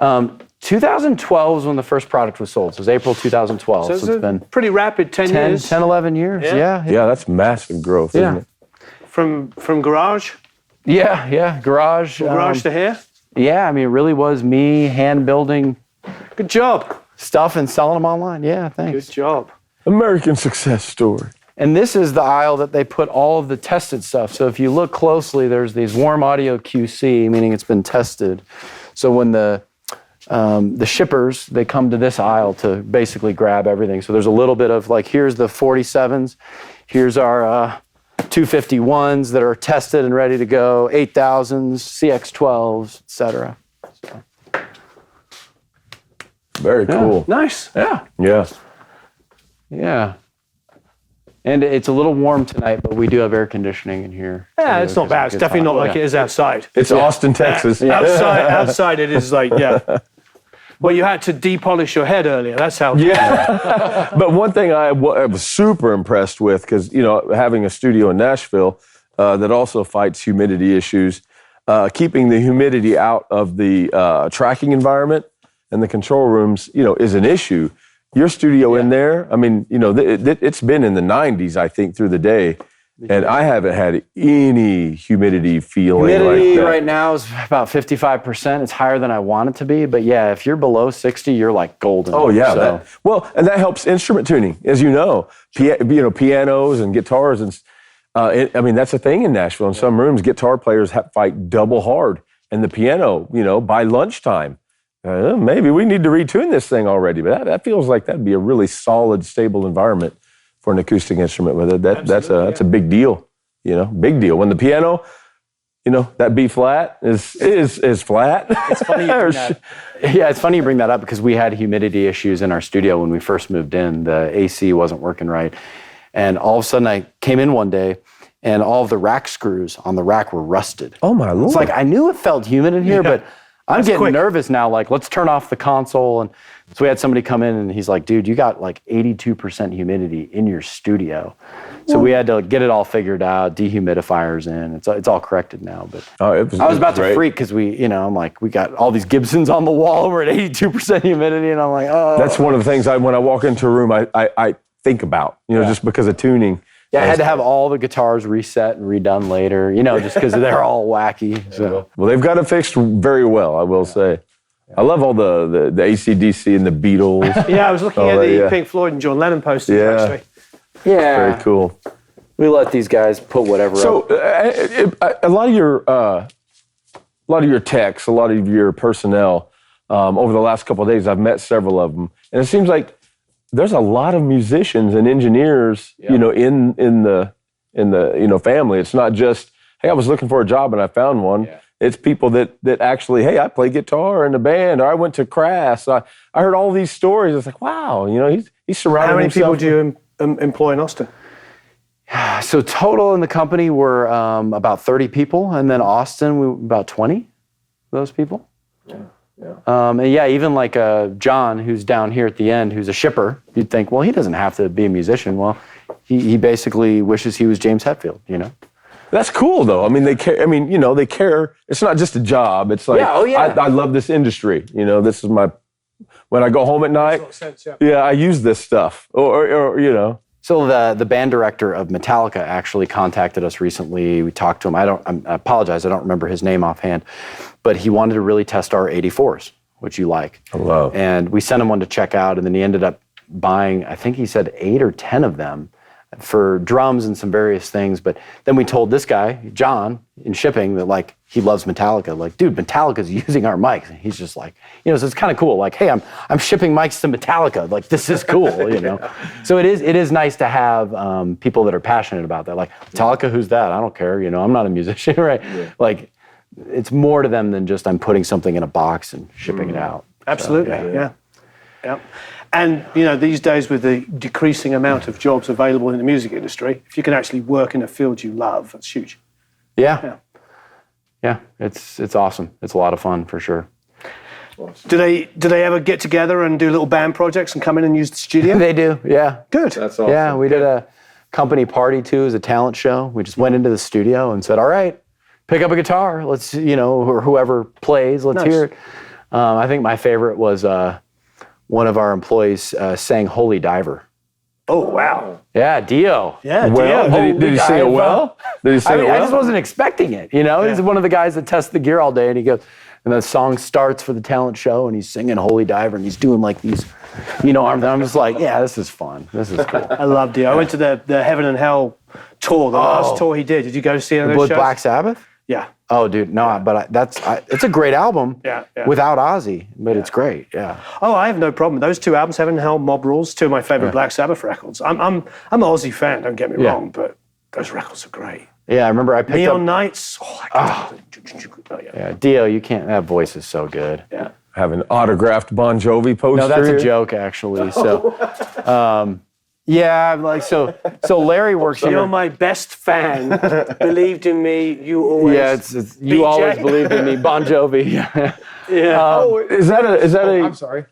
[SPEAKER 1] again?
[SPEAKER 3] 2012 was when the first product was sold. So it was April 2012.
[SPEAKER 1] So it's
[SPEAKER 3] it's been
[SPEAKER 1] pretty rapid 10 years.
[SPEAKER 3] 10, 11 years.
[SPEAKER 1] Yeah.
[SPEAKER 3] Yeah.
[SPEAKER 2] Yeah, that's massive growth,
[SPEAKER 3] Yeah.
[SPEAKER 2] isn't it?
[SPEAKER 1] From garage
[SPEAKER 3] Garage.
[SPEAKER 1] to here.
[SPEAKER 3] Yeah, I mean, it really was me hand building
[SPEAKER 1] Good job.
[SPEAKER 3] stuff and selling them online. Yeah, thanks.
[SPEAKER 1] Good job.
[SPEAKER 2] American success story.
[SPEAKER 3] And this is the aisle that they put all of the tested stuff. So if you look closely, there's these warm audio QC, meaning it's been tested. So when the shippers, they come to this aisle to basically grab everything. So there's a little bit of here's the 47s, here's our 251s that are tested and ready to go, 8000s, CX12s, etc.
[SPEAKER 2] Very cool.
[SPEAKER 1] Nice.
[SPEAKER 3] Yeah.
[SPEAKER 2] Yeah.
[SPEAKER 3] Yeah. And it's a little warm tonight, but we do have air conditioning in here.
[SPEAKER 1] Yeah, it's not bad. It's definitely not like it is outside.
[SPEAKER 2] It's Austin, Texas.
[SPEAKER 1] Outside it is like, yeah. Well, you had to depolish your head earlier. That's how.
[SPEAKER 2] Yeah. But one thing I was super impressed with, because, you know, having a studio in Nashville that also fights humidity issues, keeping the humidity out of the tracking environment and the control rooms, you know, is an issue. Your studio in there, I mean, you know, it's been in the 90s, I think, through the day. And I haven't had any humidity feeling
[SPEAKER 3] Humidity
[SPEAKER 2] like that.
[SPEAKER 3] right now is about 55%. It's higher than I want it to be. But yeah, if you're below 60, you're like golden.
[SPEAKER 2] Oh yeah,
[SPEAKER 3] So,
[SPEAKER 2] well, and that helps instrument tuning, as you know. Pianos and guitars, and I mean that's a thing in Nashville. In some rooms, guitar players fight double hard, and the piano, you know, by lunchtime, maybe we need to retune this thing already. But that feels like that'd be a really solid, stable environment for an acoustic instrument with it. That's a big deal, you know, big deal. When the piano, you know, that B flat is flat.
[SPEAKER 3] It's funny you bring that. Yeah, it's funny you bring that up because we had humidity issues in our studio when we first moved in. The AC wasn't working right. And all of a sudden I came in one day and all of the rack screws on the rack were rusted.
[SPEAKER 2] Oh my Lord.
[SPEAKER 3] It's like I knew it felt humid in here, but I'm getting
[SPEAKER 1] quick.
[SPEAKER 3] nervous now. Like, let's turn off the console. And so we had somebody come in and he's like, dude, you got like 82% humidity in your studio. So we had to get it all figured out, dehumidifiers in. It's all corrected now. But I was about to freak because I'm like, we got all these Gibsons on the wall and we're at 82% humidity. And I'm like, oh.
[SPEAKER 2] That's one of the things when I walk into a room, I think about, you know, just because of tuning.
[SPEAKER 3] Yeah, I had to have all the guitars reset and redone later, you know, just because they're all wacky. So.
[SPEAKER 2] Well, they've got it fixed very well, I will say. I love all the AC/DC and the Beatles.
[SPEAKER 1] Yeah, I was looking at the Pink Floyd and John Lennon posters, actually.
[SPEAKER 3] Yeah.
[SPEAKER 2] Very cool.
[SPEAKER 3] We let these guys put whatever
[SPEAKER 2] So
[SPEAKER 3] up.
[SPEAKER 2] a lot of your techs, a lot of your personnel, over the last couple of days, I've met several of them, and it seems like there's a lot of musicians and engineers, you know, in the family. It's not just, hey, I was looking for a job and I found one. Yeah. It's people that actually, hey, I play guitar in a band, or I went to Crass. I heard all these stories. It's like, wow, you know, he's surrounded
[SPEAKER 1] How many
[SPEAKER 2] himself.
[SPEAKER 1] people do you employ in Austin?
[SPEAKER 3] So total in the company were about 30 people, and then Austin, we about 20 of those people. And yeah, even like John, who's down here at the end, who's a shipper, you'd think, well, he doesn't have to be a musician. Well, he basically wishes he was James Hetfield, you know?
[SPEAKER 2] That's cool, though. I mean, they care. I mean, you know, they care. It's not just a job. It's like, I love this industry. You know, this is when I go home at night,
[SPEAKER 1] Makes a lot of sense, yeah.
[SPEAKER 2] yeah, I use this stuff. Or you know.
[SPEAKER 3] So the band director of Metallica actually contacted us recently. We talked to him. I apologize, I don't remember his name offhand, but he wanted to really test our 84s, which you like.
[SPEAKER 2] I love.
[SPEAKER 3] And we sent him one to check out, and then he ended up buying, I think he said 8 or 10 of them for drums and some various things. But then we told this guy, John, in shipping, that like he loves Metallica. Like, dude, Metallica's using our mics. And he's just like, you know, so it's kind of cool. Like, hey, I'm shipping mics to Metallica. Like, this is cool, you know. So it is nice to have people that are passionate about that. Like, Metallica, who's that? I don't care. You know, I'm not a musician, right? Yeah. Like, it's more to them than just I'm putting something in a box and shipping it out.
[SPEAKER 1] Absolutely,
[SPEAKER 3] So,
[SPEAKER 1] yeah. And, you know, these days with the decreasing amount of jobs available in the music industry, if you can actually work in a field you love, that's huge.
[SPEAKER 3] Yeah. It's awesome. It's a lot of fun for sure.
[SPEAKER 1] Do they ever get together and do little band projects and come in and use the studio?
[SPEAKER 3] They do, yeah.
[SPEAKER 1] Good.
[SPEAKER 5] That's awesome.
[SPEAKER 3] Yeah, we did a company party too as a talent show. We just went into the studio and said, all right, pick up a guitar. Let's, you know, or whoever plays, let's
[SPEAKER 1] Nice.
[SPEAKER 3] hear it. I think my favorite was one of our employees sang Holy Diver.
[SPEAKER 1] Oh, wow.
[SPEAKER 3] Yeah, Dio.
[SPEAKER 1] Yeah,
[SPEAKER 2] Well,
[SPEAKER 1] Dio.
[SPEAKER 2] did he sing it well? Did he sing it
[SPEAKER 3] I
[SPEAKER 2] well?
[SPEAKER 3] just wasn't expecting it, you know? He's one of the guys that tests the gear all day, and he goes, and the song starts for the talent show, and he's singing Holy Diver, and he's doing like these, you know, I'm just like, yeah, this is fun. This is cool.
[SPEAKER 1] I love Dio. I went to the Heaven and Hell tour, the last tour he did. Did you go to see any of those
[SPEAKER 3] With
[SPEAKER 1] shows?
[SPEAKER 3] Black Sabbath?
[SPEAKER 1] Yeah.
[SPEAKER 3] Oh, dude, no, but it's a great album.
[SPEAKER 1] Yeah.
[SPEAKER 3] Without Ozzy, but it's great. Yeah.
[SPEAKER 1] Oh, I have no problem. Those two albums, Heaven and Hell, Mob Rules, two of my favorite Black Sabbath records. I'm an Ozzy fan, don't get me wrong, but those records are great.
[SPEAKER 3] Yeah, I remember I picked
[SPEAKER 1] Neon
[SPEAKER 3] up.
[SPEAKER 1] Nights. Oh, yeah.
[SPEAKER 3] Yeah, Dio, you can't. That voice is so good.
[SPEAKER 1] Yeah.
[SPEAKER 2] Have an autographed Bon Jovi poster.
[SPEAKER 3] No, that's a
[SPEAKER 2] here.
[SPEAKER 3] joke actually. So, yeah, like so Larry works here.
[SPEAKER 1] You're my best fan. Believed in me. You always.
[SPEAKER 3] Yeah, it's you
[SPEAKER 1] BJ.
[SPEAKER 3] always believed in me, Bon Jovi.
[SPEAKER 1] Yeah.
[SPEAKER 2] Is that a?
[SPEAKER 7] I'm sorry.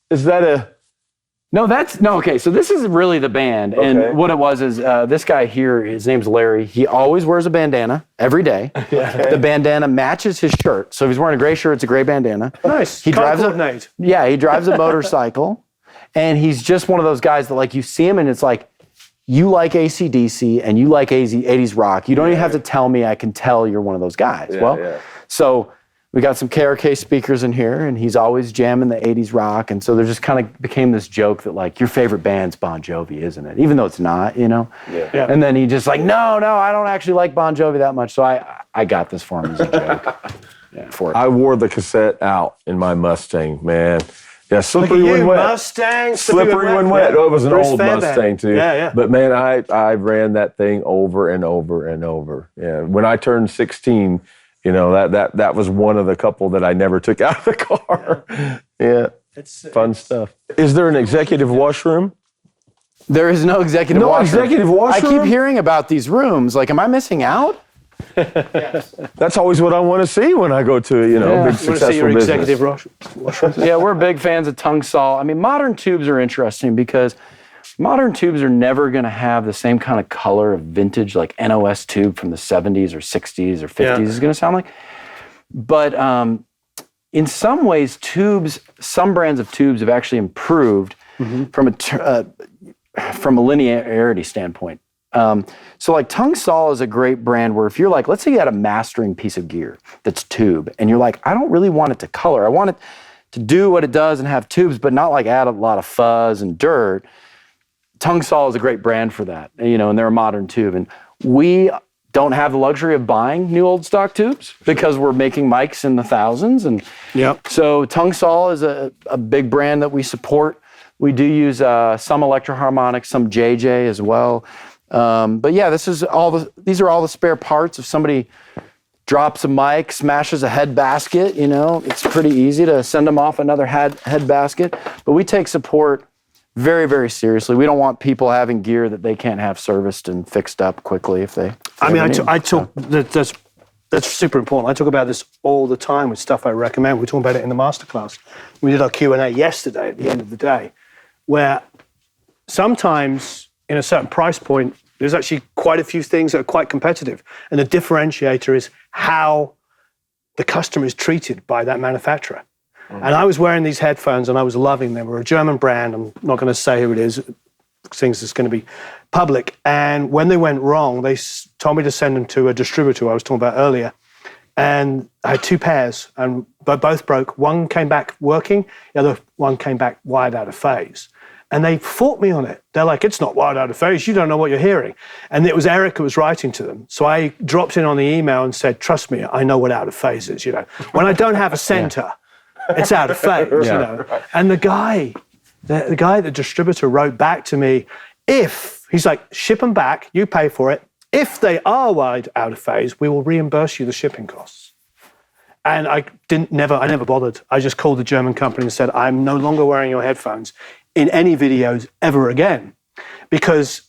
[SPEAKER 2] Is that a?
[SPEAKER 3] No, okay. So this is really the band,
[SPEAKER 2] Okay.
[SPEAKER 3] and what it was is this guy here. His name's Larry. He always wears a bandana every day. The bandana matches his shirt. So if he's wearing a gray shirt, it's a gray bandana.
[SPEAKER 1] Nice.
[SPEAKER 3] He
[SPEAKER 1] Can't
[SPEAKER 3] drives
[SPEAKER 1] coordinate.
[SPEAKER 3] He drives a motorcycle, and he's just one of those guys that like you see him, and it's like you like AC/DC and you like 80s rock. You don't even have to tell me. I can tell you're one of those guys. So. We got some KRK speakers in here, and he's always jamming the 80s rock. And so there just kind of became this joke that, like, your favorite band's Bon Jovi, isn't it? Even though it's not, you know?
[SPEAKER 1] Yeah.
[SPEAKER 3] And then he just like, no, I don't actually like Bon Jovi that much. So I got this for him as a joke. For it.
[SPEAKER 2] I wore the cassette out in my Mustang, man. Yeah,
[SPEAKER 1] Look
[SPEAKER 2] slippery
[SPEAKER 1] at
[SPEAKER 2] when
[SPEAKER 1] you,
[SPEAKER 2] wet.
[SPEAKER 1] Mustang.
[SPEAKER 2] Slippery when wet.
[SPEAKER 1] Yeah.
[SPEAKER 2] Oh, it was an
[SPEAKER 1] Bruce
[SPEAKER 2] old
[SPEAKER 1] Fairbairn.
[SPEAKER 2] Mustang too.
[SPEAKER 1] Yeah.
[SPEAKER 2] But man, I ran that thing over and over and over. Yeah. When I turned 16, you know, that was one of the couple that I never took out of the car. Yeah.
[SPEAKER 1] It's
[SPEAKER 2] Fun stuff. Is there an executive washroom?
[SPEAKER 3] There is no executive
[SPEAKER 2] No
[SPEAKER 3] washroom.
[SPEAKER 2] executive washroom?
[SPEAKER 3] I keep hearing about these rooms. Like, am I missing out?
[SPEAKER 2] That's always what I want to see when I go to, big
[SPEAKER 1] You want to
[SPEAKER 2] successful
[SPEAKER 1] see your
[SPEAKER 2] business.
[SPEAKER 1] executive washroom?
[SPEAKER 3] Yeah, we're big fans of tongue saw. I mean, modern tubes are interesting because modern tubes are never going to have the same kind of color of vintage like NOS tube from the 70s or 60s or 50s is going to sound like. But in some ways, some brands of tubes have actually improved from a linearity standpoint. So like Tongue Saw is a great brand where if you're like, let's say you had a mastering piece of gear that's tube, and you're like, I don't really want it to color. I want it to do what it does and have tubes, but not like add a lot of fuzz and dirt. Tongue Saw is a great brand for that, and they're a modern tube. And we don't have the luxury of buying new old stock tubes because we're making mics in the thousands. And so Tongue Saw is a big brand that we support. We do use some Electro Harmonics, some JJ as well. But yeah, these are all the spare parts. If somebody drops a mic, smashes a head basket, it's pretty easy to send them off another head basket. But we take support very, very seriously. We don't want people having gear that they can't have serviced and fixed up quickly if they.
[SPEAKER 1] I talk. That's super important. I talk about this all the time with stuff I recommend. We're talking about it in the masterclass. We did our Q&A yesterday at the end of the day, where sometimes in a certain price point, there's actually quite a few things that are quite competitive. And the differentiator is how the customer is treated by that manufacturer. And I was wearing these headphones and I was loving them. We're a German brand. I'm not going to say who it is. Things that's going to be public. And when they went wrong, they told me to send them to a distributor I was talking about earlier. And I had two pairs, but both broke. One came back working. The other one came back wired out of phase. And they fought me on it. They're like, it's not wired out of phase. You don't know what you're hearing. And it was Eric who was writing to them. So I dropped in on the email and said, trust me, I know what out of phase is. When I don't have a center, it's out of phase. And the guy, the distributor wrote back to me, he's like, ship them back, you pay for it. If they are wired out of phase, we will reimburse you the shipping costs. And I never bothered. I just called the German company and said, I'm no longer wearing your headphones in any videos ever again, because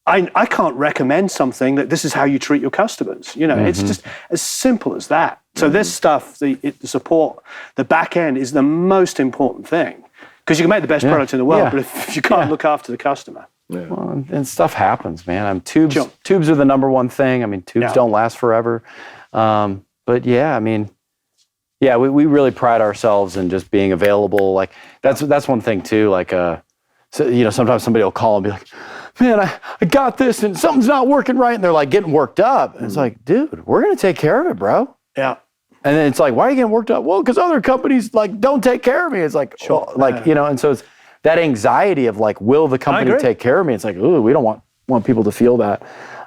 [SPEAKER 1] I can't recommend something that this is how you treat your customers. It's just as simple as that. So this stuff, the support, the back end is the most important thing, because you can make the best product in the world, but if you can't look after the customer.
[SPEAKER 3] Well, and stuff happens, man. Tubes are the number one thing. Tubes don't last forever. But yeah, we really pride ourselves in just being available. Like that's one thing too. Like, sometimes somebody will call and be like, man, I got this and something's not working right. And they're like getting worked up. And it's like, dude, we're going to take care of it, bro.
[SPEAKER 1] Yeah.
[SPEAKER 3] And then it's like, why are you getting worked up? Well, because other companies don't take care of me. It's like, and so it's that anxiety of like, will the company take care of me? It's like, ooh, we don't want people to feel that.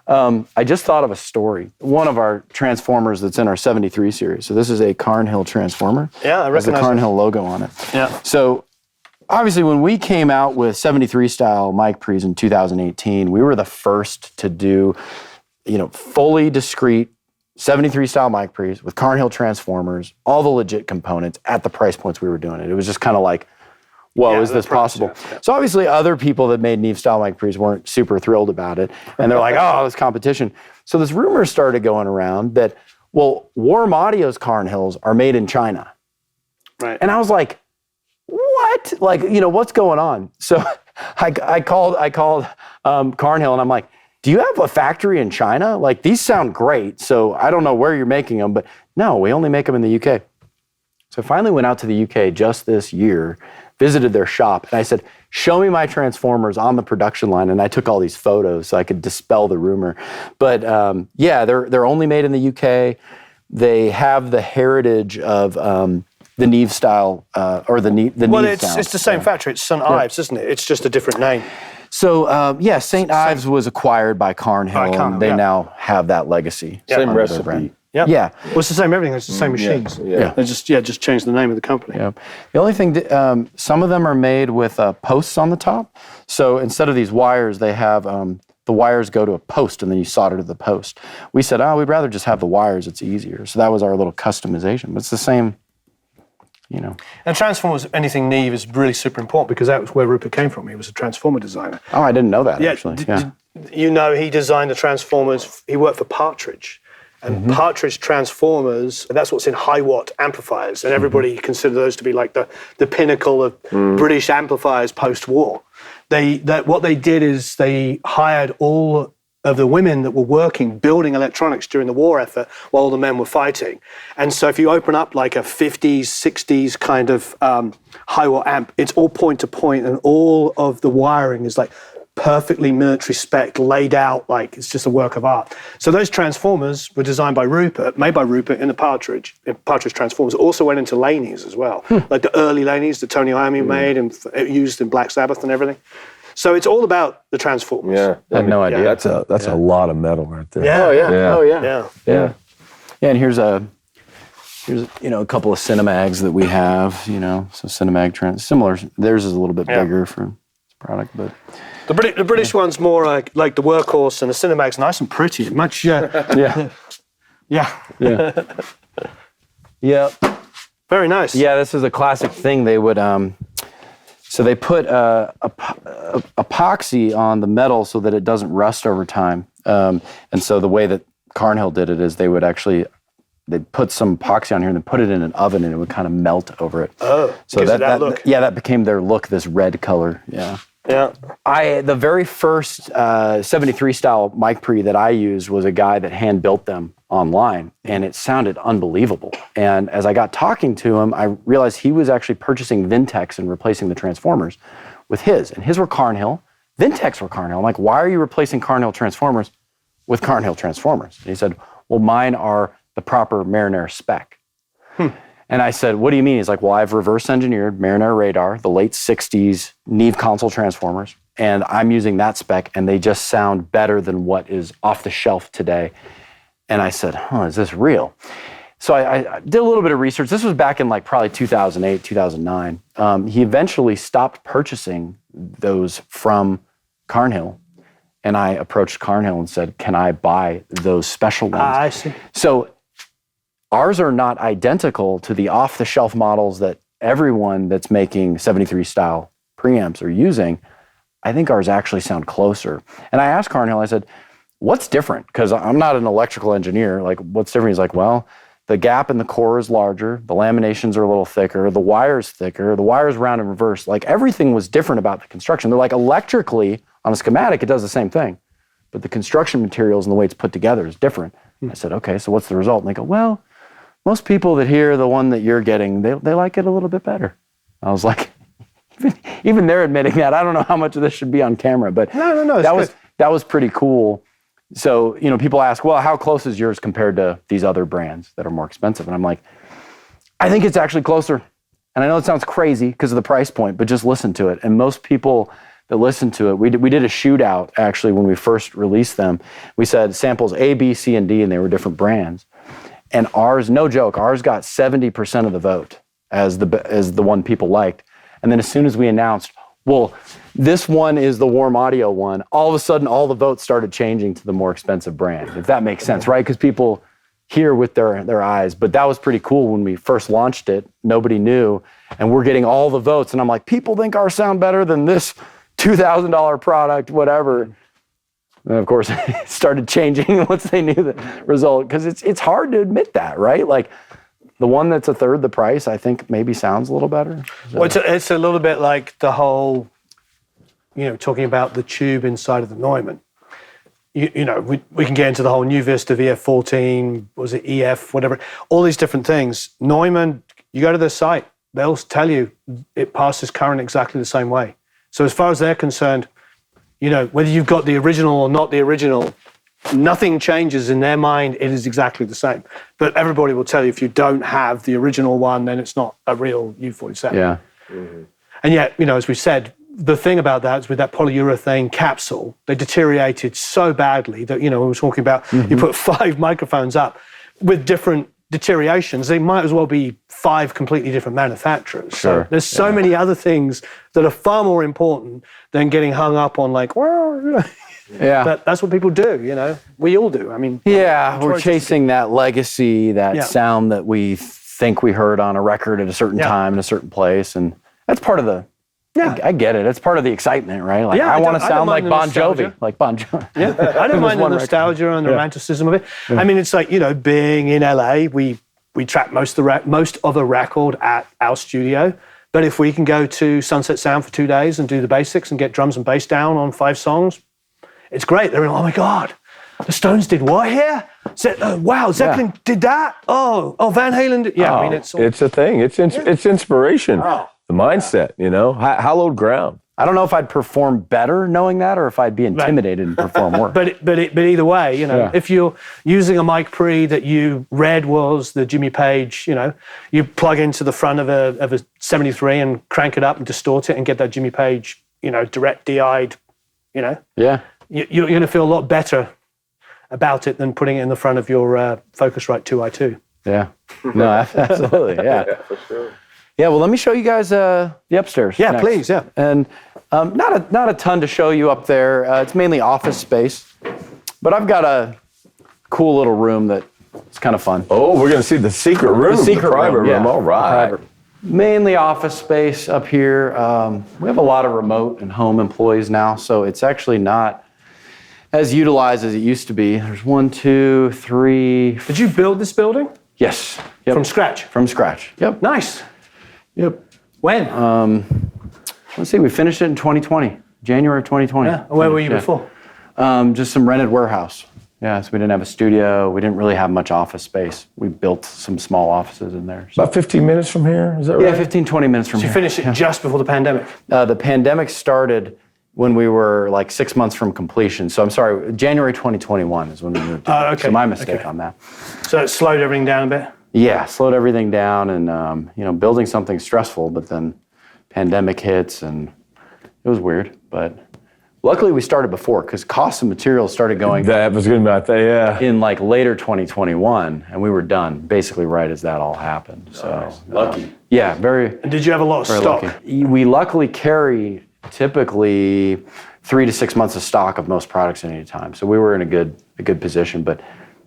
[SPEAKER 3] I just thought of a story. One of our transformers that's in our 73 series. So this is a Carnhill transformer.
[SPEAKER 1] Yeah, I
[SPEAKER 3] has the
[SPEAKER 1] recognize
[SPEAKER 3] Carnhill logo on it.
[SPEAKER 1] Yeah.
[SPEAKER 3] So obviously when we came out with 73 style mic pre's in 2018, we were the first to do, fully discrete 73 style mic pre's with Carnhill transformers, all the legit components at the price points we were doing it. It was just kind of like, whoa,
[SPEAKER 1] Yeah,
[SPEAKER 3] is this
[SPEAKER 1] the price,
[SPEAKER 3] possible?
[SPEAKER 1] yeah.
[SPEAKER 3] So obviously other people that made Neve style mic pre's weren't super thrilled about it. And they're like, oh, this competition. So this rumor started going around that, well, Warm Audio's Carnhills are made in China.
[SPEAKER 1] Right.
[SPEAKER 3] And I was like, what? Like, what's going on? So I called Carnhill and I'm like, do you have a factory in China? Like, these sound great. So I don't know where you're making them, but no, we only make them in the UK. So I finally went out to the UK just this year, visited their shop, and I said, show me my transformers on the production line. And I took all these photos so I could dispel the rumor. But yeah, they're only made in the UK. They have the heritage of the Neve style, or the Neve
[SPEAKER 1] Well,
[SPEAKER 3] Neve sound.
[SPEAKER 1] it's the same factory. It's St. Ives, isn't it? It's just a different name.
[SPEAKER 3] So yeah, St. Ives was acquired by Carnhill,
[SPEAKER 1] By Carnhill,
[SPEAKER 3] and they
[SPEAKER 1] yeah.
[SPEAKER 3] now have that legacy.
[SPEAKER 2] Same
[SPEAKER 3] under their
[SPEAKER 2] recipe.
[SPEAKER 3] brand.
[SPEAKER 1] Yeah.
[SPEAKER 3] Yeah.
[SPEAKER 1] Well, it's the same everything. It's the same machines.
[SPEAKER 2] yeah.
[SPEAKER 1] They just changed the name of the company.
[SPEAKER 3] Yeah. The only thing, some of them are made with posts on the top. So instead of these wires, they have the wires go to a post, and then you solder to the post. We said, oh, we'd rather just have the wires. It's easier. So that was our little customization. But it's the same,
[SPEAKER 1] And transformers, anything Neve is really super important because that was where Rupert came from. He was a transformer designer.
[SPEAKER 3] Oh, I didn't know that, actually.
[SPEAKER 1] He designed the transformers. He worked for Partridge. And Partridge transformers, that's what's in high watt amplifiers. And everybody considered those to be like the pinnacle of British amplifiers post-war. What they did is they hired all of the women that were working building electronics during the war effort while all the men were fighting. And so if you open up like a 50s, 60s kind of high watt amp, it's all point to point and all of the wiring is like perfectly military spec laid out, like it's just a work of art. So those transformers were designed by Rupert, made by Rupert in the Partridge transformers. Also went into Laney's as well, like the early Laney's that Tony Iommi made and used in Black Sabbath and everything. So it's all about the transformers.
[SPEAKER 2] Yeah.
[SPEAKER 3] I had no idea.
[SPEAKER 2] That's a lot of metal right there.
[SPEAKER 1] Yeah.
[SPEAKER 2] Yeah.
[SPEAKER 3] Oh, yeah.
[SPEAKER 1] Yeah.
[SPEAKER 3] Yeah. Yeah, and here's a couple of Cinemags that we have, so Cinemag similar. Theirs is a little bit bigger for this product, but
[SPEAKER 1] The British one's more like the workhorse, and the Cinemag's nice and pretty. Much,
[SPEAKER 3] yeah.
[SPEAKER 1] yeah,
[SPEAKER 3] Yeah.
[SPEAKER 1] very nice.
[SPEAKER 3] Yeah, this is a classic thing. They would, so they put epoxy on the metal so that it doesn't rust over time. And so the way that Carnhill did it is they'd put some epoxy on here and then put it in an oven and it would kind of melt over it.
[SPEAKER 1] Oh,
[SPEAKER 3] so
[SPEAKER 1] gives it that look.
[SPEAKER 3] Yeah, that became their look, this red color. Yeah.
[SPEAKER 1] Yeah.
[SPEAKER 3] The very first 73 style mic pre that I used was a guy that hand built them online, and it sounded unbelievable. And as I got talking to him, I realized he was actually purchasing Vintex and replacing the transformers with his. And his were Carnhill, Vintex were Carnhill. I'm like, why are you replacing Carnhill transformers with Carnhill transformers? And he said, well, mine are the proper Mariner spec. And I said, what do you mean? He's like, well, I've reverse engineered Mariner radar, the late 60s Neve console transformers, and I'm using that spec, and they just sound better than what is off the shelf today. And I said, is this real? So I did a little bit of research. This was back in like probably 2008, 2009. He eventually stopped purchasing those from Carnhill, and I approached Carnhill and said, can I buy those special ones?
[SPEAKER 1] I see.
[SPEAKER 3] So ours are not identical to the off-the-shelf models that everyone that's making 73 style preamps are using. I think ours actually sound closer. And I asked Carnhill, I said, what's different? Because I'm not an electrical engineer. Like, what's different? He's like, well, the gap in the core is larger. The laminations are a little thicker. The wire's thicker. The wire's round and reverse. Like, everything was different about the construction. They're like, electrically, on a schematic, it does the same thing. But the construction materials and the way it's put together is different. I said, okay, so what's the result? And they go, well, most people that hear the one that you're getting, they like it a little bit better. I was like, even they're admitting that. I don't know how much of this should be on camera, but
[SPEAKER 1] No,
[SPEAKER 3] that was pretty cool. So, people ask, well, how close is yours compared to these other brands that are more expensive? And I'm like, I think it's actually closer. And I know it sounds crazy because of the price point, but just listen to it. And most people that listen to it, we did a shootout actually when we first released them. We said samples A, B, C, and D, and they were different brands. And ours, no joke, ours got 70% of the vote as the one people liked. And then as soon as we announced, well, this one is the warm audio one, all of a sudden all the votes started changing to the more expensive brand, if that makes sense, right? Because people hear with their eyes. But that was pretty cool when we first launched it. Nobody knew. And we're getting all the votes. And I'm like, people think ours sound better than this $2,000 product, whatever. And of course, it started changing once they knew the result. Because it's hard to admit that, right? Like the one that's a third the price, I think maybe sounds a little better. So.
[SPEAKER 1] Well, it's a little bit like the whole, talking about the tube inside of the Neumann. We can get into the whole New Vista VF14, was it EF, whatever, all these different things. Neumann, you go to their site, they'll tell you it passes current exactly the same way. So as far as they're concerned, whether you've got the original or not the original, nothing changes in their mind. It is exactly the same. But everybody will tell you if you don't have the original one, then it's not a real U47.
[SPEAKER 3] Yeah.
[SPEAKER 1] Mm-hmm. And yet, as we said, the thing about that is with that polyurethane capsule, they deteriorated so badly that, we were talking about, you put 5 microphones up with different deteriorations, they might as well be 5 completely different manufacturers.
[SPEAKER 3] Sure.
[SPEAKER 1] So there's so many other things that are far more important than getting hung up on like,
[SPEAKER 3] Yeah.
[SPEAKER 1] But that's what people do, we all do. I mean,
[SPEAKER 3] Yeah, we're chasing that legacy, that
[SPEAKER 1] Yeah.
[SPEAKER 3] sound that we think we heard on a record at a certain time in a certain place. And that's part of the, I get it. It's part of the excitement, right? Like,
[SPEAKER 1] Yeah,
[SPEAKER 3] I want
[SPEAKER 1] I
[SPEAKER 3] to
[SPEAKER 1] don't
[SPEAKER 3] sound
[SPEAKER 1] mind
[SPEAKER 3] like
[SPEAKER 1] the
[SPEAKER 3] Bon
[SPEAKER 1] nostalgia.
[SPEAKER 3] Jovi, like Bon Jovi.
[SPEAKER 1] Yeah, I don't mind the nostalgia and the romanticism of it. I mean, it's like, being in LA, we track most of the record at our studio. But if we can go to Sunset Sound for 2 days and do the basics and get drums and bass down on 5 songs, it's great. They're like, oh my God, the Stones did what here? Wow, Zeppelin did that? Oh, Van Halen did. Yeah, I mean, it's
[SPEAKER 2] a thing. It's inspiration. The mindset, hallowed ground.
[SPEAKER 3] I don't know if I'd perform better knowing that or if I'd be intimidated and perform worse.
[SPEAKER 1] But either way, if you're using a mic pre that you read was the Jimmy Page, you plug into the front of a 73 and crank it up and distort it and get that Jimmy Page, direct DI'd,
[SPEAKER 3] Yeah.
[SPEAKER 1] you're going to feel a lot better about it than putting it in the front of your Focusrite 2i2.
[SPEAKER 3] Yeah. No, absolutely. Yeah.
[SPEAKER 5] Yeah, for sure.
[SPEAKER 3] Yeah, well, let me show you guys the upstairs.
[SPEAKER 1] Yeah,
[SPEAKER 3] next.
[SPEAKER 1] please, yeah.
[SPEAKER 3] And not a ton to show you up there. It's mainly office space, but I've got a cool little room that it's kind of fun.
[SPEAKER 2] Oh, we're going to see the secret room, the private room.
[SPEAKER 3] yeah.
[SPEAKER 2] All right.
[SPEAKER 3] Private. Mainly office space up here. We have a lot of remote and home employees now, so it's actually not as utilized as it used to be. There's 1, 2, 3.
[SPEAKER 1] Did you build this building?
[SPEAKER 3] Yes. Yep.
[SPEAKER 1] From scratch?
[SPEAKER 3] From scratch. Yep.
[SPEAKER 1] Nice.
[SPEAKER 3] Yep.
[SPEAKER 1] When?
[SPEAKER 3] Let's see. We finished it in 2020, January of 2020.
[SPEAKER 1] Yeah. Where were you before?
[SPEAKER 3] Just some rented warehouse. Yeah, so we didn't have a studio. We didn't really have much office space. We built some small offices in there. So.
[SPEAKER 2] About 15 minutes from here, is that right?
[SPEAKER 3] Yeah, 15, 20 minutes from
[SPEAKER 1] You
[SPEAKER 3] here.
[SPEAKER 1] finished it just before the pandemic.
[SPEAKER 3] The pandemic started when we were like 6 months from completion. So I'm sorry, January 2021 is when we moved in.
[SPEAKER 1] Oh, okay.
[SPEAKER 3] So my mistake
[SPEAKER 1] Okay.
[SPEAKER 3] on that.
[SPEAKER 1] So it slowed everything down a bit?
[SPEAKER 3] Yeah, slowed everything down and, building something stressful, but then pandemic hits and it was weird. But luckily we started before because costs of materials started going
[SPEAKER 2] That was going to be my thing, yeah.
[SPEAKER 3] in like later 2021 and we were done basically right as that all happened. So
[SPEAKER 5] Lucky.
[SPEAKER 3] Yeah, very,
[SPEAKER 1] And did you have a lot of
[SPEAKER 3] very
[SPEAKER 1] stock?
[SPEAKER 3] lucky. We luckily carry typically 3 to 6 months of stock of most products at any time. So we were in a good position, but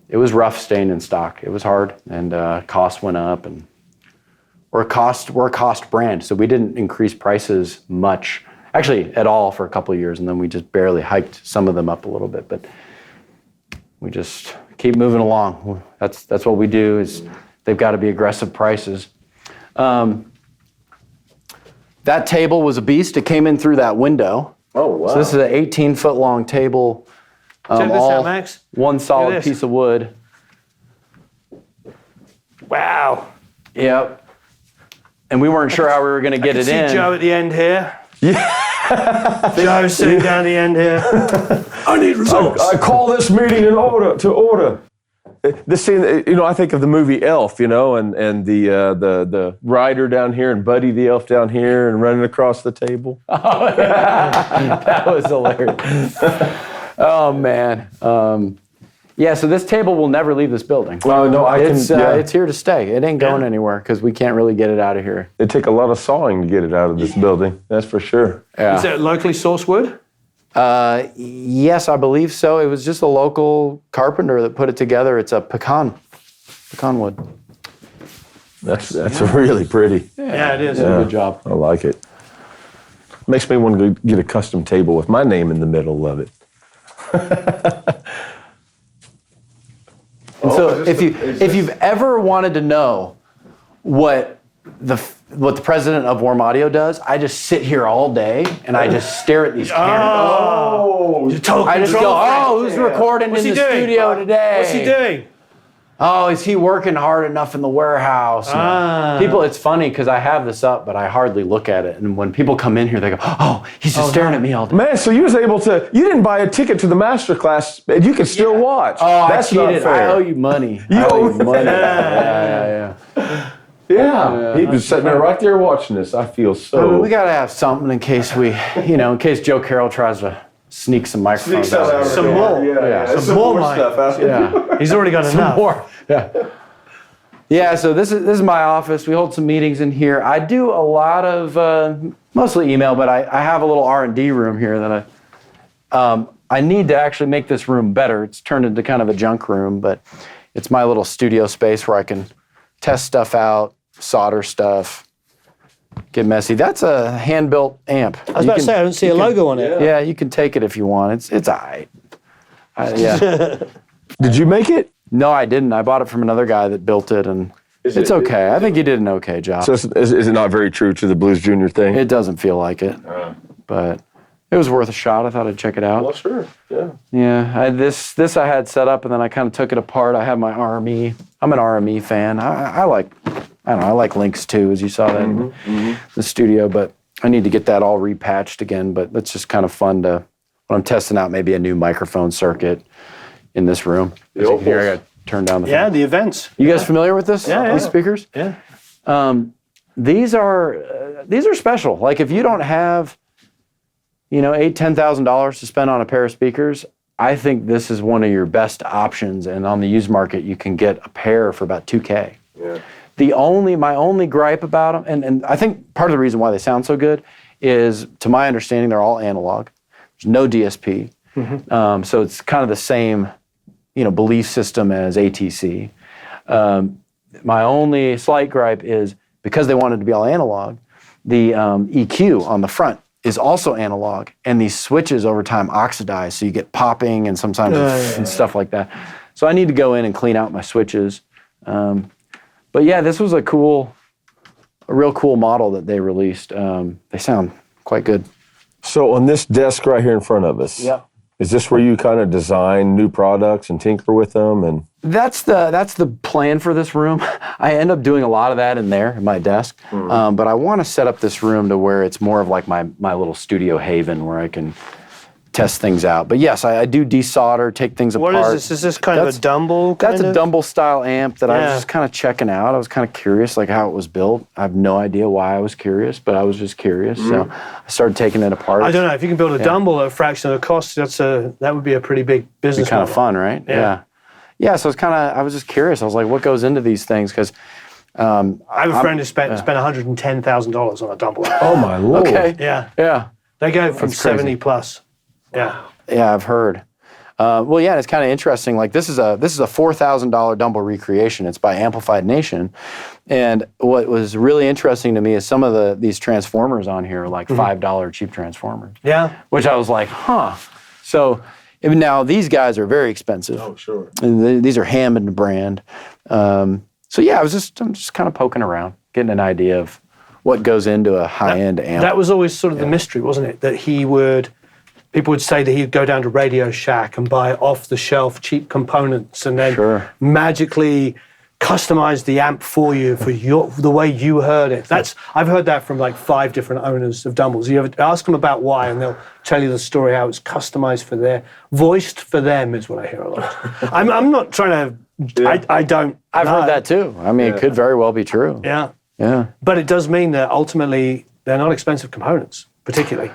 [SPEAKER 3] it was rough staying in stock. It was hard, and costs went up, and we're a cost brand, so we didn't increase prices much, actually at all, for a couple of years, and then we just barely hiked some of them up a little bit, but we just keep moving along. That's what we do. Is they've got to be aggressive prices. That table was a beast. It came in through that window.
[SPEAKER 5] Oh, wow.
[SPEAKER 3] So this is an 18-foot long table.
[SPEAKER 1] Check this out, Max.
[SPEAKER 3] One solid
[SPEAKER 1] this.
[SPEAKER 3] piece of wood.
[SPEAKER 1] Wow.
[SPEAKER 3] Yep. And we weren't sure how we were going to get it
[SPEAKER 1] See
[SPEAKER 3] in.
[SPEAKER 1] Joe at the end here. Yeah. Joe sitting down the end here. I need results.
[SPEAKER 2] I call this meeting to order. This scene, I think of the movie Elf, and the rider down here and Buddy the elf down here and running across the table.
[SPEAKER 3] That was hilarious. Oh, man. Yeah, so this table will never leave this building.
[SPEAKER 2] Oh, no,
[SPEAKER 3] It's here to stay. It ain't going anywhere because we can't really get it out of here.
[SPEAKER 2] It'd take a lot of sawing to get it out of this building. That's for sure.
[SPEAKER 3] Yeah.
[SPEAKER 1] Is it locally sourced wood?
[SPEAKER 3] Yes, I believe so. It was just a local carpenter that put it together. It's a pecan wood.
[SPEAKER 2] That's really pretty.
[SPEAKER 1] Yeah, it is.
[SPEAKER 3] Good job.
[SPEAKER 2] I like it. Makes me want to get a custom table with my name in the middle of it.
[SPEAKER 3] And so if you've ever wanted to know what the president of Warm Audio does, I just sit here all day and I just stare at these cameras.
[SPEAKER 1] Oh, total
[SPEAKER 3] I just go,
[SPEAKER 1] control freak.
[SPEAKER 3] oh, who's recording
[SPEAKER 1] What's
[SPEAKER 3] in
[SPEAKER 1] he
[SPEAKER 3] the
[SPEAKER 1] doing?
[SPEAKER 3] studio today?
[SPEAKER 1] What's he doing?
[SPEAKER 3] Oh, is he working hard enough in the warehouse? And people, it's funny because I have this up, but I hardly look at it. And when people come in here, they go, oh, he's just staring at me all day.
[SPEAKER 2] Man, so you was able to, you didn't buy a ticket to the master class, and you could still watch.
[SPEAKER 3] Oh,
[SPEAKER 2] That's
[SPEAKER 3] I cheated.
[SPEAKER 2] not fair.
[SPEAKER 3] I owe you money.
[SPEAKER 2] You
[SPEAKER 3] I owe you
[SPEAKER 2] owe-
[SPEAKER 3] money. Yeah.
[SPEAKER 2] Yeah, he was sitting there right there watching this. I feel so.
[SPEAKER 3] We got to have something in case in case Joe Carroll tries to sneak some microphones out.
[SPEAKER 1] Some more.
[SPEAKER 3] Yeah.
[SPEAKER 1] Some more mic.
[SPEAKER 5] stuff out.
[SPEAKER 3] Yeah.
[SPEAKER 1] He's already got enough.
[SPEAKER 3] More. Yeah. Yeah, so this is my office. We hold some meetings in here. I do a lot of mostly email, but I have a little R&D room here that I need to actually make this room better. It's turned into kind of a junk room, but it's my little studio space where I can test stuff out, solder stuff, get messy. That's a hand-built amp.
[SPEAKER 1] I was about to say, I don't see a logo on it.
[SPEAKER 3] Yeah, you can take it if you want. It's all right. Yeah.
[SPEAKER 2] Did you make it?
[SPEAKER 3] No, I didn't. I bought it from another guy that built it, and it's okay. I think he did an okay job.
[SPEAKER 2] So is it not very true to the Blues Junior thing?
[SPEAKER 3] It doesn't feel like it, but it was worth a shot. I thought I'd check it out.
[SPEAKER 5] Well, sure. Yeah.
[SPEAKER 3] Yeah, this I had set up, and then I kind of took it apart. I have my RME. I'm an RME fan. I like Lynx too, as you saw that in the studio, but I need to get that all repatched again. But that's just kind of fun to when I'm testing out maybe a new microphone circuit in this room. As you can hear, I got to turn down the
[SPEAKER 1] Yeah,
[SPEAKER 3] thing.
[SPEAKER 1] the events.
[SPEAKER 3] You guys familiar with this?
[SPEAKER 1] Yeah,
[SPEAKER 3] These
[SPEAKER 1] yeah.
[SPEAKER 3] speakers?
[SPEAKER 1] Yeah.
[SPEAKER 3] These are special. Like if you don't have, $8,000-$10,000 to spend on a pair of speakers, I think this is one of your best options. And on the used market, you can get a pair for about $2,000.
[SPEAKER 5] Yeah.
[SPEAKER 3] My only gripe about them, and I think part of the reason why they sound so good is, to my understanding, they're all analog. There's no DSP. So it's kind of the same, belief system as ATC. My only slight gripe is because they wanted to be all analog, the EQ on the front is also analog, and these switches over time oxidize, so you get popping and sometimes and stuff like that. So I need to go in and clean out my switches. But yeah, this was a real cool model that they released. They sound quite good.
[SPEAKER 2] So on this desk right here in front of us, is this where you kind of design new products and tinker with them? And
[SPEAKER 3] That's the plan for this room. I end up doing a lot of that in there in my desk, but I want to set up this room to where it's more of like my little studio haven where I can test things out. But yes, I do desolder, take things
[SPEAKER 1] What
[SPEAKER 3] apart.
[SPEAKER 1] is this? Is this kind of a Dumble?
[SPEAKER 3] That's
[SPEAKER 1] kind
[SPEAKER 3] a
[SPEAKER 1] of?
[SPEAKER 3] Dumble style amp that I was
[SPEAKER 1] Yeah.
[SPEAKER 3] just kind of checking out. I was kind of curious, like how it was built. I have no idea why I was curious, but I was just curious. So I started taking it apart.
[SPEAKER 1] I don't know. If you can build a Dumble at a fraction of the cost, that would be a pretty big business.
[SPEAKER 3] It's kind of
[SPEAKER 1] model.
[SPEAKER 3] fun, right?
[SPEAKER 1] Yeah.
[SPEAKER 3] Yeah. So I was just curious. I was like, what goes into these things? Because
[SPEAKER 1] I have a friend who spent $110,000 on a Dumble.
[SPEAKER 2] oh my lord!
[SPEAKER 3] okay,
[SPEAKER 1] Yeah,
[SPEAKER 3] yeah.
[SPEAKER 1] they go from
[SPEAKER 3] That's crazy.
[SPEAKER 1] 70 plus. Yeah.
[SPEAKER 3] Yeah, I've heard. Well, yeah, it's kind of interesting. Like this is a $4,000 Dumble recreation. It's by Amplified Nation, and what was really interesting to me is some of these transformers on here are like $5 cheap transformers.
[SPEAKER 1] Yeah.
[SPEAKER 3] Which I was like, huh. So now these guys are very expensive.
[SPEAKER 5] Oh, sure.
[SPEAKER 3] And these are Hammond brand. So yeah, I'm just kind of poking around, getting an idea of what goes into a high-end amp.
[SPEAKER 1] That was always sort of the mystery, wasn't it? That people would say that he'd go down to Radio Shack and buy off-the-shelf cheap components and then
[SPEAKER 3] Sure.
[SPEAKER 1] magically customize the amp for you for the way you heard it. I've heard that from like 5 different owners of Dumbles. You ever ask them about why, and they'll tell you the story how it's customized for voiced for them is what I hear a lot. I'm not trying to. I don't.
[SPEAKER 3] I've
[SPEAKER 1] know.
[SPEAKER 3] heard that too. I mean, it could very well be true.
[SPEAKER 1] Yeah,
[SPEAKER 3] Yeah.
[SPEAKER 1] but it does mean that ultimately they're not expensive components, particularly.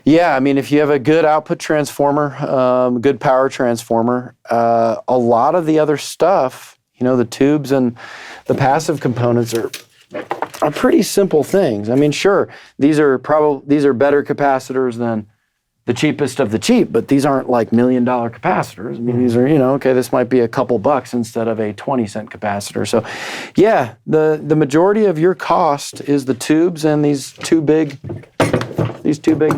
[SPEAKER 3] Yeah, I mean, if you have a good output transformer, good power transformer, a lot of the other stuff, the tubes and the passive components are pretty simple things. I mean, sure, these are better capacitors than the cheapest of the cheap, but these aren't like $1 million capacitors. I mean, these are, okay, this might be a couple bucks instead of a 20-cent capacitor. So, yeah, the majority of your cost is the tubes and these two big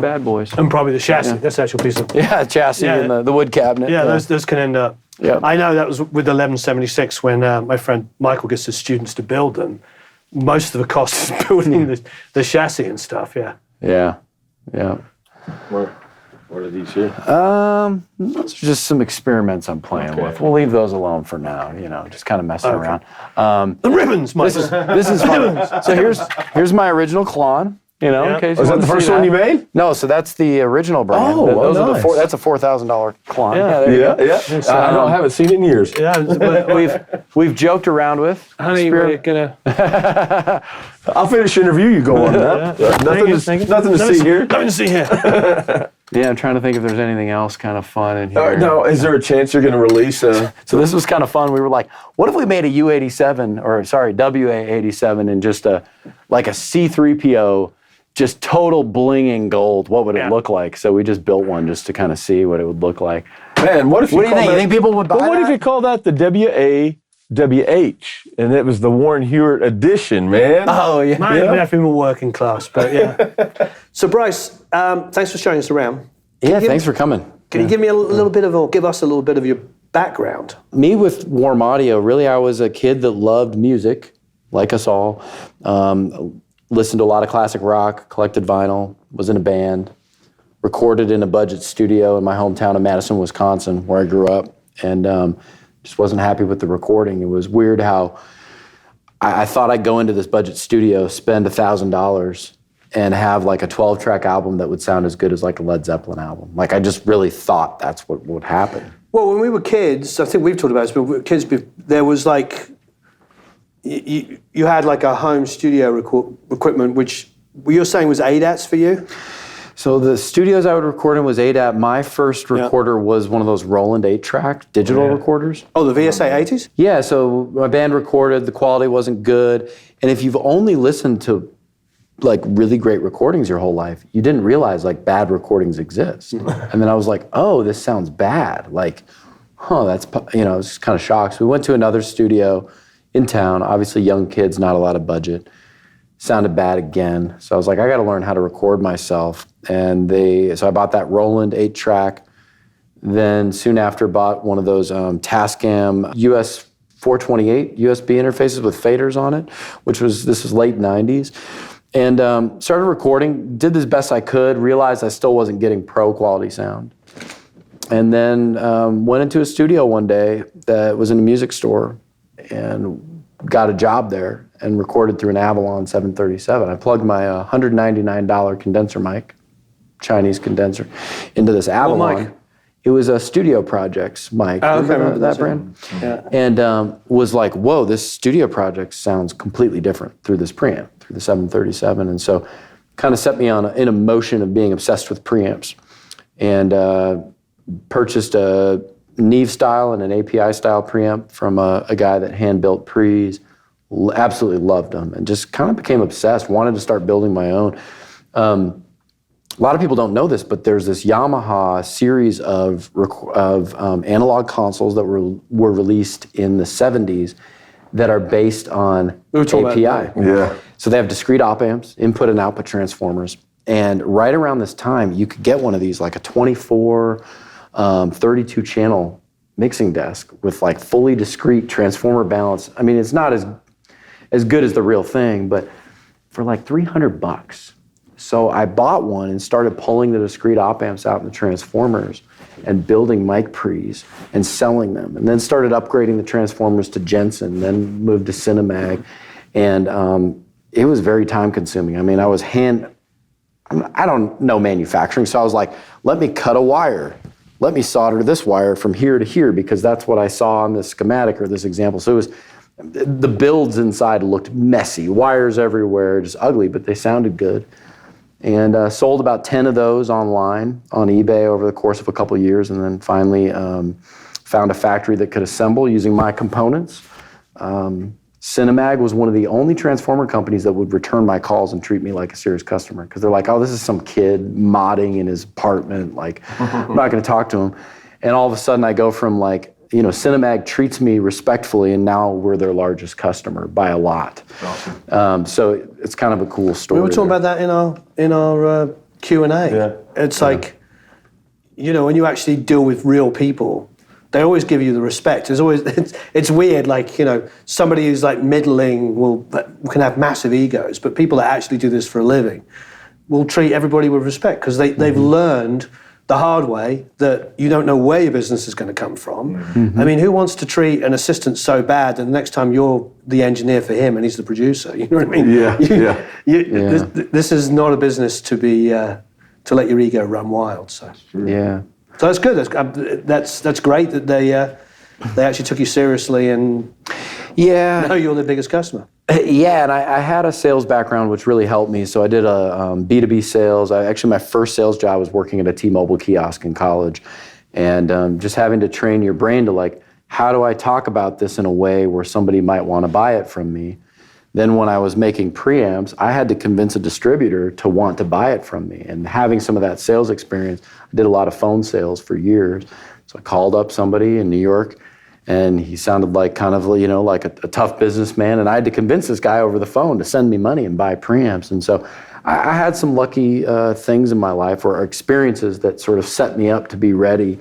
[SPEAKER 3] bad boys.
[SPEAKER 1] And probably the chassis. That's the actual piece of.
[SPEAKER 3] Yeah, chassis and the wood cabinet.
[SPEAKER 1] Yeah, those can end up.
[SPEAKER 3] Yeah.
[SPEAKER 1] I know that was with the 1176 when my friend Michael gets the students to build them. Most of the cost is building the chassis and stuff. Yeah.
[SPEAKER 3] Yeah.
[SPEAKER 5] What are these here?
[SPEAKER 3] Those are just some experiments I'm playing with. We'll leave those alone for now. Just kind of messing around.
[SPEAKER 1] The ribbons, Michael.
[SPEAKER 3] This is fun. So here's my original Klon. In case
[SPEAKER 2] Was that the first one you made?
[SPEAKER 3] No, so that's the original brand.
[SPEAKER 2] Oh,
[SPEAKER 3] Those are that's a $4,000 Klon. Yeah, there you go.
[SPEAKER 2] Yeah. I haven't seen it in years.
[SPEAKER 1] Yeah,
[SPEAKER 3] But we've joked around with.
[SPEAKER 1] honey, we're gonna.
[SPEAKER 2] I'll finish the interview. You go on that. Nothing to see here.
[SPEAKER 1] Nothing to see here.
[SPEAKER 3] Yeah, I'm trying to think if there's anything else kind of fun in here.
[SPEAKER 2] Now, is there a chance you're going to release a?
[SPEAKER 3] So this was kind of fun. We were like, what if we made a WA87 in just a C3PO, just total blinging gold? What would it look like? So we just built one just to kind of see what it would look like.
[SPEAKER 2] Man, what if
[SPEAKER 3] What do you think? You think people would buy
[SPEAKER 2] What if
[SPEAKER 3] that?
[SPEAKER 2] you call that the WAWH, and it was the Warren Hewitt edition, man?
[SPEAKER 3] Oh, yeah.
[SPEAKER 1] Might have been more working class, but yeah. So Bryce, thanks for showing us around.
[SPEAKER 3] Yeah, thanks for coming.
[SPEAKER 1] Can you give me a little bit of, or give us a little bit of your background?
[SPEAKER 3] Me with Warm Audio, really, I was a kid that loved music, like us all. Listened to a lot of classic rock, collected vinyl, was in a band, recorded in a budget studio in my hometown of Madison, Wisconsin, where I grew up, and just wasn't happy with the recording. It was weird how I thought I'd go into this budget studio, spend $1,000, and have like a 12-track album that would sound as good as like a Led Zeppelin album. Like I just really thought that's what would happen.
[SPEAKER 1] Well, when we were kids, I think we've talked about this, but when we were kids, there was like, you had like a home studio equipment, which you're saying was ADATs for you?
[SPEAKER 3] So the studios I would record in was ADAT. My first recorder was one of those Roland 8-track digital recorders.
[SPEAKER 1] Oh, the VSA 80s?
[SPEAKER 3] Yeah, so my band recorded, the quality wasn't good. And if you've only listened to like really great recordings your whole life, you didn't realize like bad recordings exist. And then I was like, oh, this sounds bad. Like, that's, I was just kind of shocked. So we went to another studio in town, obviously young kids, not a lot of budget. Sounded bad again. So I was like, I got to learn how to record myself. And so I bought that Roland 8-track. Then soon after bought one of those Tascam US 428 USB interfaces with faders on it, this was late 90s. And started recording, did as best I could, realized I still wasn't getting pro quality sound. And then went into a studio one day that was in a music store and got a job there and recorded through an Avalon 737. I plugged my $199 condenser mic, Chinese condenser, into this Avalon.
[SPEAKER 1] mic?
[SPEAKER 3] It was a Studio Projects mic.
[SPEAKER 1] Oh, okay,
[SPEAKER 3] Remember that brand?
[SPEAKER 1] Yeah.
[SPEAKER 3] And was like, whoa, this Studio Projects sounds completely different through this preamp, through the 737. And so kind of set me in a motion of being obsessed with preamps. And purchased a Neve style and an API style preamp from a guy that hand built pre's. Absolutely loved them and just kind of became obsessed, wanted to start building my own. A lot of people don't know this, but there's this Yamaha series of analog consoles that were released in the 70s that are based on API.
[SPEAKER 2] Yeah.
[SPEAKER 3] So they have discrete op amps, input and output transformers. And right around this time, you could get one of these, like a 24, 32 channel mixing desk with like fully discrete transformer balance. I mean, it's not as good as the real thing, but for like $300. So I bought one and started pulling the discrete op amps out in the transformers and building mic pre's and selling them. And then started upgrading the transformers to Jensen, then moved to Cinemag. And it was very time consuming. I mean, I don't know manufacturing, so I was like, let me cut a wire. Let me solder this wire from here to here because that's what I saw on this schematic or this example. So the builds inside looked messy, wires everywhere, just ugly, but they sounded good. and sold about 10 of those online on eBay over the course of a couple of years, and then finally found a factory that could assemble using my components. Cinemag was one of the only transformer companies that would return my calls and treat me like a serious customer, because they're like, oh, this is some kid modding in his apartment, like, I'm not going to talk to him. And all of a sudden I go from like, you know, Cinemag treats me respectfully, and now we're their largest customer by a lot.
[SPEAKER 5] Awesome.
[SPEAKER 3] So it's kind of a cool story.
[SPEAKER 1] We were talking about that in our Q&A.
[SPEAKER 5] Yeah.
[SPEAKER 1] It's like, you know, when you actually deal with real people, they always give you the respect. There's always, it's weird, like, you know, somebody who's like middling can have massive egos, but people that actually do this for a living will treat everybody with respect, because they've learned the hard way that you don't know where your business is going to come from. I mean, who wants to treat an assistant so bad that the next time you're the engineer for him and he's the producer? You know what I mean? This is not a business to be to let your ego run wild. So
[SPEAKER 3] Yeah.
[SPEAKER 1] so that's good. That's great that they actually took you seriously and
[SPEAKER 3] Yeah.
[SPEAKER 1] know you're the biggest customer.
[SPEAKER 3] Yeah, and I had a sales background, which really helped me. So I did a B2B sales. Actually, my first sales job was working at a T-Mobile kiosk in college, and just having to train your brain to like, how do I talk about this in a way where somebody might want to buy it from me? Then when I was making preamps, I had to convince a distributor to want to buy it from me. And having some of that sales experience, I did a lot of phone sales for years. So I called up somebody in New York, and he sounded like kind of, you know, like a tough businessman. And I had to convince this guy over the phone to send me money and buy preamps. And so I had some lucky things in my life, or experiences that sort of set me up to be ready.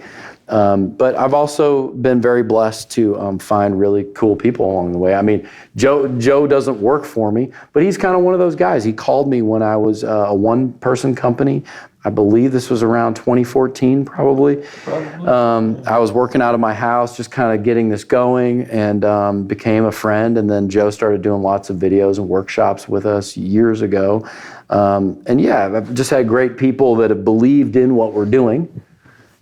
[SPEAKER 3] But I've also been very blessed to find really cool people along the way. I mean, Joe doesn't work for me, but he's kind of one of those guys. He called me when I was a one-person company. I believe this was around 2014, probably. I was working out of my house, just kind of getting this going, and became a friend. And then Joe started doing lots of videos and workshops with us years ago. And yeah, I've just had great people that have believed in what we're doing,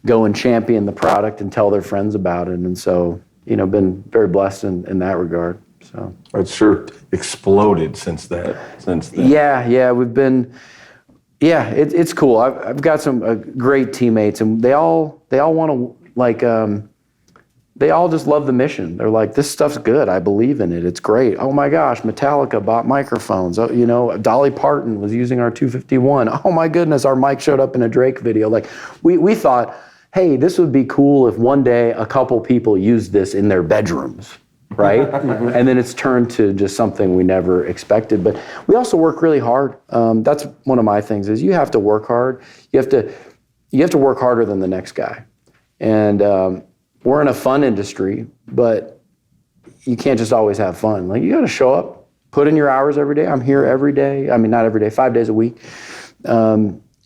[SPEAKER 3] go and champion the product and tell their friends about it. And so, you know, been very blessed in that regard. So
[SPEAKER 2] It's sure exploded since then.
[SPEAKER 3] yeah, we've been, it's cool. I've got some great teammates, and they all want to, like, they all just love the mission. They're like, this stuff's good. I believe in it. It's great. Oh my gosh, Metallica bought microphones. Oh, you know, Dolly Parton was using our 251. Oh my goodness, our mic showed up in a Drake video. Like, we thought, hey, this would be cool if one day a couple people used this in their bedrooms, right? And then it's turned to just something we never expected. But we also work really hard. That's one of my things, is you have to work hard. You have to work harder than the next guy. And we're in a fun industry, but you can't just always have fun. Like, you got to show up, put in your hours every day. I'm here every day. I mean, not every day, 5 days a week.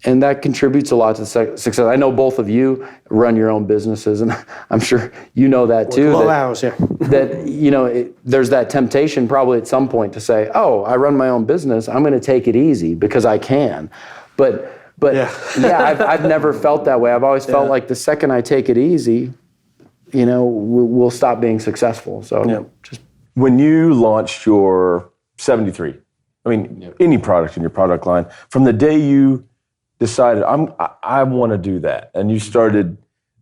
[SPEAKER 3] And that contributes a lot to success. I know both of you run your own businesses, and I'm sure you know that too.
[SPEAKER 1] Low hours, yeah.
[SPEAKER 3] That, you know, there's that temptation probably at some point to say, oh, I run my own business, I'm going to take it easy because I can. But I've never felt that way. I've always felt like the second I take it easy, you know, we'll stop being successful. So just
[SPEAKER 2] When you launched your 73, I mean, any product in your product line, from the day you decided, I want to do that, and you started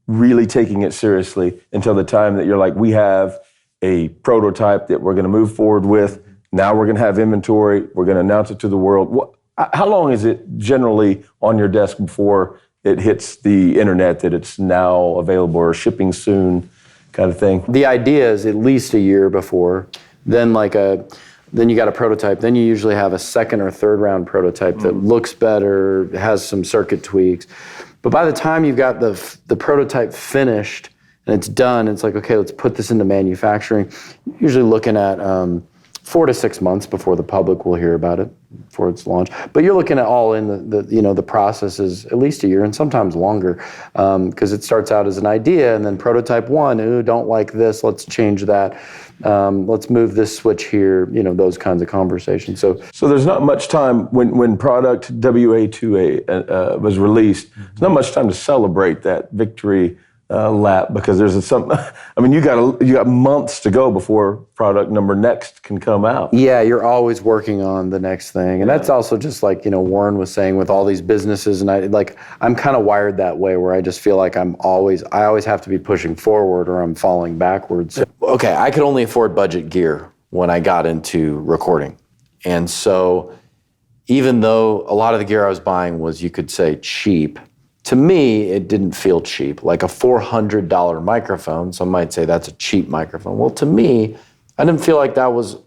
[SPEAKER 2] really taking it seriously until the time that you're like, we have a prototype that we're going to move forward with. Now we're going to have inventory. We're going to announce it to the world. How long is it generally on your desk before it hits the internet that it's now available or shipping soon, kind of thing?
[SPEAKER 3] the idea is at least a year before. Then you got a prototype. Then you usually have a second or third round prototype that looks better, has some circuit tweaks. But by the time you've got the prototype finished and it's done, it's like, okay, let's put this into manufacturing. Usually looking at 4 to 6 months before the public will hear about it, before it's launched. But you're looking at all in the process is at least a year, and sometimes longer, because it starts out as an idea, and then prototype one, ooh, don't like this, let's change that. Let's move this switch here, you know, those kinds of conversations. So
[SPEAKER 2] there's not much time when product WA2A was released. There's not much time to celebrate that victory lap because there's some. I mean, you got months to go before product number next can come out.
[SPEAKER 3] Yeah, you're always working on the next thing. And that's also just like, Warren was saying with all these businesses, and I'm kind of wired that way where I just feel like I always have to be pushing forward or I'm falling backwards. Okay, I could only afford budget gear when I got into recording. And so even though a lot of the gear I was buying was, you could say, cheap, to me, it didn't feel cheap. Like a $400 microphone, some might say that's a cheap microphone. Well, to me, I didn't feel like that was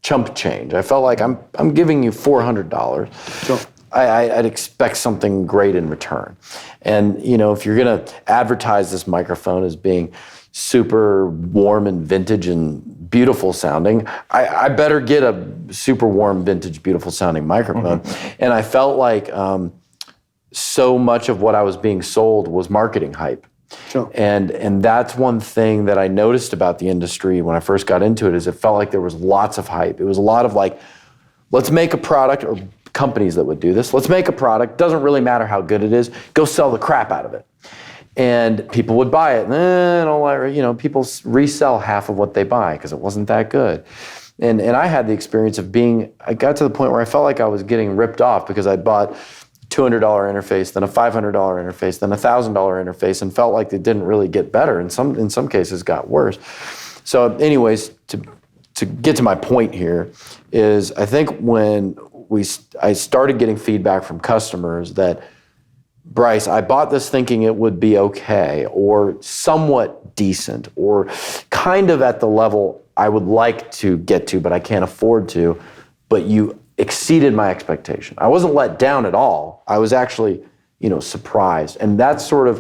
[SPEAKER 3] chump change. I felt like I'm giving you $400.
[SPEAKER 1] Sure.
[SPEAKER 3] I'd expect something great in return. And, if you're going to advertise this microphone as being super warm and vintage and beautiful sounding, I better get a super warm, vintage, beautiful sounding microphone. Mm-hmm. And I felt like so much of what I was being sold was marketing hype.
[SPEAKER 1] Sure.
[SPEAKER 3] And that's one thing that I noticed about the industry when I first got into it, is it felt like there was lots of hype. It was a lot of like, let's make a product, or companies that would do this. Let's make a product. Doesn't really matter how good it is. Go sell the crap out of it. And people would buy it. People resell half of what they buy because it wasn't that good. And I had the experience of I got to the point where I felt like I was getting ripped off because I bought $200 interface, then a $500 interface, then a $1,000 interface, and felt like it didn't really get better. In some cases, got worse. So, anyways, to get to my point here is, I think when I started getting feedback from customers that, Bryce, I bought this thinking it would be okay, or somewhat decent, or kind of at the level I would like to get to, but I can't afford to, but you exceeded my expectation. I wasn't let down at all. I was actually, surprised. And that's sort of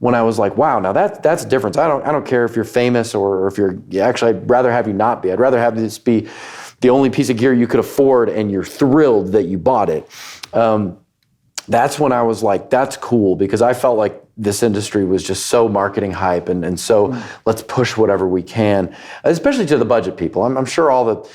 [SPEAKER 3] when I was like, wow, now that's a difference. I don't care if you're famous or if actually, I'd rather have you not be. I'd rather have this be the only piece of gear you could afford and you're thrilled that you bought it. That's when I was like, that's cool, because I felt like this industry was just so marketing hype and so let's push whatever we can, especially to the budget people. I'm sure all the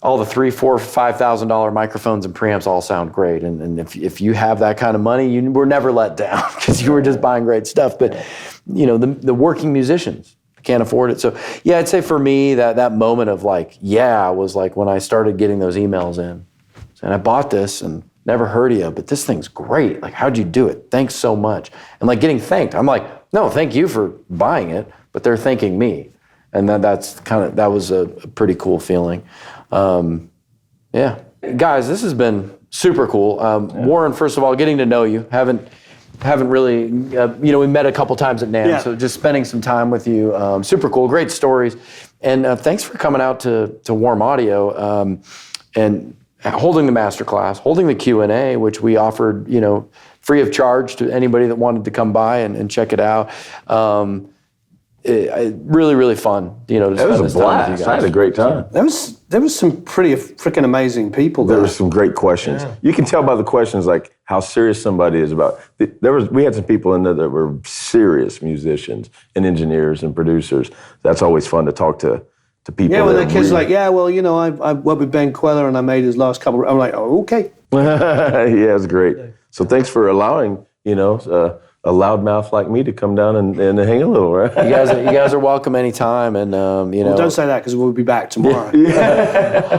[SPEAKER 3] $3,000, $4,000, $5,000 microphones and preamps all sound great. And if you have that kind of money, you were never let down because you were just buying great stuff. But, the working musicians can't afford it. So, yeah, I'd say for me that moment of like, was like when I started getting those emails in. And I bought this and never heard of you, but this thing's great. Like, how'd you do it? Thanks so much. And like getting thanked. I'm like, no, thank you for buying it, but they're thanking me. And that was a pretty cool feeling. Guys, this has been super cool. Warren, first of all, getting to know you. Haven't really, we met a couple times at NAMM, so just spending some time with you. Super cool, great stories. And thanks for coming out to Warm Audio and holding the masterclass, holding the Q&A, which we offered, free of charge to anybody that wanted to come by and check it out. Really, really fun, to
[SPEAKER 2] It
[SPEAKER 3] spend
[SPEAKER 2] was
[SPEAKER 3] this
[SPEAKER 2] a
[SPEAKER 3] time with you
[SPEAKER 2] blast.
[SPEAKER 3] guys.
[SPEAKER 2] I had a great time.
[SPEAKER 1] There was some pretty freaking amazing people there.
[SPEAKER 2] There were some great questions. Yeah. You can tell by the questions, like how serious somebody is about. We had some people in there that were serious musicians and engineers and producers. That's always fun to talk to people.
[SPEAKER 1] Yeah, when the kid's like, I worked with Ben Queller and I made his last couple. I'm like, oh, okay.
[SPEAKER 2] Yeah, it's great. So thanks for allowing a loudmouth like me to come down and hang a little, right?
[SPEAKER 3] You guys are welcome anytime, and
[SPEAKER 1] Well, don't say that because we'll be back tomorrow.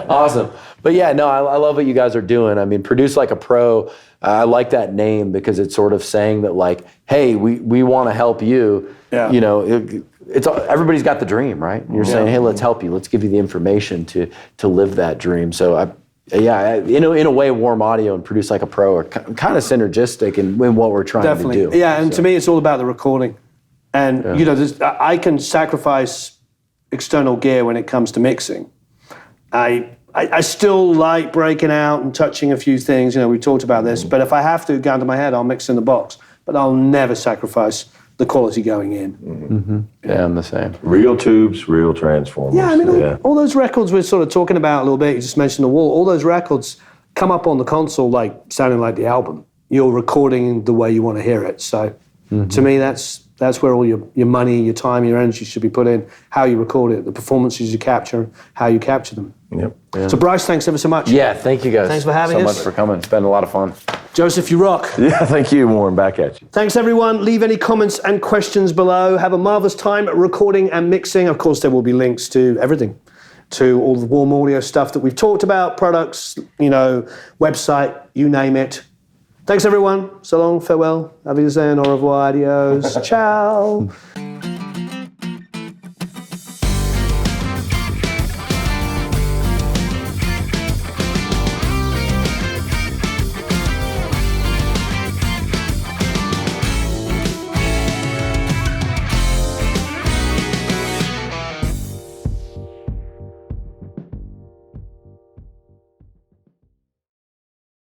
[SPEAKER 3] Awesome. But I love what you guys are doing. I mean, Produce Like a Pro. I like that name because it's sort of saying that, like, hey, we want to help you. Yeah. It's everybody's got the dream, right? You're saying, hey, let's help you. Let's give you the information to live that dream. So in a way, Warm Audio and Produce Like a Pro are kind of synergistic in what we're trying to do.
[SPEAKER 1] Yeah, and to me, it's all about the recording. And, I can sacrifice external gear when it comes to mixing. I still like breaking out and touching a few things. We talked about this. But if I have to, gun to my head, I'll mix in the box. But I'll never sacrifice the quality going in.
[SPEAKER 3] Mm-hmm. Yeah, I'm the same.
[SPEAKER 2] Real tubes, real transformers.
[SPEAKER 1] Yeah, all those records we're sort of talking about a little bit, you just mentioned The Wall, all those records come up on the console like sounding like the album. You're recording the way you want to hear it. So to me, that's That's where all your money, your time, your energy should be put in. How you record it, the performances you capture, how you capture them.
[SPEAKER 2] Yep.
[SPEAKER 1] So Bryce, thanks ever so much.
[SPEAKER 3] Yeah, thank you guys.
[SPEAKER 1] Thanks for having
[SPEAKER 3] so
[SPEAKER 1] us.
[SPEAKER 3] much for coming. It's been a lot of fun.
[SPEAKER 1] Joseph, you rock.
[SPEAKER 2] Yeah, thank you, Warren. Back at you.
[SPEAKER 1] Thanks, everyone. Leave any comments and questions below. Have a marvelous time recording and mixing. Of course, there will be links to everything, to all the Warm Audio stuff that we've talked about, products, website, you name it. Thanks, everyone. So long, farewell, auf Wiedersehen, au revoir, adios, ciao.